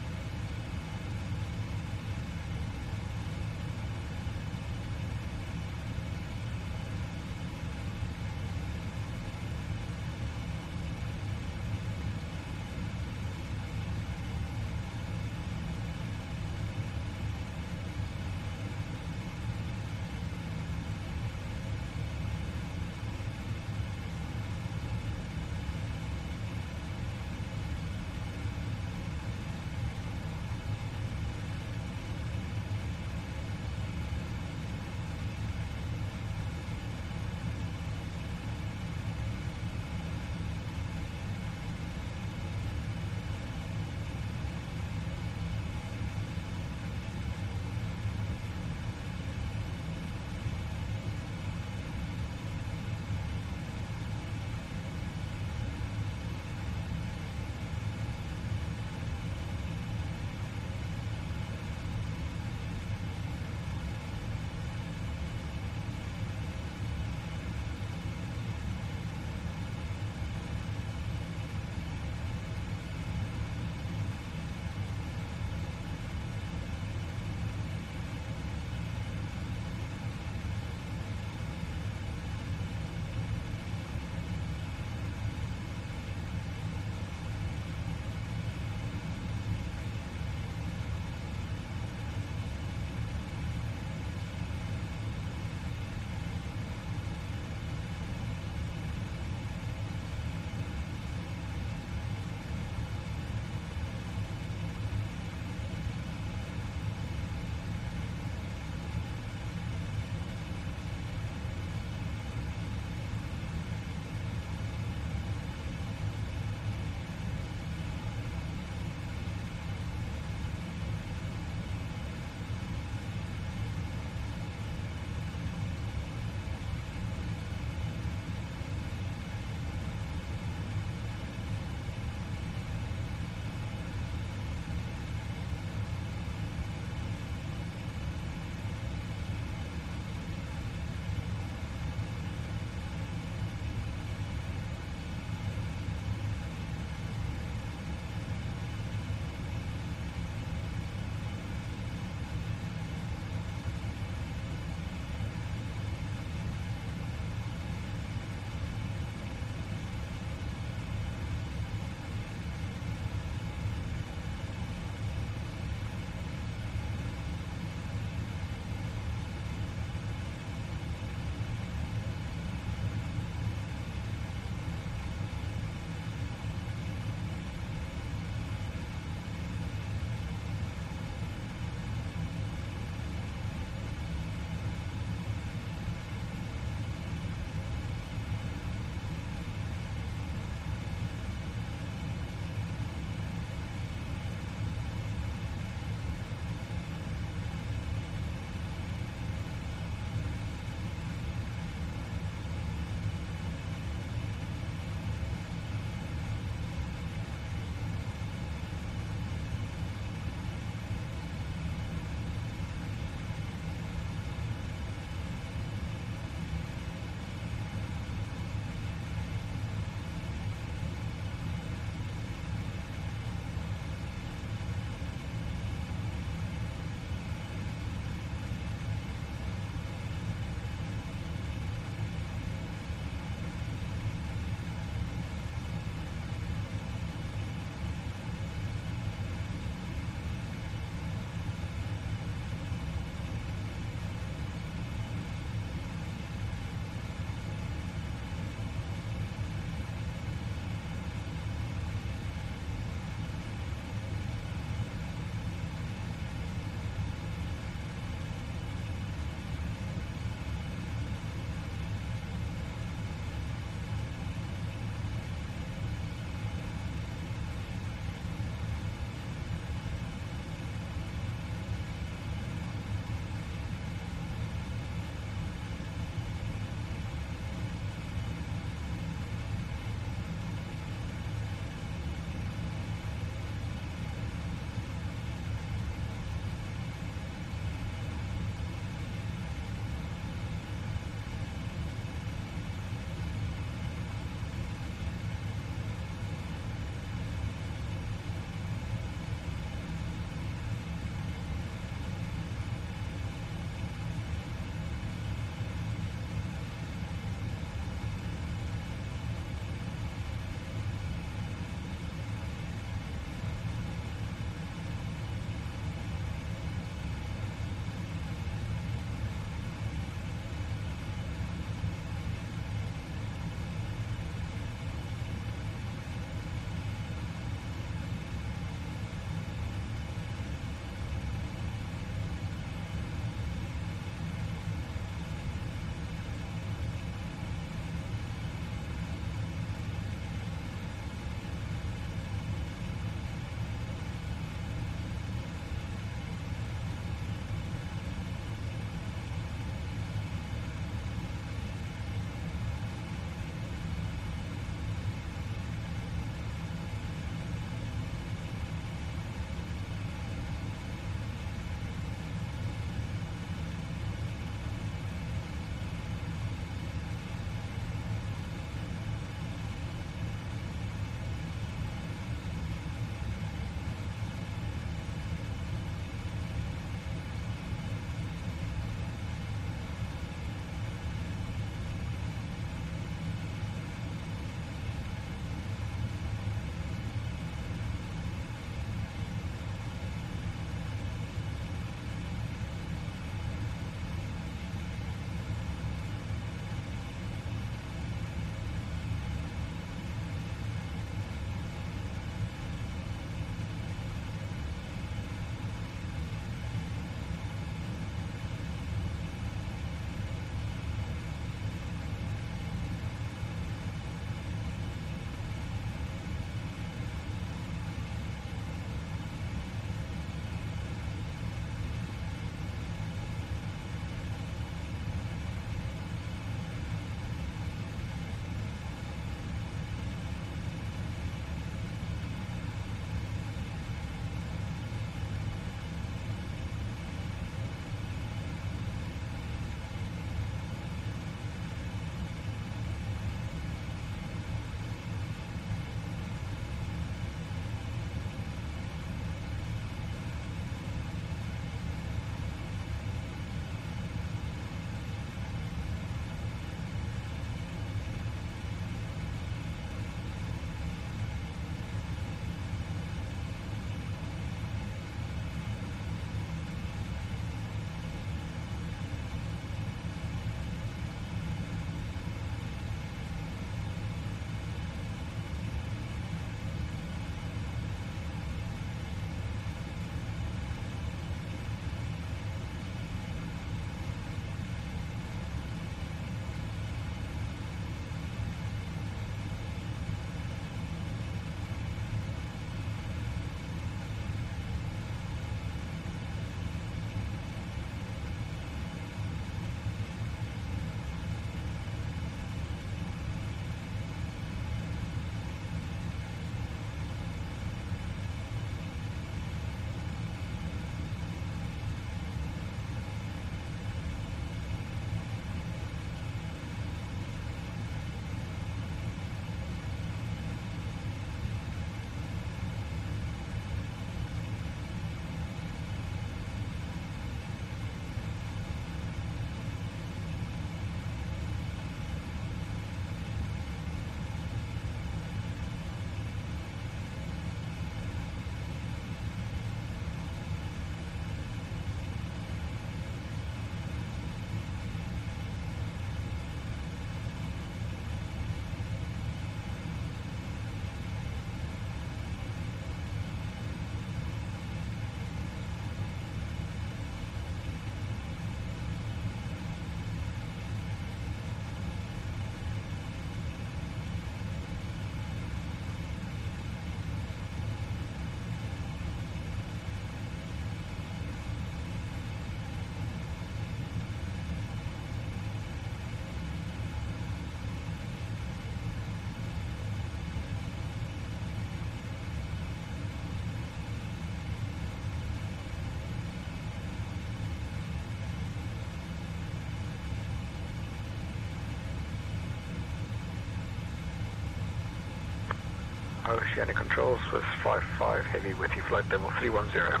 Oceanic Control, Swiss 55 Heavy with you, flight level 310.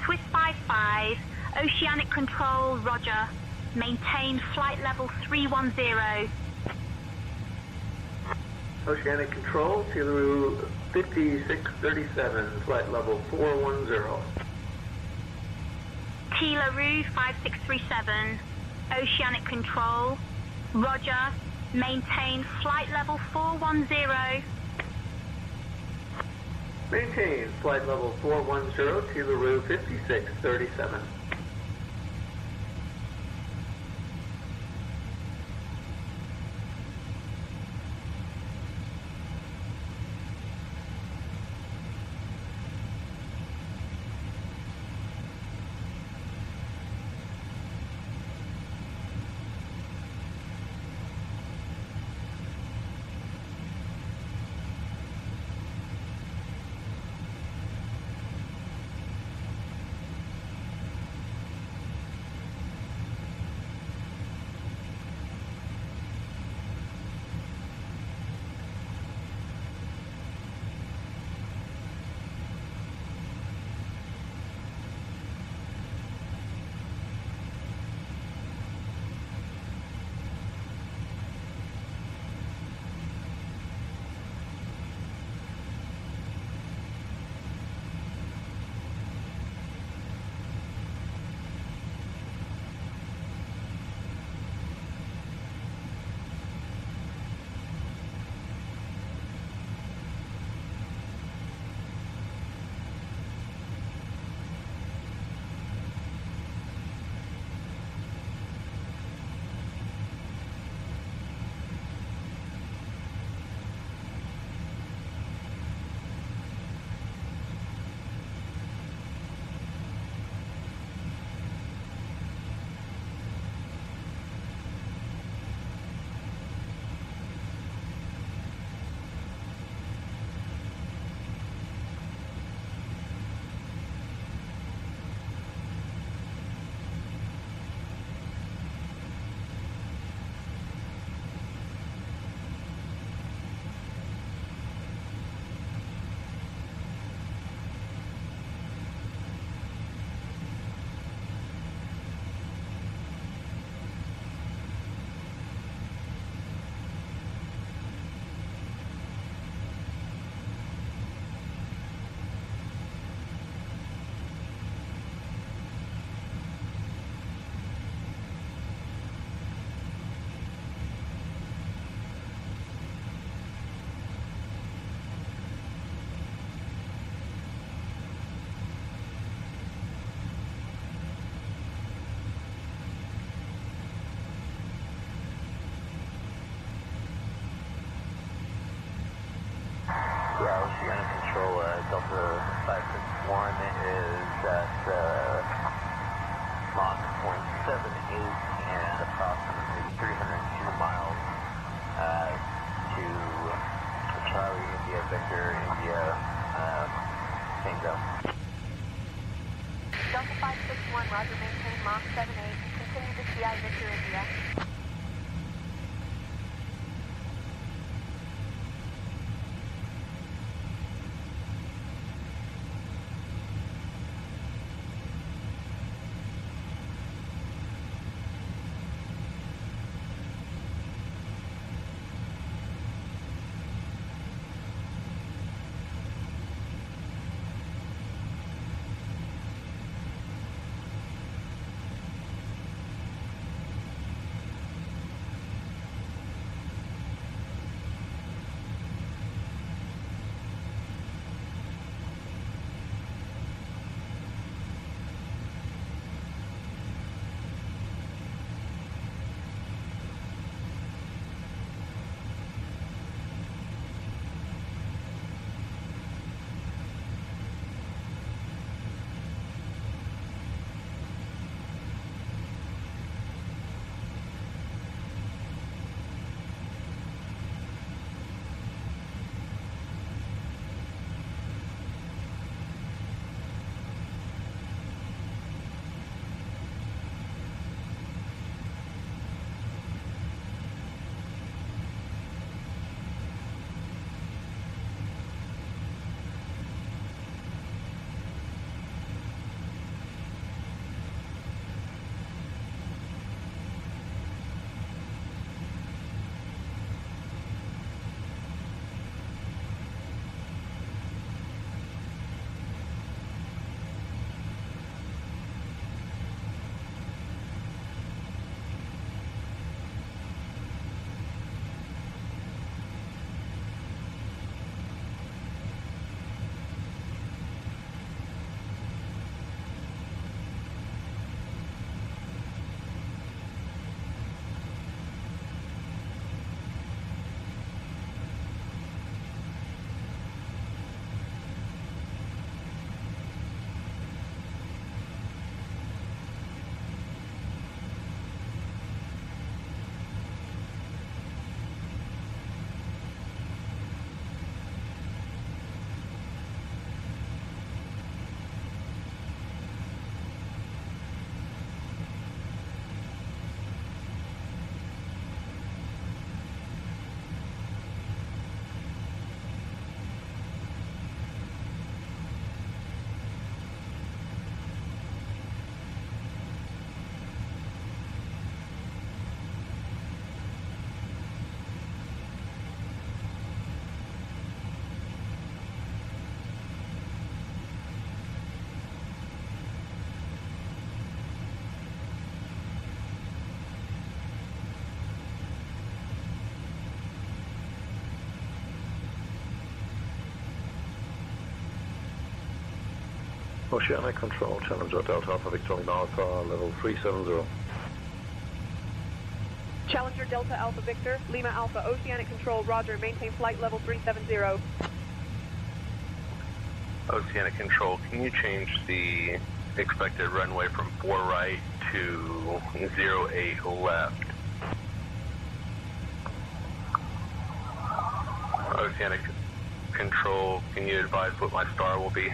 Swiss 55, Oceanic Control, roger. Maintain flight level 310. Oceanic Control, Kilo 5637, flight level 410. Kilo 5637, Oceanic Control, roger. Maintain flight level 410. Maintain flight level 410, Kilo 5637. Oceanic Control, Delta 561 is at Mach 0.78 and approximately 302 miles to Charlie, India, Victor, India, Tango. Delta 561, roger, maintain Mach 78. Continue to CI Victor, India. Oceanic Control, Challenger Delta Alpha Victor Lima Alpha, level 370. Challenger Delta Alpha Victor, Lima Alpha, Oceanic Control, roger, maintain flight level 370. Oceanic Control, can you change the expected runway from 4 right to 08 left? Oceanic Control, can you advise what my star will be?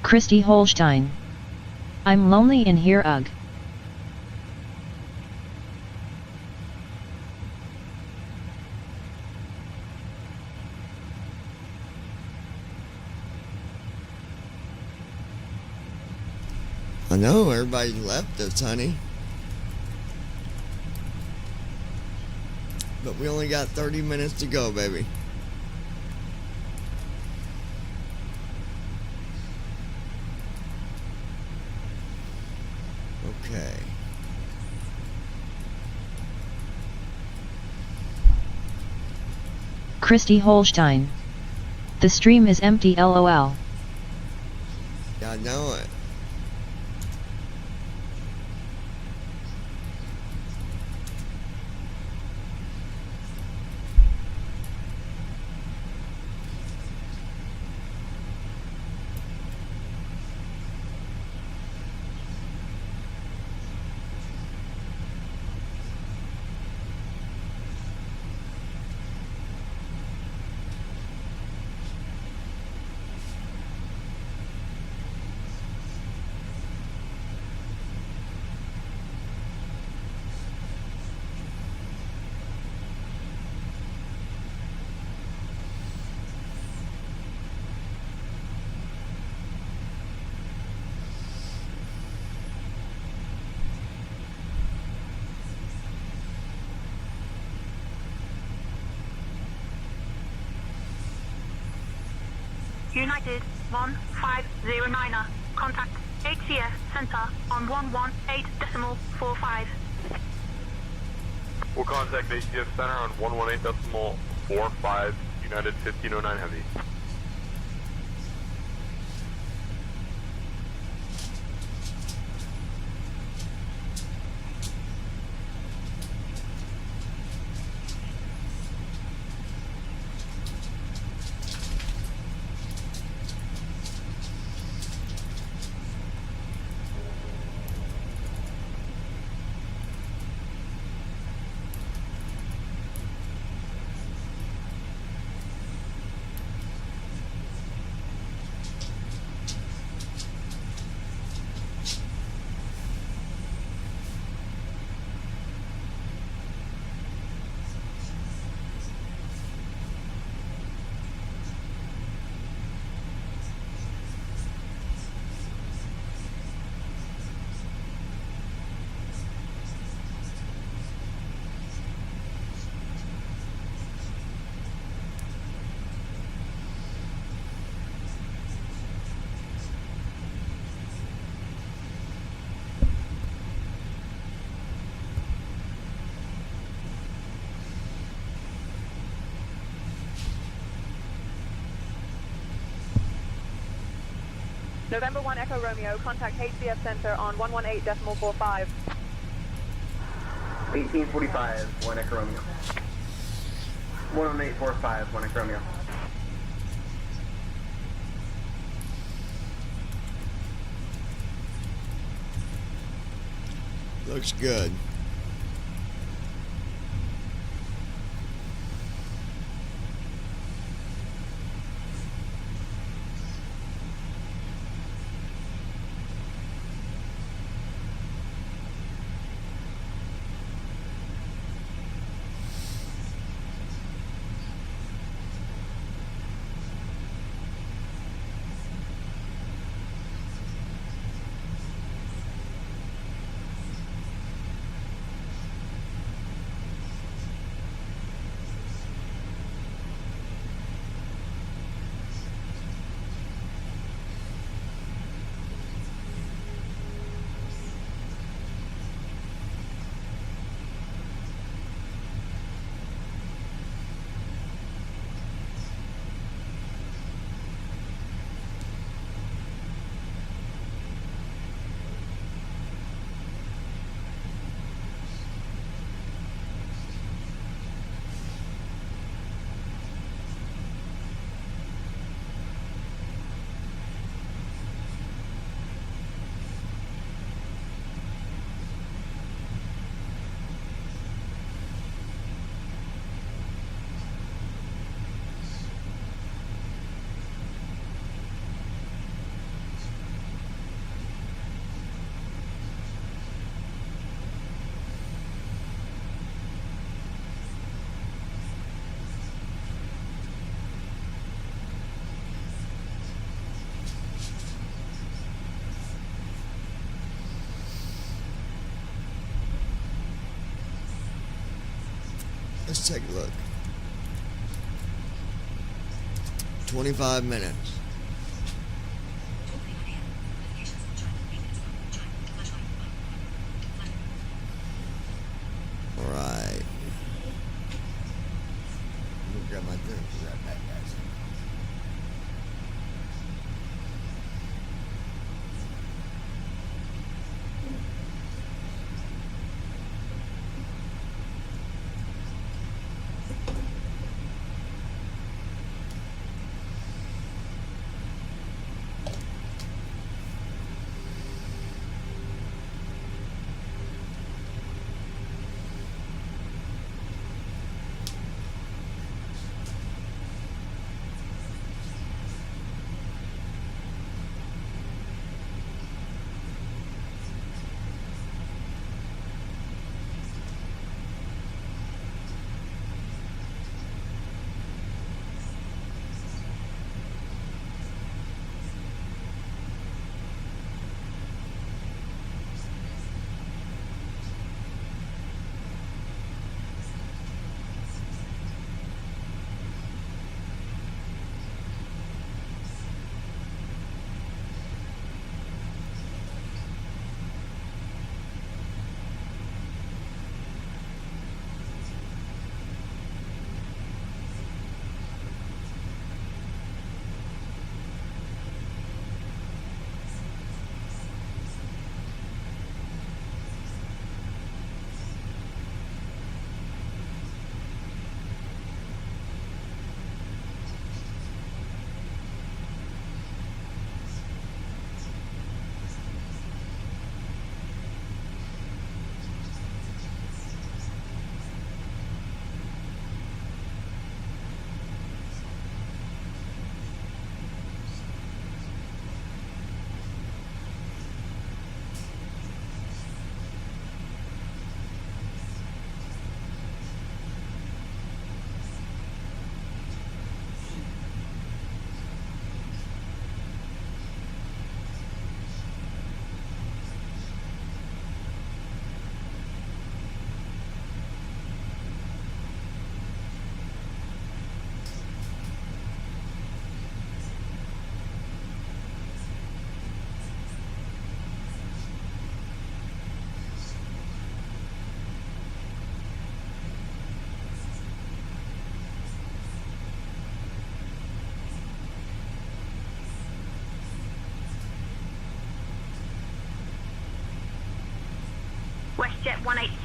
Christy Holstein. I'm lonely in here, ugh. I know, everybody left us, honey. But we only got 30 minutes to go, baby. Okay. Christy Holstein. The stream is empty, lol. Yeah, I know it. United 1509er. Contact HCS Center on 118.45. We'll contact HCS Center on 118.45, United 1509 Heavy. November 1 Echo Romeo, contact HCF Center on 118.45. 1845, 1 Echo Romeo. 11845, 1 Echo Romeo. Looks good. Let's take a look. 25 minutes. All right. Let me grab my drink. Be right back, guys.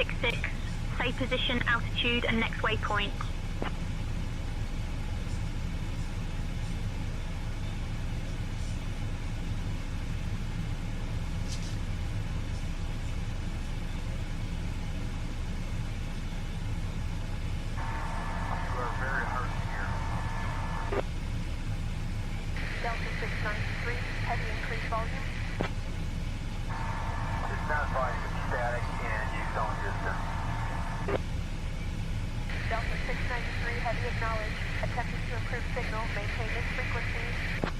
18666. Say position, altitude, and next waypoint. Delta 693, heavy increased volume. It's not volume, it's static and you don't distance. Delta 693, heavy acknowledge. Attempting to improve signal, maintain this frequency.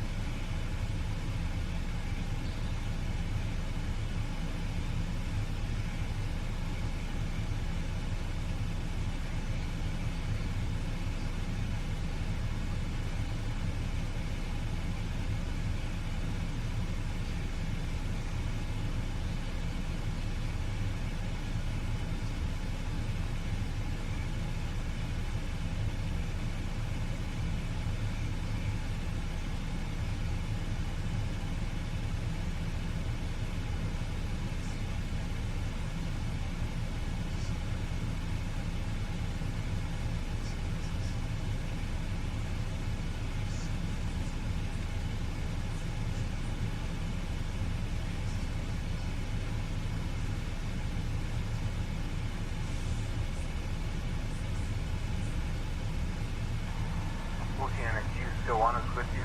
Oceanic, do you still want us with you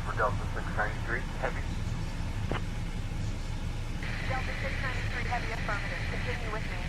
for Delta 693 heavy? Delta 693, heavy affirmative. Continue with me.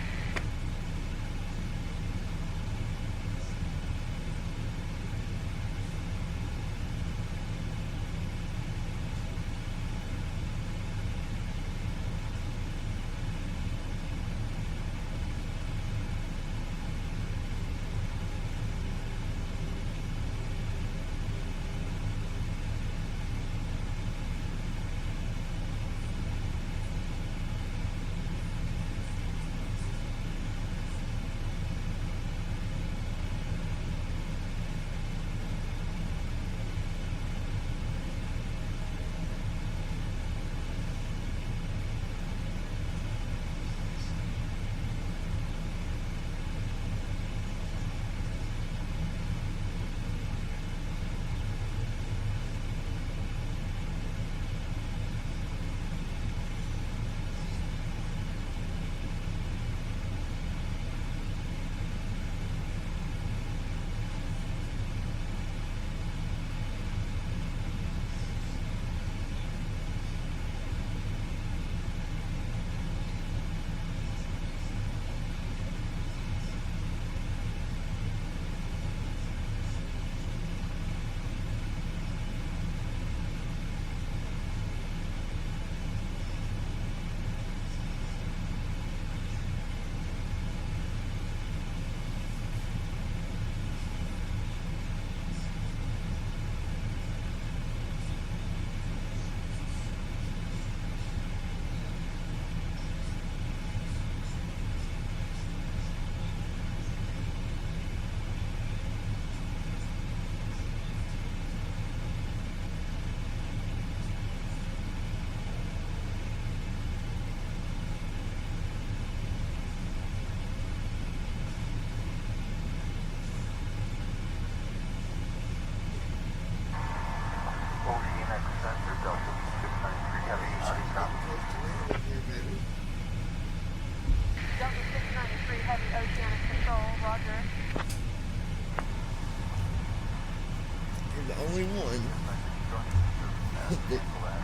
only one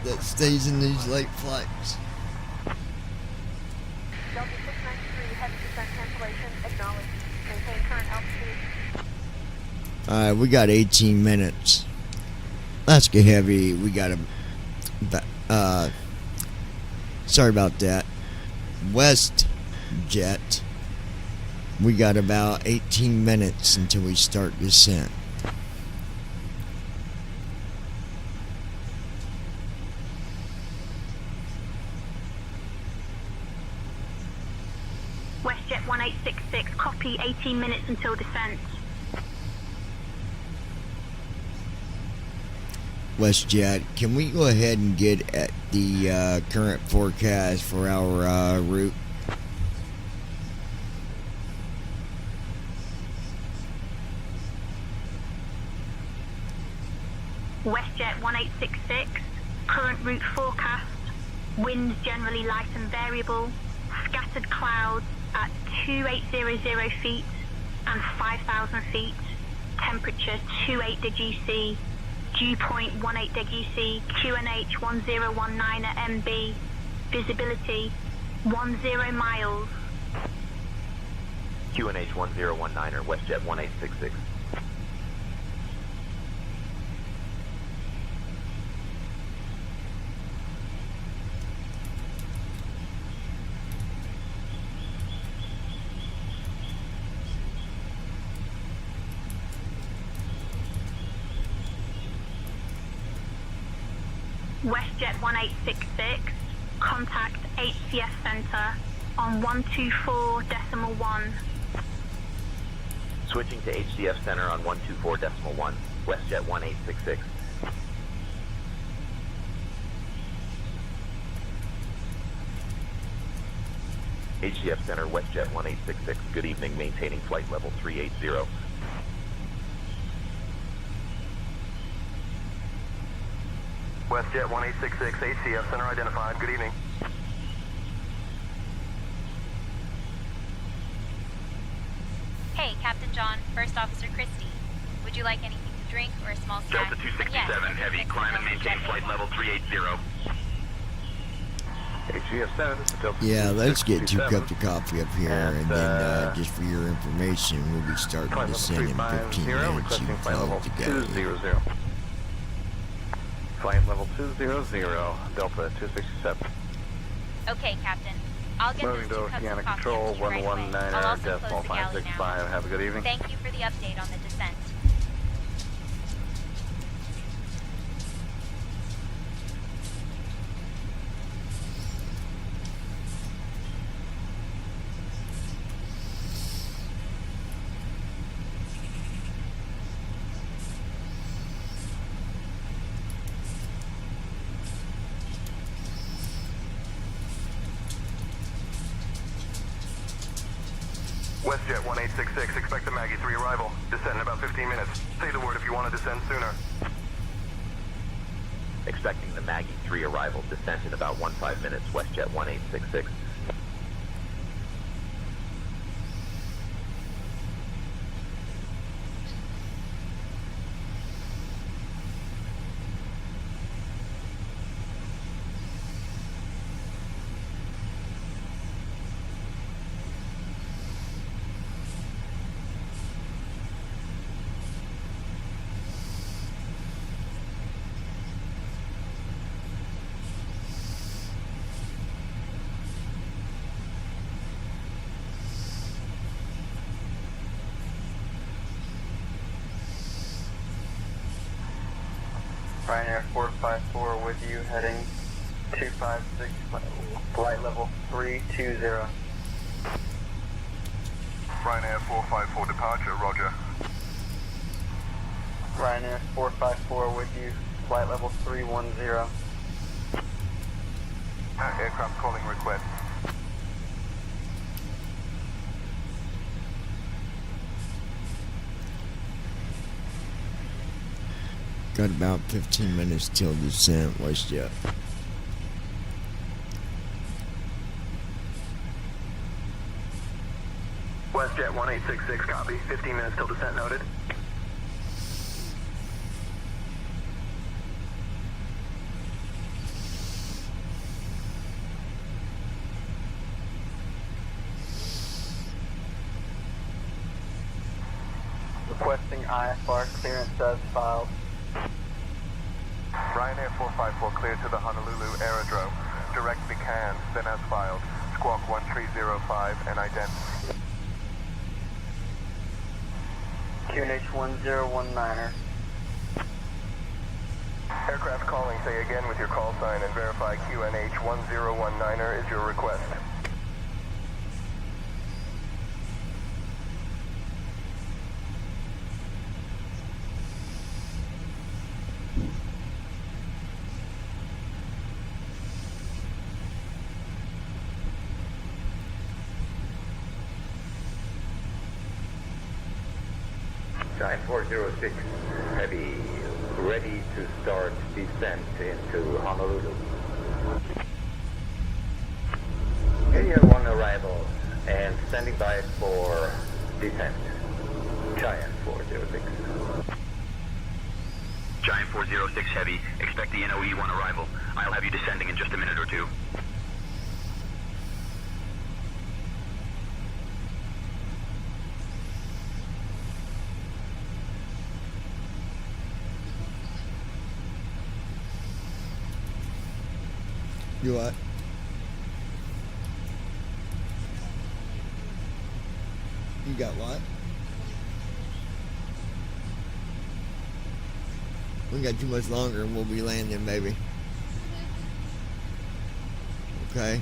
that stays in these late flights. Delta 693, heavy descent cancellation, acknowledged. Maintain current altitude. Alright, we got 18 minutes. Let's get heavy. We got a, sorry about that. WestJet. We got about 18 minutes until we start descent. WestJet 1866, copy, 18 minutes until descent. WestJet, can we go ahead and get at the current forecast for our route? WestJet 1866, current route forecast, winds generally light and variable, scattered clouds at 2800 feet and 5,000 feet, temperature 28°C, dew point 18°C, QNH 1019 at MB, visibility 10 miles. QNH 1019er, WestJet 1866. WestJet 1866, contact HCF Center on 124.1. Switching to HCF Center on 124.1, WestJet 1866. HCF Center, WestJet 1866, good evening, maintaining flight level 380. WestJet 1866, HCF Center identified. Good evening. Hey, Captain John, First Officer Christie. Would you like anything to drink or a small snack? Delta 267, heavy, climb and maintain flight level 380. HCF Center, this is Delta Yeah, let's get 2 267. cups of coffee up here, and then just for your information, we'll be starting Flight to level descend in 15 350, minutes. requesting You flight level call together. 200. Flight level 200, Delta 267. Okay, Captain. I'll get Moving those 2 to cups Oceana of coffee Control, up to you right away. 119er, I'll also decimal close the galley now. 565. Have a good evening. Thank you for the update on the descent. WestJet 1866, expect the Maggie 3 arrival. Descent in about 15 minutes. Say the word if you want to descend sooner. Expecting the Maggie 3 arrival, descent in about 15 minutes, WestJet 1866. Ryanair 454 with you, heading 256, flight level 320. Ryanair 454 departure, roger. Ryanair 454 with you, flight level 310. Aircraft calling request. Got about 15 minutes till descent, WestJet. WestJet 1866, copy. 15 minutes till descent noted. Requesting IFR clearance as filed. Ryanair 454 cleared to the Honolulu Aerodrome. Direct McCann, then as filed. Squawk 1305 and ident. QNH 1019er. Aircraft calling, say again with your call sign and verify QNH 1019er is your request. Giant 406, heavy, ready to start descent into Honolulu. Area 1 arrival and standing by for descent. Giant 406. Giant 406 Heavy, expect the NOE-1 arrival. I'll have you descending in just a minute or two. You what? You got what? We got too much longer and we'll be landing, baby. Okay.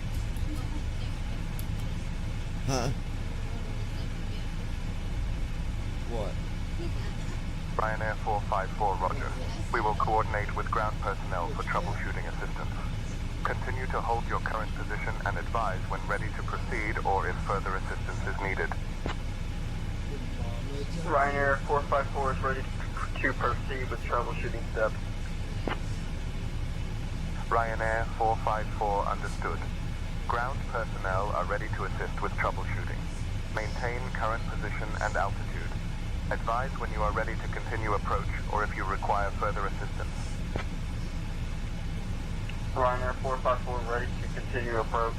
Huh? What? Ryanair 454, roger. We will coordinate with ground personnel for troubleshooting assistance. Continue to hold your current position and advise when ready to proceed or if further assistance is needed. Ryanair 454 is ready to proceed with troubleshooting steps. Ryanair 454 understood. Ground personnel are ready to assist with troubleshooting. Maintain current position and altitude. Advise when you are ready to continue approach or if you require further assistance. Ryanair 454 ready to continue approach.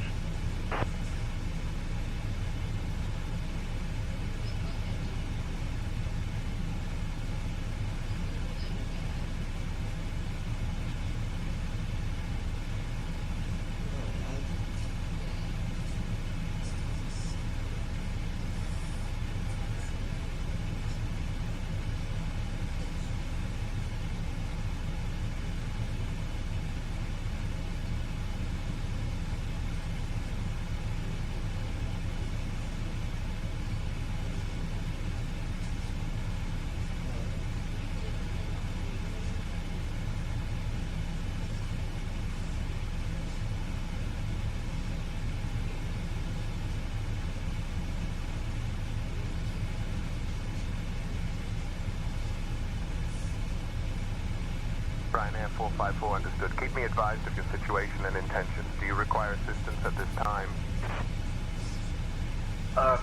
Ryanair 454 understood. Keep me advised of your situation and intentions. Do you require assistance at this time?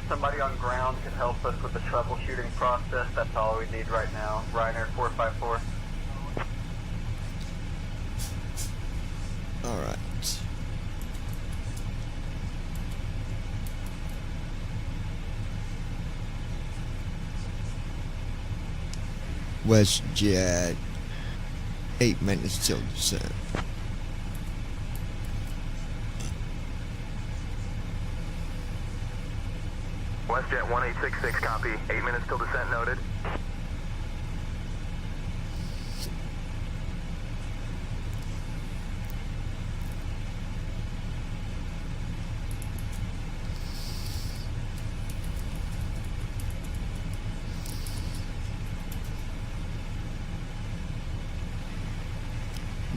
Somebody on ground can help us with the troubleshooting process. That's all we need right now. Ryanair 454. All right. WestJet, 8 minutes till descent. WestJet 1866, copy. 8 minutes till descent noted.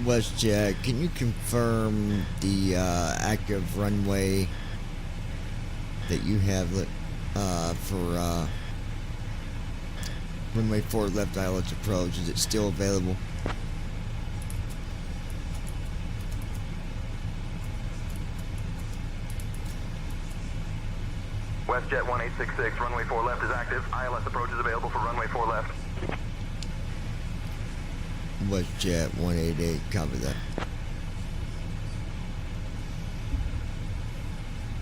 WestJet, can you confirm the active runway that you have for runway 4 left ILS approach? Is it still available? WestJet 1866, runway 4 left is active. ILS approach is available for runway 4 left. WestJet 188, copy that.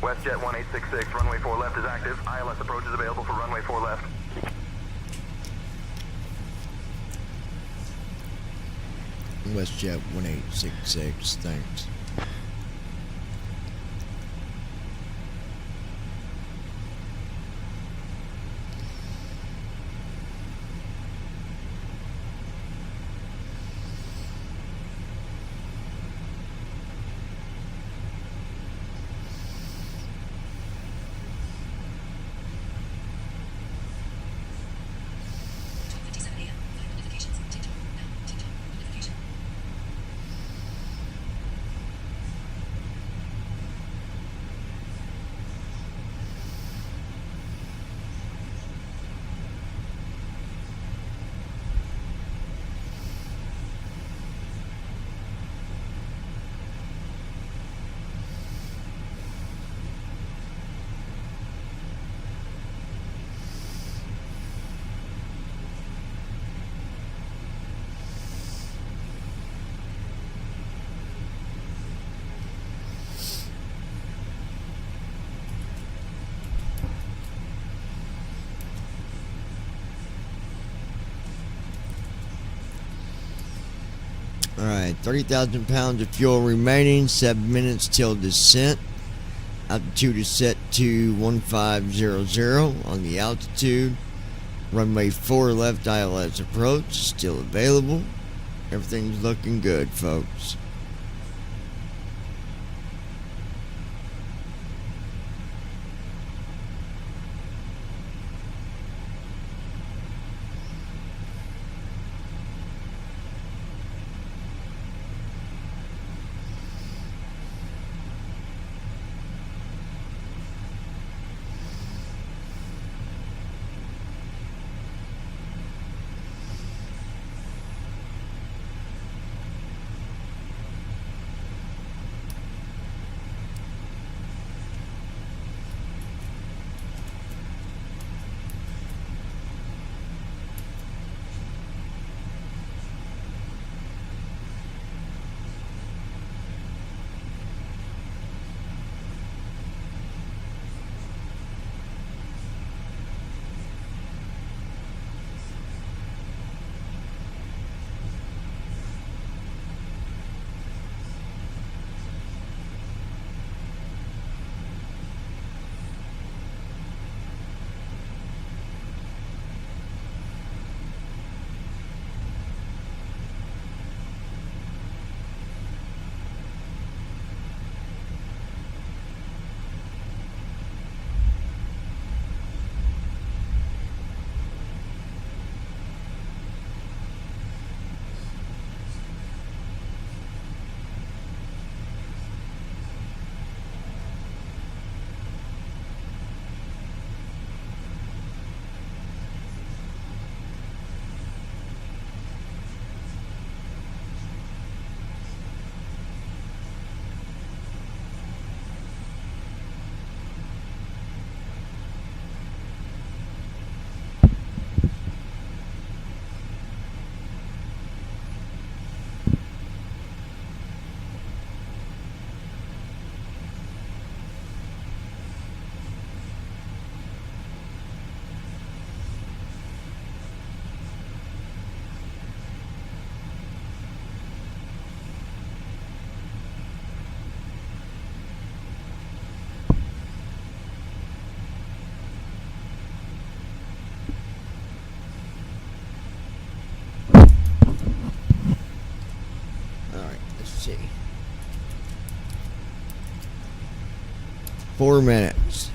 WestJet 1866, runway 4 left is active. ILS approach is available for runway 4 left. WestJet 1866, thanks. Alright, 30,000 pounds of fuel remaining, 7 minutes till descent. Altitude is set to 1500 on the altitude. Runway 4 left ILS approach still available. Everything's looking good, folks. See. 4 minutes.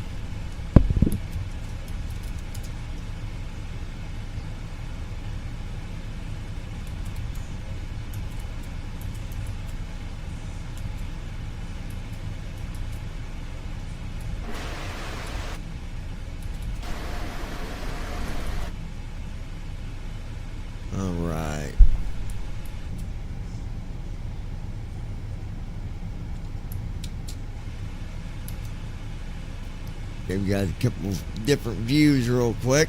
All right. Okay, we got a couple different views real quick.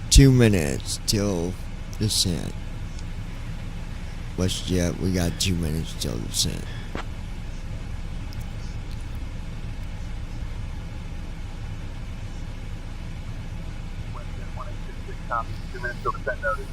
Two minutes till descent. WestJet, we got 2 minutes till descent. WestJet 1866, copy. 2 minutes till descent noted.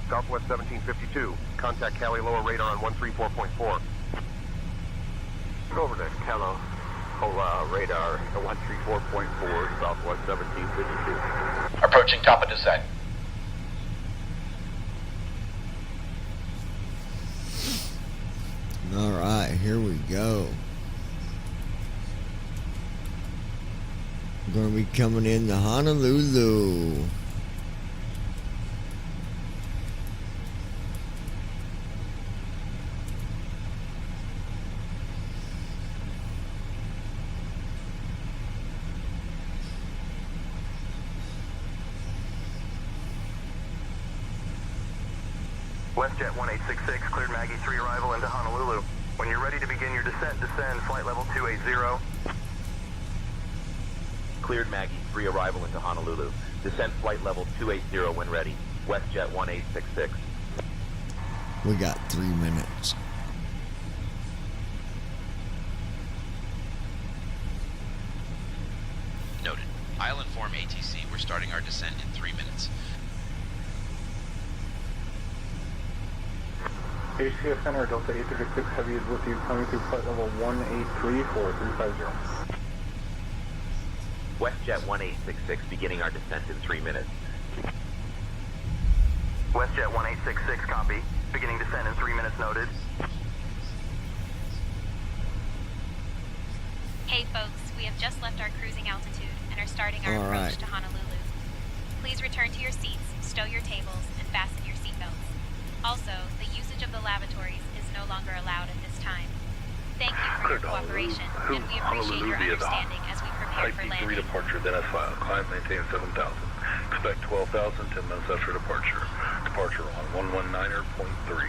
Southwest 1752. Contact Cali lower radar on 134.4. Over to Cali, radar at 134.4, Southwest 1752. Approaching top of descent. Alright, here we go. We're going to be coming into Honolulu. WestJet 1866, cleared Maggie 3 arrival into Honolulu. When you're ready to begin your descent, descend flight level 280. Cleared Maggie 3 arrival into Honolulu. Descent flight level 280 when ready. WestJet 1866. We got 3 minutes. Noted. I'll inform ATC we're starting our descent in 3 minutes. HCF Center, Delta 836 Heavy is with you, coming through flight level 183 for 350. WestJet 1866 beginning our descent in 3 minutes. WestJet 1866, copy. Beginning descent in 3 minutes noted. Hey folks, we have just left our cruising altitude and are starting our approach to Honolulu. Please return to your seats, stow your tables, and fasten your seatbelts. Also, the usage of the lavatories is no longer allowed at this time. Thank you for your cooperation, and we appreciate your understanding as we prepare for landing. Type 3 departure, then as filed. Climb, maintain 7,000. Expect 12,000, 10 minutes after departure. Departure on 119.3.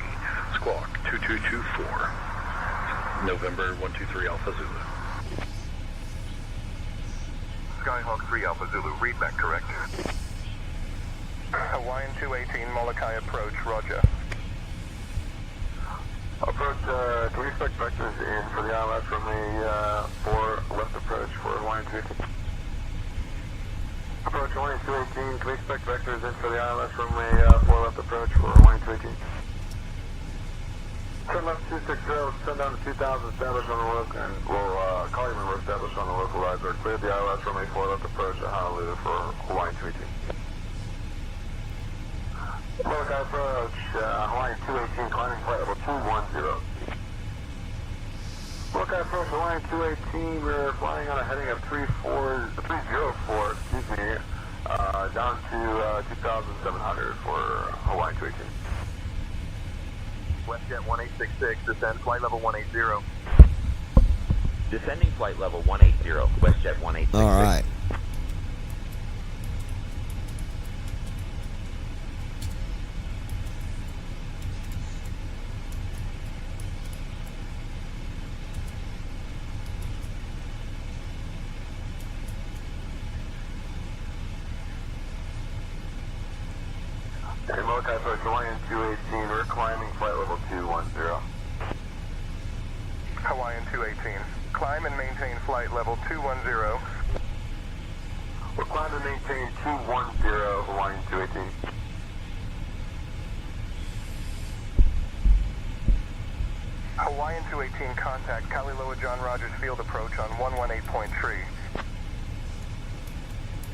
Squawk 2224. November 123 Alpha Zulu. Skyhawk 3 Alpha Zulu, read back correct. Hawaiian 218, Molokai approach, roger. Approach, can we expect vectors in for the ILS from a 4 left approach for Hawaiian 218? Approach Hawaiian 218, can we expect vectors in for the ILS from a 4 left approach for Hawaiian 218? Send left 260, send down to 2000, establish on the local, and we'll call you when we're established on the localizer. Clear the ILS from a 4 left approach at Honolulu for Hawaiian 218. Molokai approach, Hawaiian 218, climbing flight level 210. Molokai approach, Hawaiian 218, we're flying on a heading of 304, down to 2,700 for Hawaiian 218. WestJet 1866, descend flight level 180. Descending flight level 180, WestJet 1866. All right. Hey, Molokai approach, Hawaiian 218, we're climbing flight level 210. Hawaiian 218, climb and maintain flight level 210. We're climbing and maintain 210, Hawaiian 218. Hawaiian 218, contact Kaliloa John Rogers Field approach on 118.3.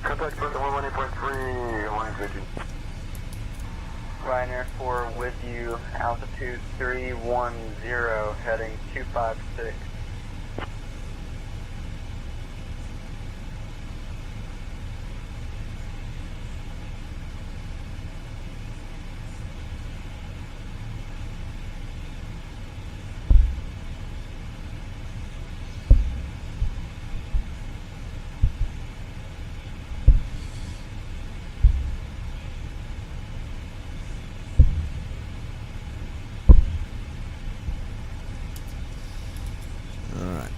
Contact approach on 118.3, Hawaiian 218. Ryanair Air 4 with you, altitude 310, heading 256. Alright.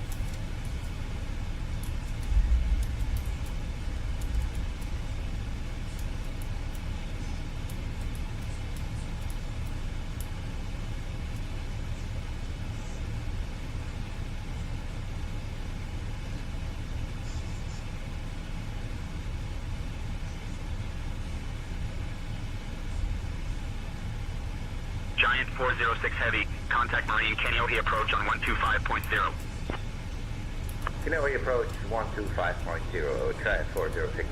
Giant 406 Heavy, contact Marine Keneohe approach on 125.0. Keneohe approach 125.0, try 406.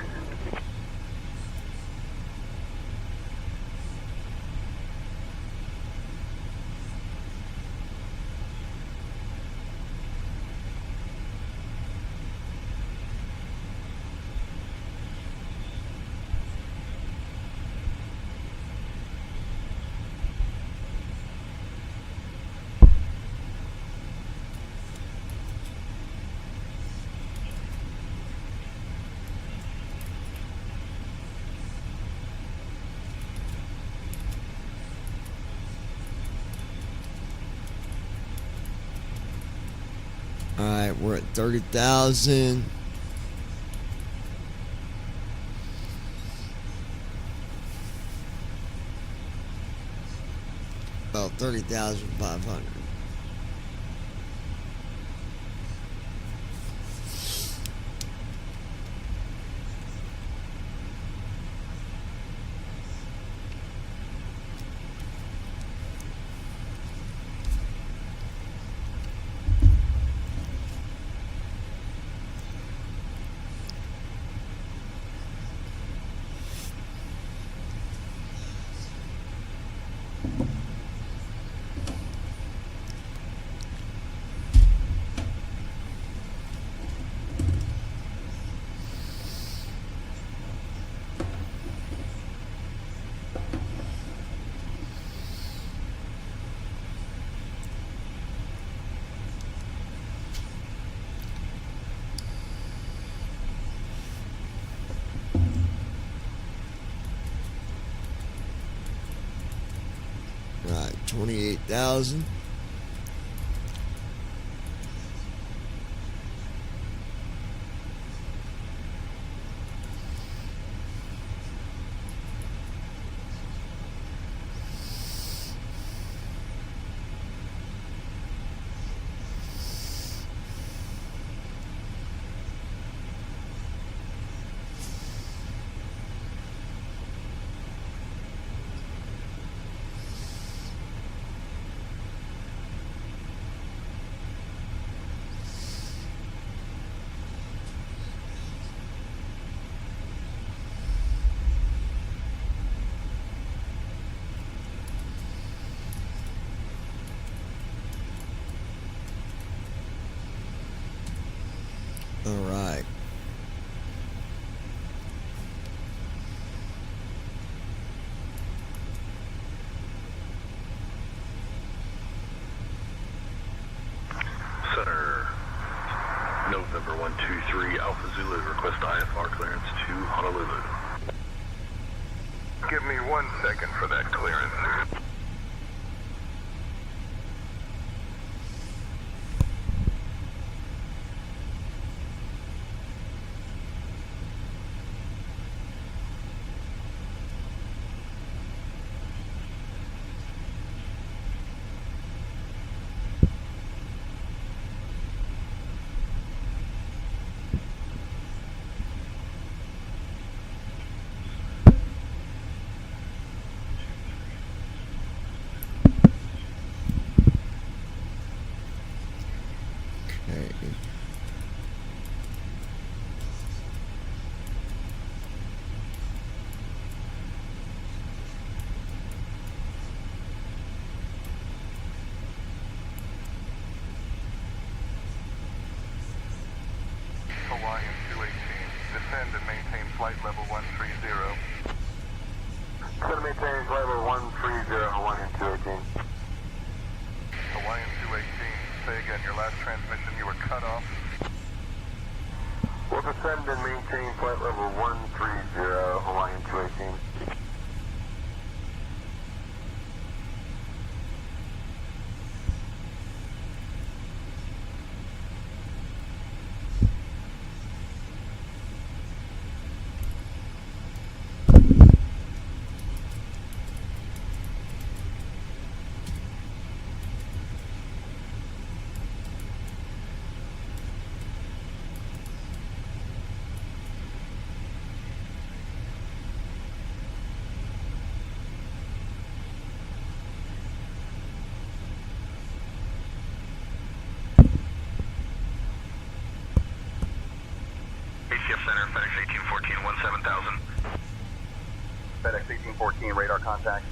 Alright, we're at 30,000. Well, 30,500. Right, 28,000. All right. Center, November 123, Alpha Zulu, request IFR clearance to Honolulu. Give me 1 second for that clearance. your last transmission, you were cut off. We'll descend and maintain flight level 130, Hawaiian 218. ACF Center, FedEx 1814, 17,000. FedEx 1814, radar contact.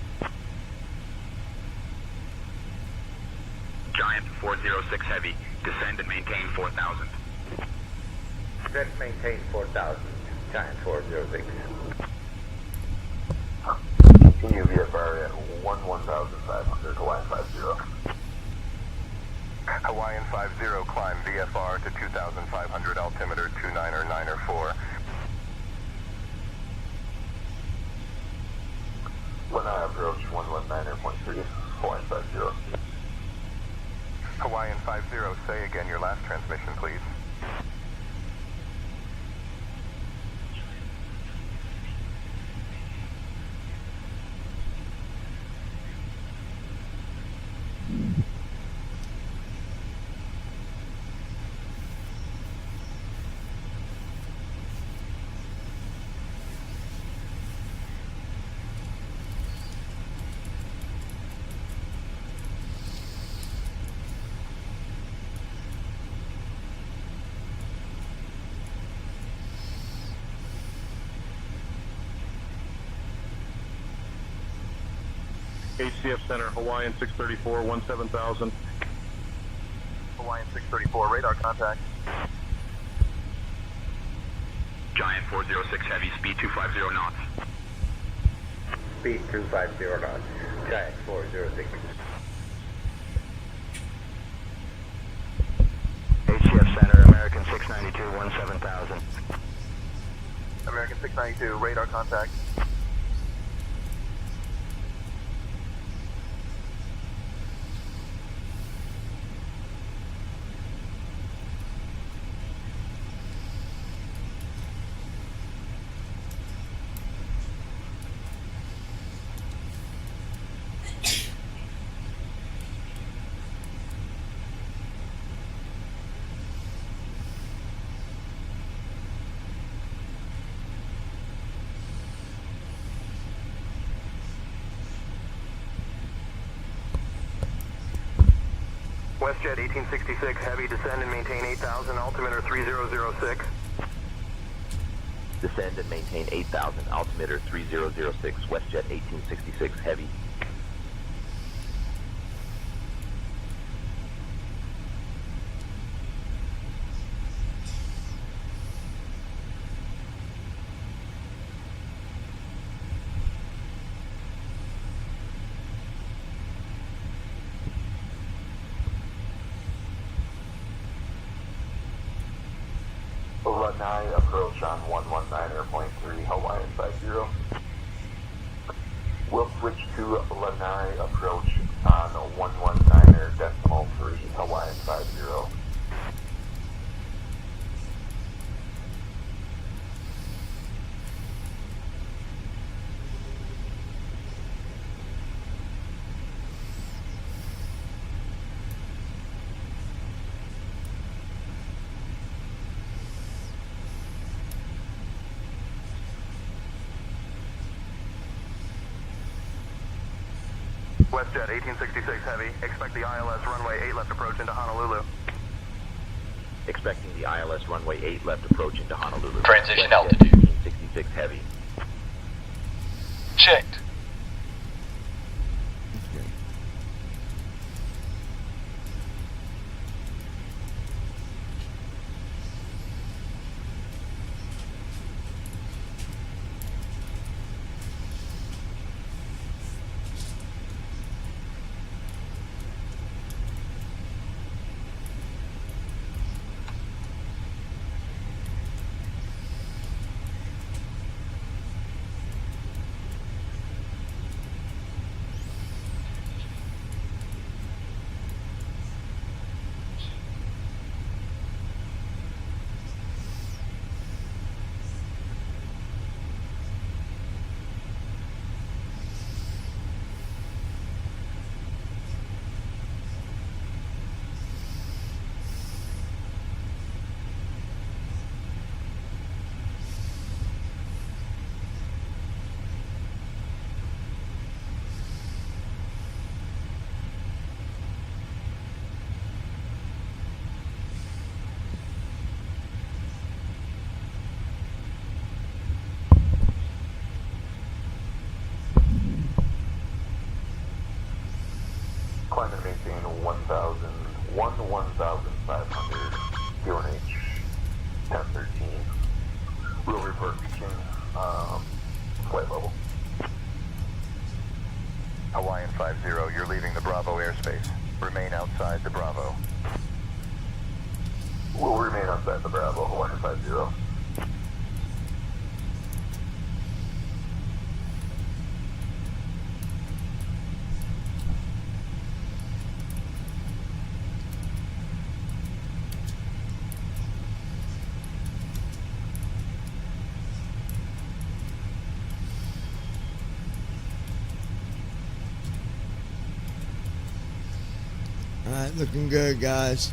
Giant 406 Heavy, descend and maintain 4,000. Descend, maintain 4,000. Giant 406. Continue VFR at 11,500, Hawaiian 50. Hawaiian 50, climb VFR to 2,500, altimeter 294. Lanai approach 119.3, Hawaiian 50. Hawaiian 50, say again your last transmission, please. ACF Center, Hawaiian 634, 17,000. Hawaiian 634, radar contact. Giant 406 Heavy, speed 250 knots. Speed 250 knots. Giant 406. ACF Center, American 692, 17,000. American 692, radar contact. WestJet 1866, heavy, descend and maintain 8,000, altimeter 3006. Descend and maintain 8,000, altimeter 3006, WestJet 1866 Heavy. Lanai approach on 119.3, Hawaiian 50. We'll switch to Lanai approach on 119.3, Hawaiian 50. WestJet 1866 heavy, expect the ILS runway 8 left approach into Honolulu. Expecting the ILS runway 8 left approach into Honolulu. Transition WestJet altitude. 1866 Heavy. Checked. Climb and maintain 1,500, QNH 1013. We'll report reaching flight level. Hawaiian 50, you're leaving the Bravo airspace. Remain outside the Bravo. We'll remain outside the Bravo, Hawaiian 50. Alright, looking good, guys.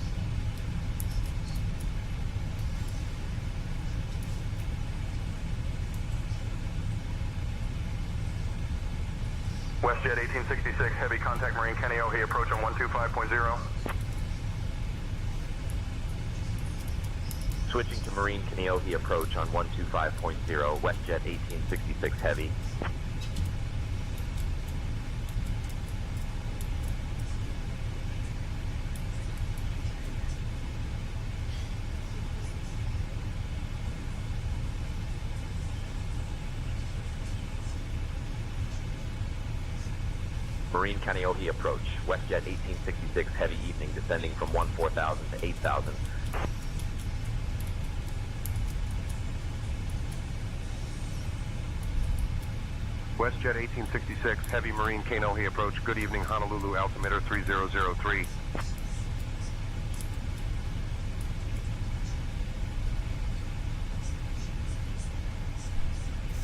WestJet 1866, heavy contact Marine Kaneohe, approach on 125.0. Switching to Marine Kaneohe approach on 125.0, WestJet 1866 heavy. Marine Kaneohe approach, WestJet 1866 heavy evening descending from 14,000 to 8,000. WestJet 1866, heavy Marine Kaneohe approach. Good evening, Honolulu, altimeter 3003.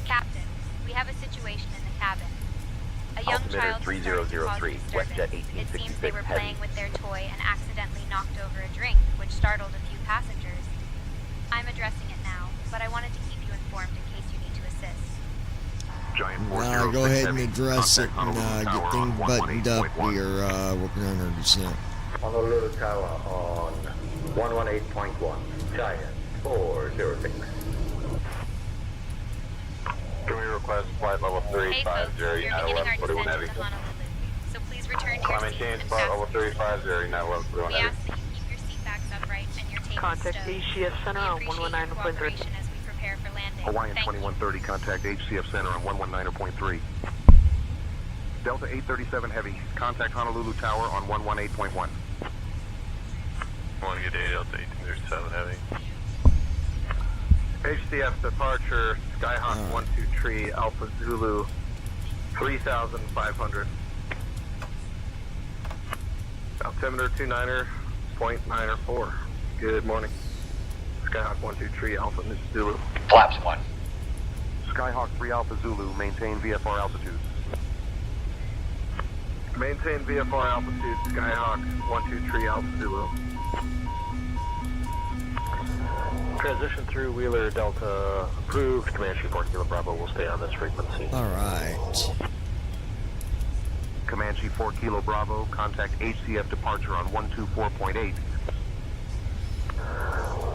Captain, we have a situation in the cabin. A young Altimeter child 3003, WestJet It seems they 1866 were heavy. playing with their toy and accidentally knocked over a drink, which startled a few passengers. I'm addressing it now, but I wanted to keep you informed in case you need to assist. Giant Go ahead and address it and get things buttoned up. We are working on our descent. Honolulu Tower on 118.1, Giant 406. Can we request flight level 350, You're United beginning our 1141 descent heavy? to Honolulu, so please return to Climb your and seats change and flight level fasten. 350, United 1141 We heavy. ask that you keep your seat backs upright and your tables Contact stowed. HCF Center on We appreciate your 119.3. cooperation as we prepare for landing. Hawaiian Thank you. 2130, contact HCF Center on 119.3. Delta 837 heavy, contact Honolulu Tower on 118.1. Want to get Delta 1837 heavy. HCF departure, Skyhawk 123 Alpha Zulu 3,500. Altimeter 29er.904. Good morning. Skyhawk 123 Alpha Zulu. Flaps 1. Skyhawk 3 Alpha Zulu, maintain VFR altitude. Maintain VFR altitude, Skyhawk 123 Alpha Zulu. Transition through Wheeler Delta approved. Comanche 4 Kilo Bravo will stay on this frequency. Alright. Comanche 4 Kilo Bravo, contact HCF departure on 124.8.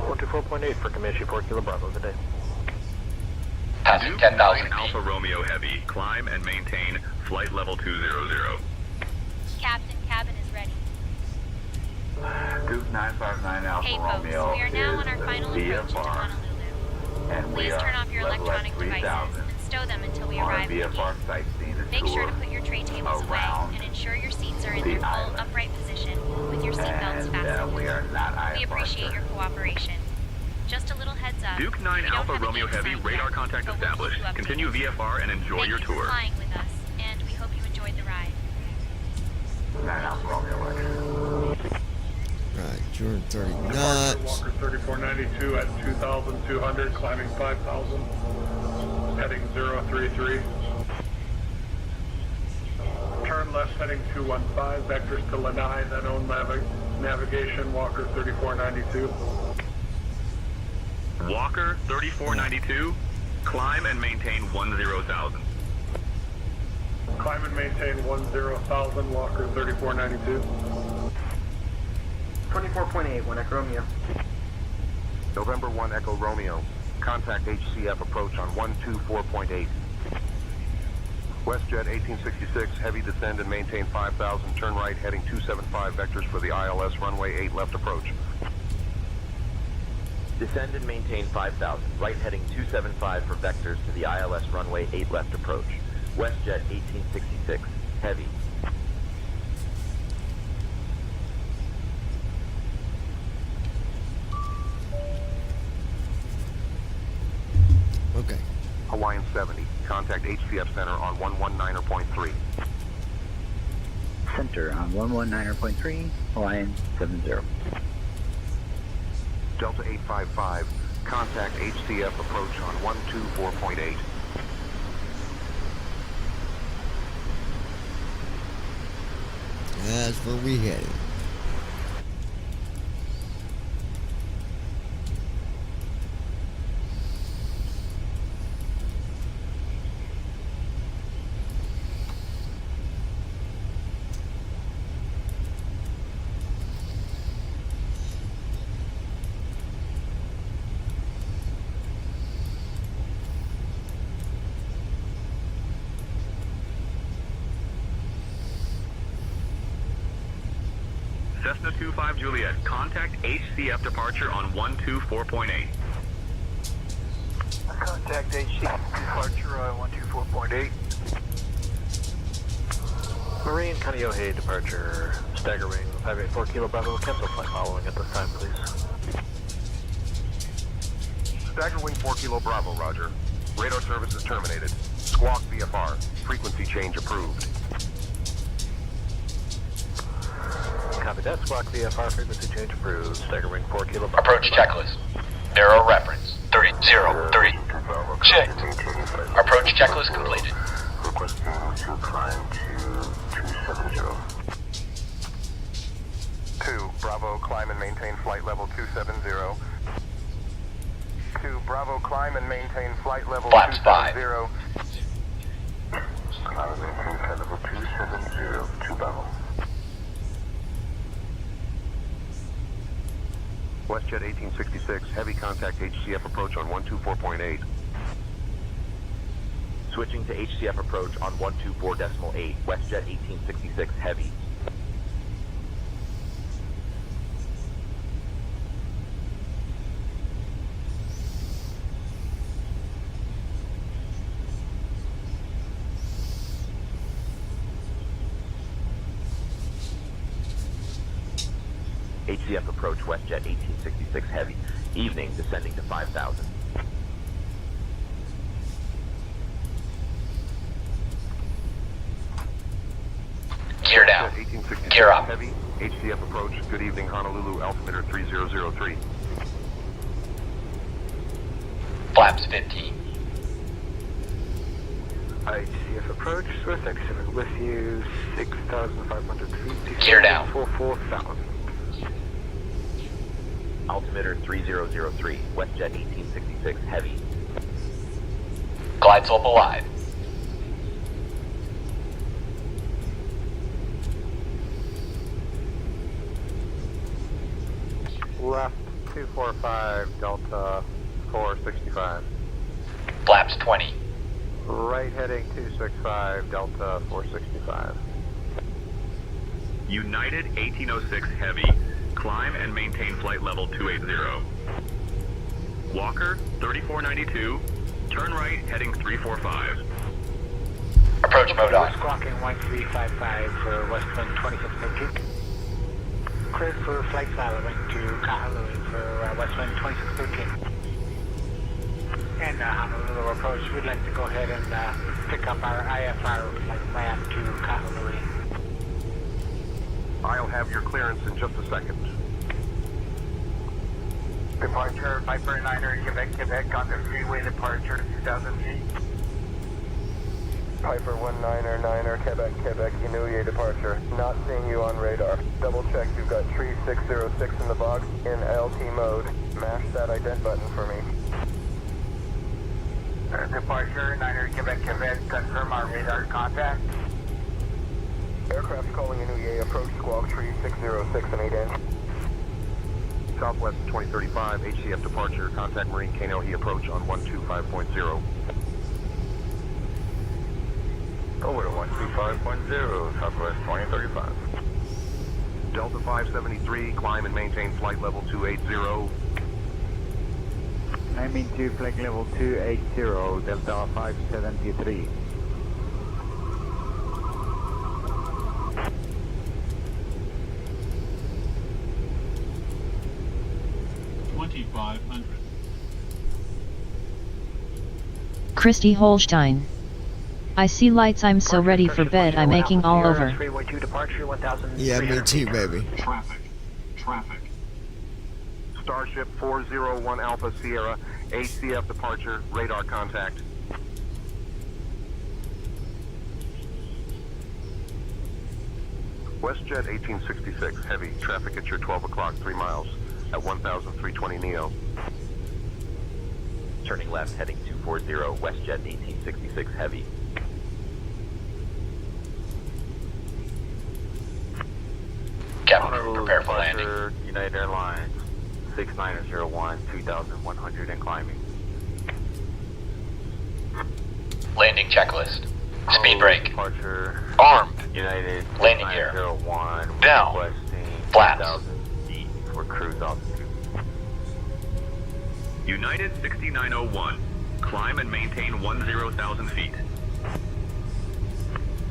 124.8 for Comanche 4 Kilo Bravo, good day. Passing 10,000 feet. Alpha Romeo heavy, climb and maintain flight level 200. Captain, cabin is ready. Duke 959 Alpha Hey folks, Romeo we are now on our is final approach into VFR, Honolulu. and we Please are turn off your level at electronic devices 3,000 and stow them until we on arrive a at the VFR gate. sightseeing Make sure tour to put your tray tables away around and ensure your seats are in the their full island. upright position with your seatbelts And fastened. we are not We appreciate your cooperation. Just a little heads up. Duke 9 we don't Alpha have a Romeo gate heavy, sign radar yet, contact but we'll keep established. you updated. Continue VFR and enjoy Thank your you for tour. flying with us, and we hope you enjoyed the ride. 9 Alpha Romeo. Right, 230 knots. Walker 3492 at 2,200, climbing 5,000, heading 033. Turn left heading 215, vectors to Lanai, then on navigation, Walker 3492. Walker 3492, climb and maintain 10,000. Climb and maintain 10,000, Walker 3492. 24.8, 1 Echo Romeo. November 1 Echo Romeo, contact HCF approach on 124.8. WestJet 1866, heavy descend and maintain 5,000, turn right heading 275 vectors for the ILS runway 8 left approach. Descend and maintain 5,000, right heading 275 for vectors to the ILS runway 8 left approach. WestJet 1866, heavy. Okay. Hawaiian 70, contact HCF Center on 119.3. Center on 119.3, Hawaiian 70. Delta 855, contact HCF approach on 124.8. That's where we headed. Cessna 25 Juliet, contact HCF departure on 124.8. Contact HCF departure on 124.8. Marine Kaneohe departure, staggering 584 Kilo Bravo, cancel flight following at this time, please. Stagger wing 4 Kilo Bravo, roger. Radar service is terminated. Squawk VFR, frequency change approved. Copy that, Squawk VFR, frequency change approved. Stagger wing 4 Kilo Bravo. Approach checklist. Aero reference 303. Checked. Approach checklist completed. Requesting to climb to 270. 2, Bravo, climb and maintain flight level 270. 2, Bravo, climb and maintain flight level Flaps 270. Climb and maintain flight level 270, 2 Bravo. WestJet 1866, heavy contact HCF approach on 124.8. Switching to HCF approach on 124.8, WestJet 1866, heavy. HCF approach, WestJet 1866 heavy. Evening, descending to 5,000. Gear down. Gear up. Heavy, HCF approach. Good evening, Honolulu, altimeter 3003. Flaps 15. HCF approach, Swiss X7 with you, 6,500 feet. Gear down. 4,000. Altimeter 3003, WestJet 1866 heavy. Glide slope alive. Left 245, Delta 465. Flaps 20. Right heading 265, Delta 465. United 1806 Heavy, climb and maintain flight level 280. Walker 3492, turn right heading 345. Approach mode on. Squawking 1355 for Westwind 2613. Cleared for flight following to Kahului for Westwind 2613. And Honolulu approach, we'd like to go ahead and pick up our IFR flight ramp to Kahului. I'll have your clearance in just a second. Departure, Viper 9er, Quebec, on the freeway departure to 2,000 feet. Piper 19er, Quebec, Inouye departure. Not seeing you on radar. Double check, you've got tree 606 in the box in LT mode. Mash that ident button for me. Departure, 9er, Quebec, confirm our radar contact. Aircraft calling Inouye, approach squawk tree 606 and 8 in. Southwest 2035, HCF departure, contact Marine Kaneohe approach on 125.0. Over to 125.0, Southwest 2035. Delta 573, climb and maintain flight level 280. Climbing to flight level 280, Delta 573. Christy Holstein. I see lights, I'm so ready for bed, I'm aching all over. 312 departure, 1000. Yeah, me too, baby. Traffic. Starship 401 Alpha Sierra, ACF departure, radar contact. WestJet 1866, heavy, traffic at your 12 o'clock, 3 miles, at 1,320 NEO. Turning left, heading 240, WestJet 1866 heavy. Captain, prepare for landing. United Airlines 6901, 2100 and climbing. Landing checklist. Speed brake. Departure. Armed. United Landing gear. 6901. Down. Requesting Flaps. 2,000 feet for cruise altitude. United 6901, climb and maintain 10,000 feet.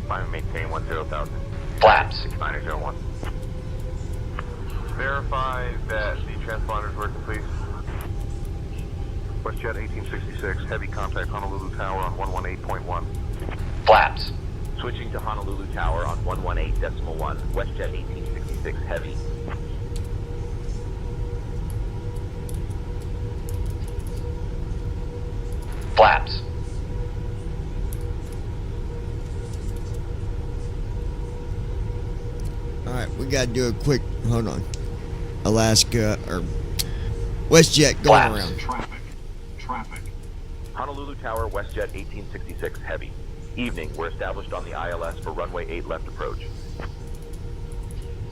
Climb and maintain 10,000. Flaps. 6901. Verify that the transponder's working, please. WestJet 1866, heavy contact Honolulu Tower on 118.1. Flaps. Switching to Honolulu Tower on 118.1, WestJet 1866 heavy. Flaps. Alright, we gotta do a quick, hold on. Alaska, or WestJet going Flaps. around. Traffic. Honolulu Tower, WestJet 1866 heavy. Evening, we're established on the ILS for runway 8 left approach.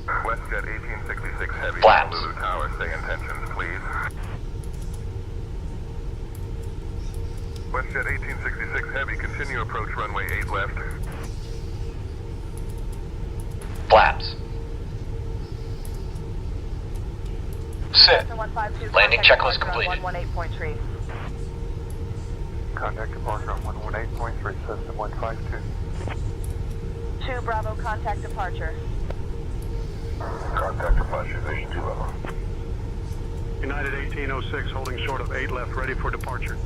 WestJet 1866 heavy, Flaps. Honolulu Tower, stay in tensions, please. WestJet 1866 heavy, continue approach runway 8 left. Flaps. Sit. Landing checklist completed. 118.3. Contact departure on 118.3, system 152. 2 Bravo, contact departure. Contact departure, Vision 2 level. United 1806, holding short of 8 left, ready for departure.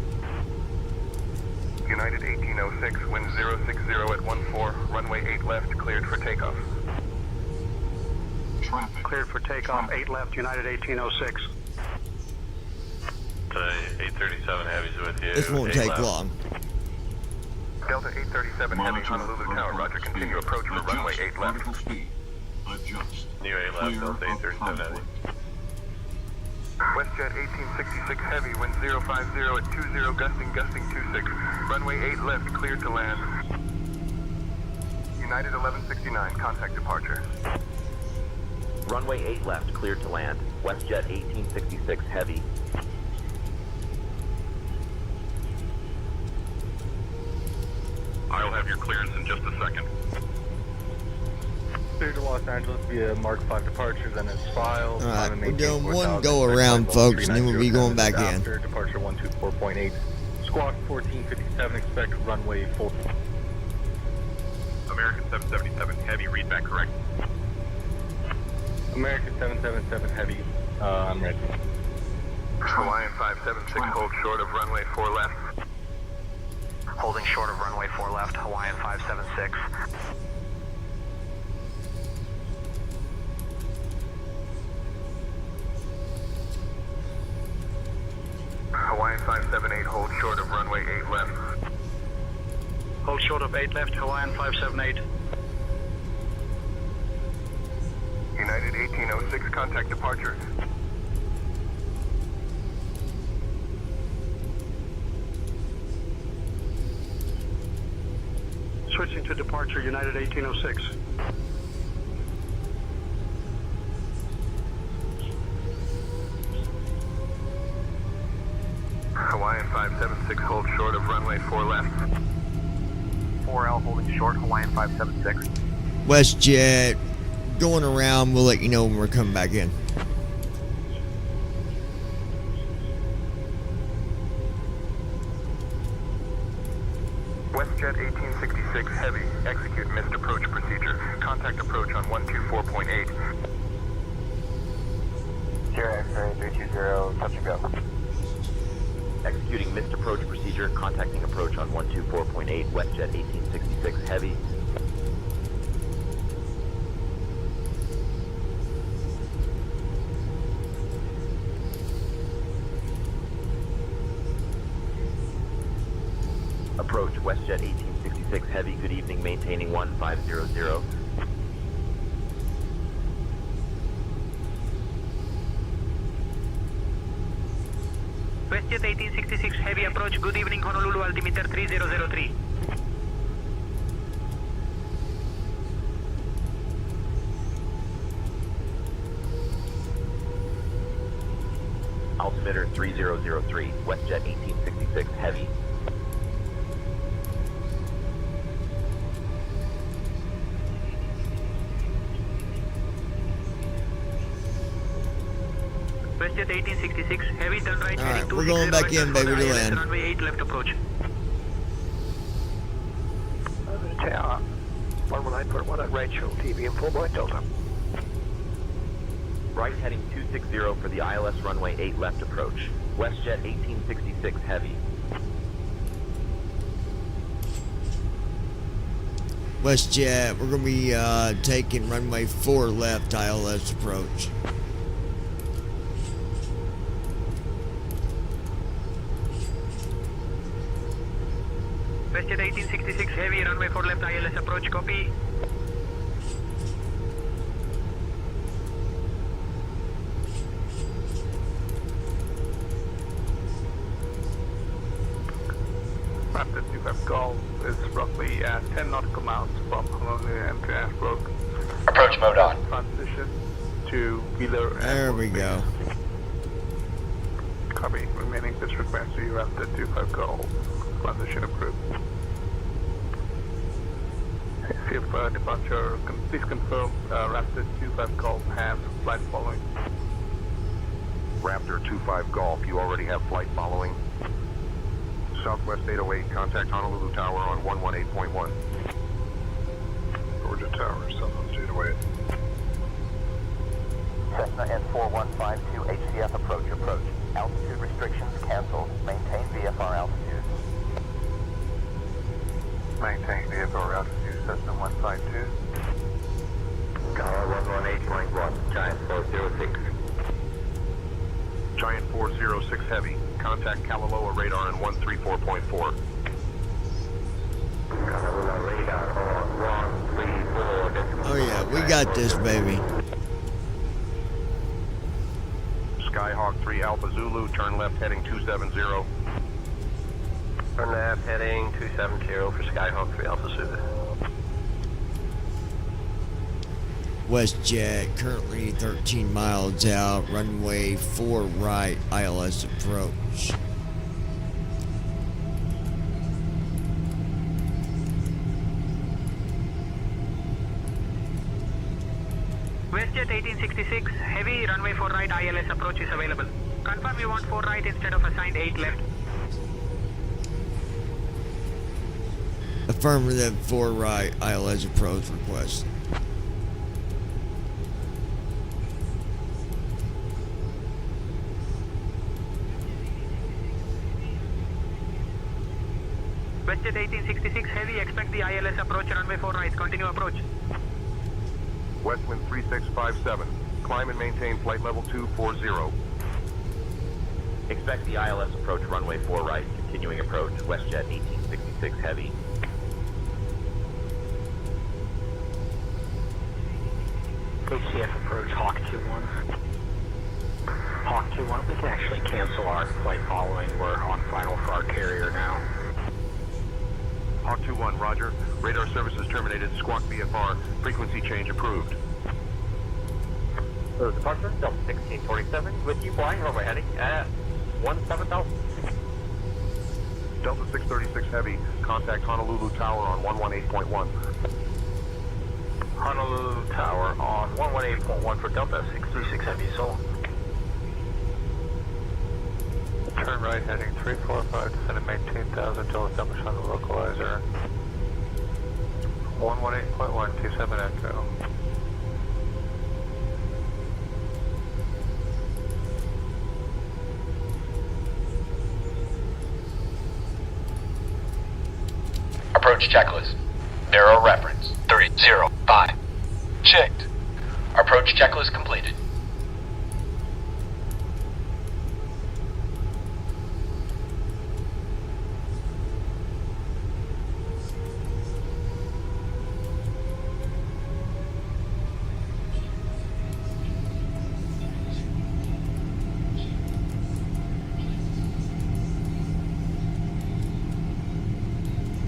United 1806, wind 060 at 14, runway 8 left, cleared for takeoff. Cleared for takeoff, 8 left, United 1806. 837 Heavy's with you. This won't take long. Delta 837 heavy, Honolulu Tower, roger, continue approach for runway 8 left. New 8 left, Delta 837 Heavy. WestJet 1866 heavy, wind 050 at 20, gusting 26. Runway 8 left, cleared to land. United 1169, contact departure. Runway 8 left, cleared to land. WestJet 1866 heavy. I'll have your clearance in just a second. Clear to Los Angeles via Mark 5 departure, then it's filed. Alright, we're doing one go around, folks, and then we'll be going back in. After departure 124.8. Squawk 1457, expect runway 4. American 777 heavy, read back correct. American 777 Heavy, I'm ready. Hawaiian 576, hold short of runway 4 left. Holding short of runway 4 left, Hawaiian 576. Hawaiian 578, hold short of runway 8 left. Hold short of 8 left, Hawaiian 578. United 1806, contact departure. Switching to departure, United 1806. Hawaiian 576, hold short of runway 4 left. 4L holding short, Hawaiian 576. WestJet, going around. We'll let you know when we're coming back in. WestJet 1866 Heavy, execute missed approach procedure. Contact approach on 124.8. Sierra X-ray 320, touch and go. Executing missed approach procedure, contacting approach on 124.8, WestJet 1866 Heavy. Approach WestJet 1866 Heavy, good evening, maintaining 1500. WestJet 1866 Heavy approach, good evening, Honolulu, altimeter 3003. Altimeter 3003, WestJet 1866 Heavy. WestJet 1866 Heavy, turn right heading 260. We're going back in, baby, to land. Runway 8 left approach. Tower, 119.1 at Rachel, TV and 4 Delta. Right heading 260 for the ILS runway 8 left approach. WestJet 1866 Heavy. WestJet, we're going to be taking runway 4 left ILS approach. WestJet 1866 Heavy, runway 4 left ILS approach, copy. Raptor 25 Golf is roughly 10 nautical miles from Honolulu and Road. Approach mode on. Transition to Wheeler. There we go. Copy. Remaining pitch request to you Raptor 25 Golf. Transition approved. If departure, please confirm Raptor 25 Golf has flight following. Raptor 25 Golf, you already have flight following. Southwest 808, contact Honolulu Tower on 118.1. Georgia Tower, Southwest 808. Cessna N4152 HCF approach. Altitude restrictions canceled. Maintain VFR altitude. Maintain VFR altitude, Cessna 152. Tower 118.1, Giant 406. Giant 406 Heavy, contact Kalaloa radar on 134.4. Kalaloa radar on 134. Oh yeah, we got this, baby. Skyhawk 3 Alpha Zulu, turn left heading 270. Turn left heading 270 for Skyhawk 3 Alpha Zulu. WestJet, currently 13 miles out, runway 4 right, ILS approach. WestJet 1866 Heavy, runway 4 right ILS approach is available. Confirm you want 4 right instead of assigned 8 left. Affirmative 4 right, ILS approach request. WestJet 1866 Heavy, expect the ILS approach, runway 4 right, continue approach. Westwind 3657, climb and maintain flight level 240. Expect the ILS approach runway 4 right, continuing approach, WestJet 1866 Heavy. HCF approach, Hawk 2-1. Hawk 2-1, we can actually cancel our flight following. We're on final for our carrier now. Hawk 2-1, roger. Radar services terminated, squawk VFR, frequency change approved. Departure, Delta 1647, with you flying runway heading at 17,000. Delta 636 Heavy, contact Honolulu Tower on 118.1. Honolulu Tower on 118.1 for Delta 636 Heavy, Sol. Turn right heading 345, descend and maintain 1000 until established on the localizer. 118.1, 27 Echo. Approach checklist. Narrow reference. 3005. Checked. Approach checklist completed.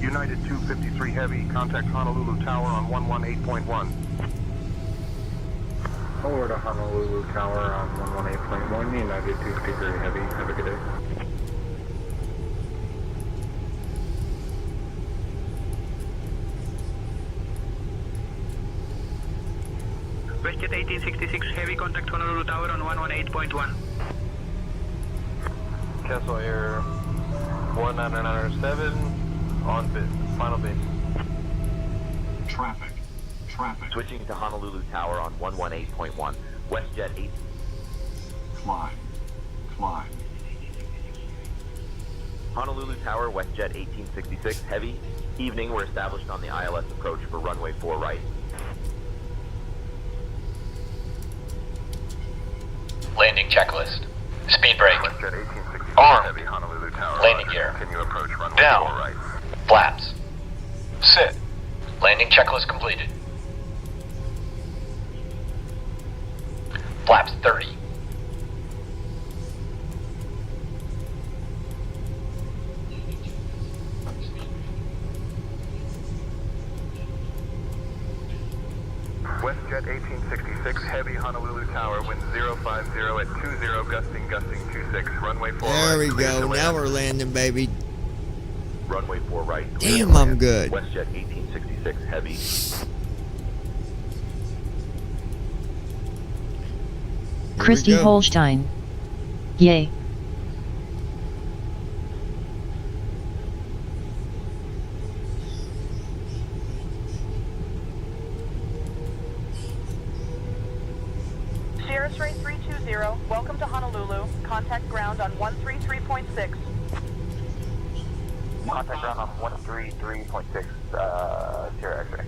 United 253 Heavy, contact Honolulu Tower on 118.1. Over to Honolulu Tower on 118.1, United 253 Heavy. Have a good day. WestJet 1866 Heavy, contact Honolulu Tower on 118.1. Castle Air 19907 on bid. Final base. Traffic. Switching to Honolulu Tower on 118.1. WestJet 8. Climb. Honolulu Tower, WestJet 1866 Heavy. Evening, we're established on the ILS approach for runway 4 right. Landing checklist. Speed brake. WestJet 1866 Armed. Heavy, Honolulu Tower. Landing Roger. gear. Continue approach runway Down. 4 right. Flaps. Sit. Landing checklist completed. Flaps 30. WestJet 1866 Heavy, Honolulu Tower, wind 050 at 20, gusting 26, runway 4 There right. we Clear go. to Now land. we're landing, baby. Runway 4 right. Damn, I'm good. WestJet 1866 Heavy. Christy go. Holstein. Yay. Sierra Strait 320, welcome to Honolulu. Contact ground on 133.6. Contact ground on 133.6, Sierra X-ray.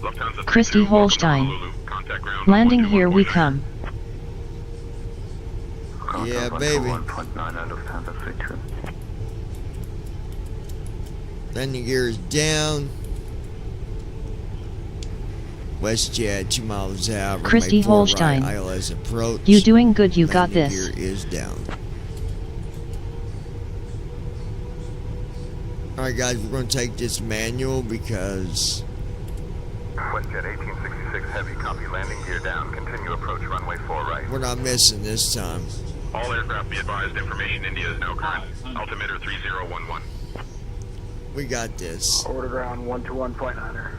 Lufthansa Christy 32, welcome to Holstein. Honolulu. Contact ground. Landing here we come. Yeah, baby. 1.9 out of Lufthansa 32. Landing gear is down. WestJet 2 miles out. runway Christy 4 Holstein. Right, ILS approach. You doing good, you got Landing this. gear is down. Alright guys, we're going to take this manual because WestJet 1866 Heavy, copy, landing gear down, continue approach runway 4 right. we're not missing this time. All aircraft be advised, information India is now current. Altimeter 3011. We got this. Over to ground 121.9er.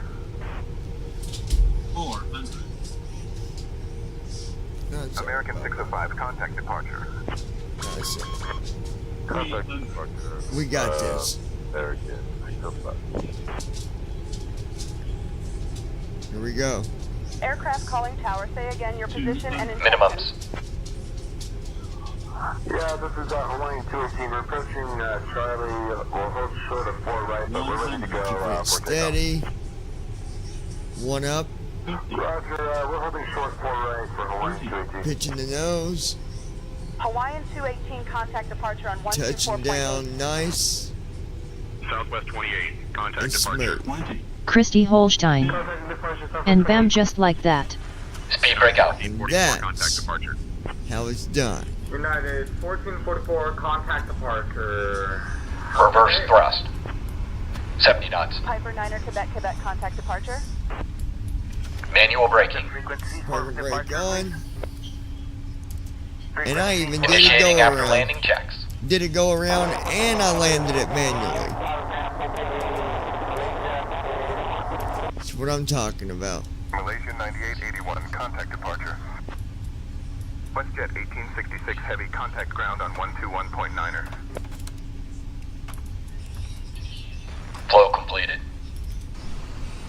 That's American 605, contact departure. nice. Contact departure. We got this. There it is. 305. Here we go. Aircraft calling tower. Say again your position and intention. Minimums. Yeah, this is Hawaiian 218. We're approaching Charlie. We'll hold short of 4 right, but we're ready to go Keep it for steady. One up. takeoff. Roger, we're holding short 4 right for Hawaiian 218. Pitching the nose. Hawaiian 218, contact departure on Touching 124.8. down nice. Southwest 28. Contact And departure. smooth. Christy Holstein. And bam, just like that. Speed breakout. 1444. Contact That's departure. how it's done. United 1444, contact departure. Reverse thrust. 70 knots. Piper 9er, Quebec, contact departure. Manual braking. Power brake on. And I even did a Initiating go after around. landing checks. did it go around and I landed it manually. That's what I'm talking about. Malaysian 9881, contact departure. WestJet 1866 Heavy, contact ground on 121.9er. Flow completed.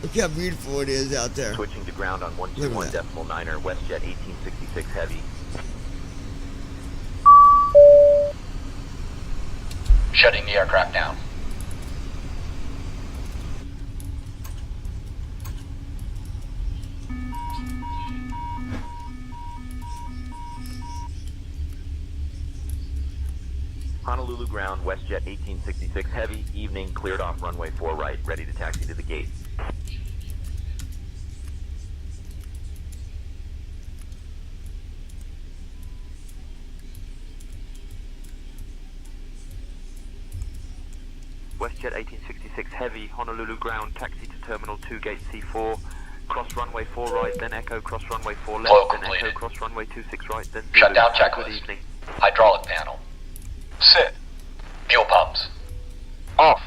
Look how beautiful it is out there. Switching to ground on 121.9er, WestJet 1866 Heavy. Shutting the aircraft down. Honolulu ground, WestJet 1866 Heavy, evening, cleared off runway 4 right, ready to taxi to the gate. WestJet 1866 Heavy, Honolulu ground, taxi to Terminal 2, Gate C4, cross runway 4 right, then echo, cross runway 4 left, Flow then completed. echo, cross runway 26 right, then Zulu. Shutdown Good checklist. evening. Hydraulic panel. Sit. Fuel pumps. Off.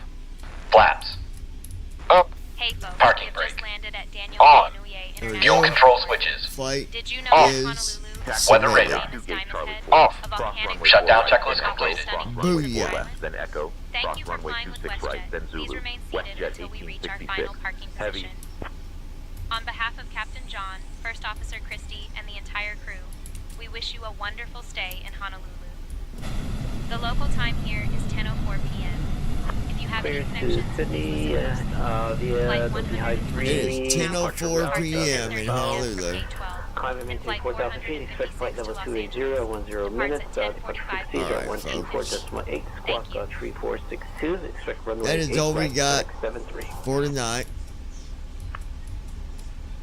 Flaps. Up. Hey folks, Parking we've brake. just landed at Daniel On. Inouye There we Fuel go. control switches. Flight Did you know Off. that Honolulu Weather radar. is Diamond Head, Off. a volcanic Shutdown region checklist with completed. stunning Runway Booyah. 4 left, then echo, Thank cross you for runway flying with 26 right, WestJet. then Please Zulu. remain seated WestJet until we reach our 1866 final parking Heavy. position. On behalf of Captain John, First Officer Christie, and the entire crew, we wish you a wonderful stay in Honolulu. The local time here is 10:04 p.m. If you have any connections to Sydney, Flight via Beehive 3. It is 10:04 p.m. in Honolulu. Climb and maintain 4,000 feet, expect flight level 280, 10 minutes, departure frequencies at 124.8, squawk 3462, expect runway That is 8 all we right, got 73. for tonight.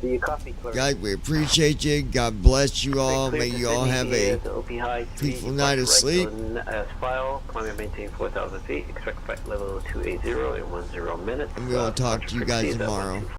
Do you copy, clear? Guys, we appreciate you. God bless you all. May you all have a peaceful night of sleep. As file, climb and maintain 4,000 feet, expect flight level 280 in 10 minutes. And we'll talk to you guys frequencies at tomorrow.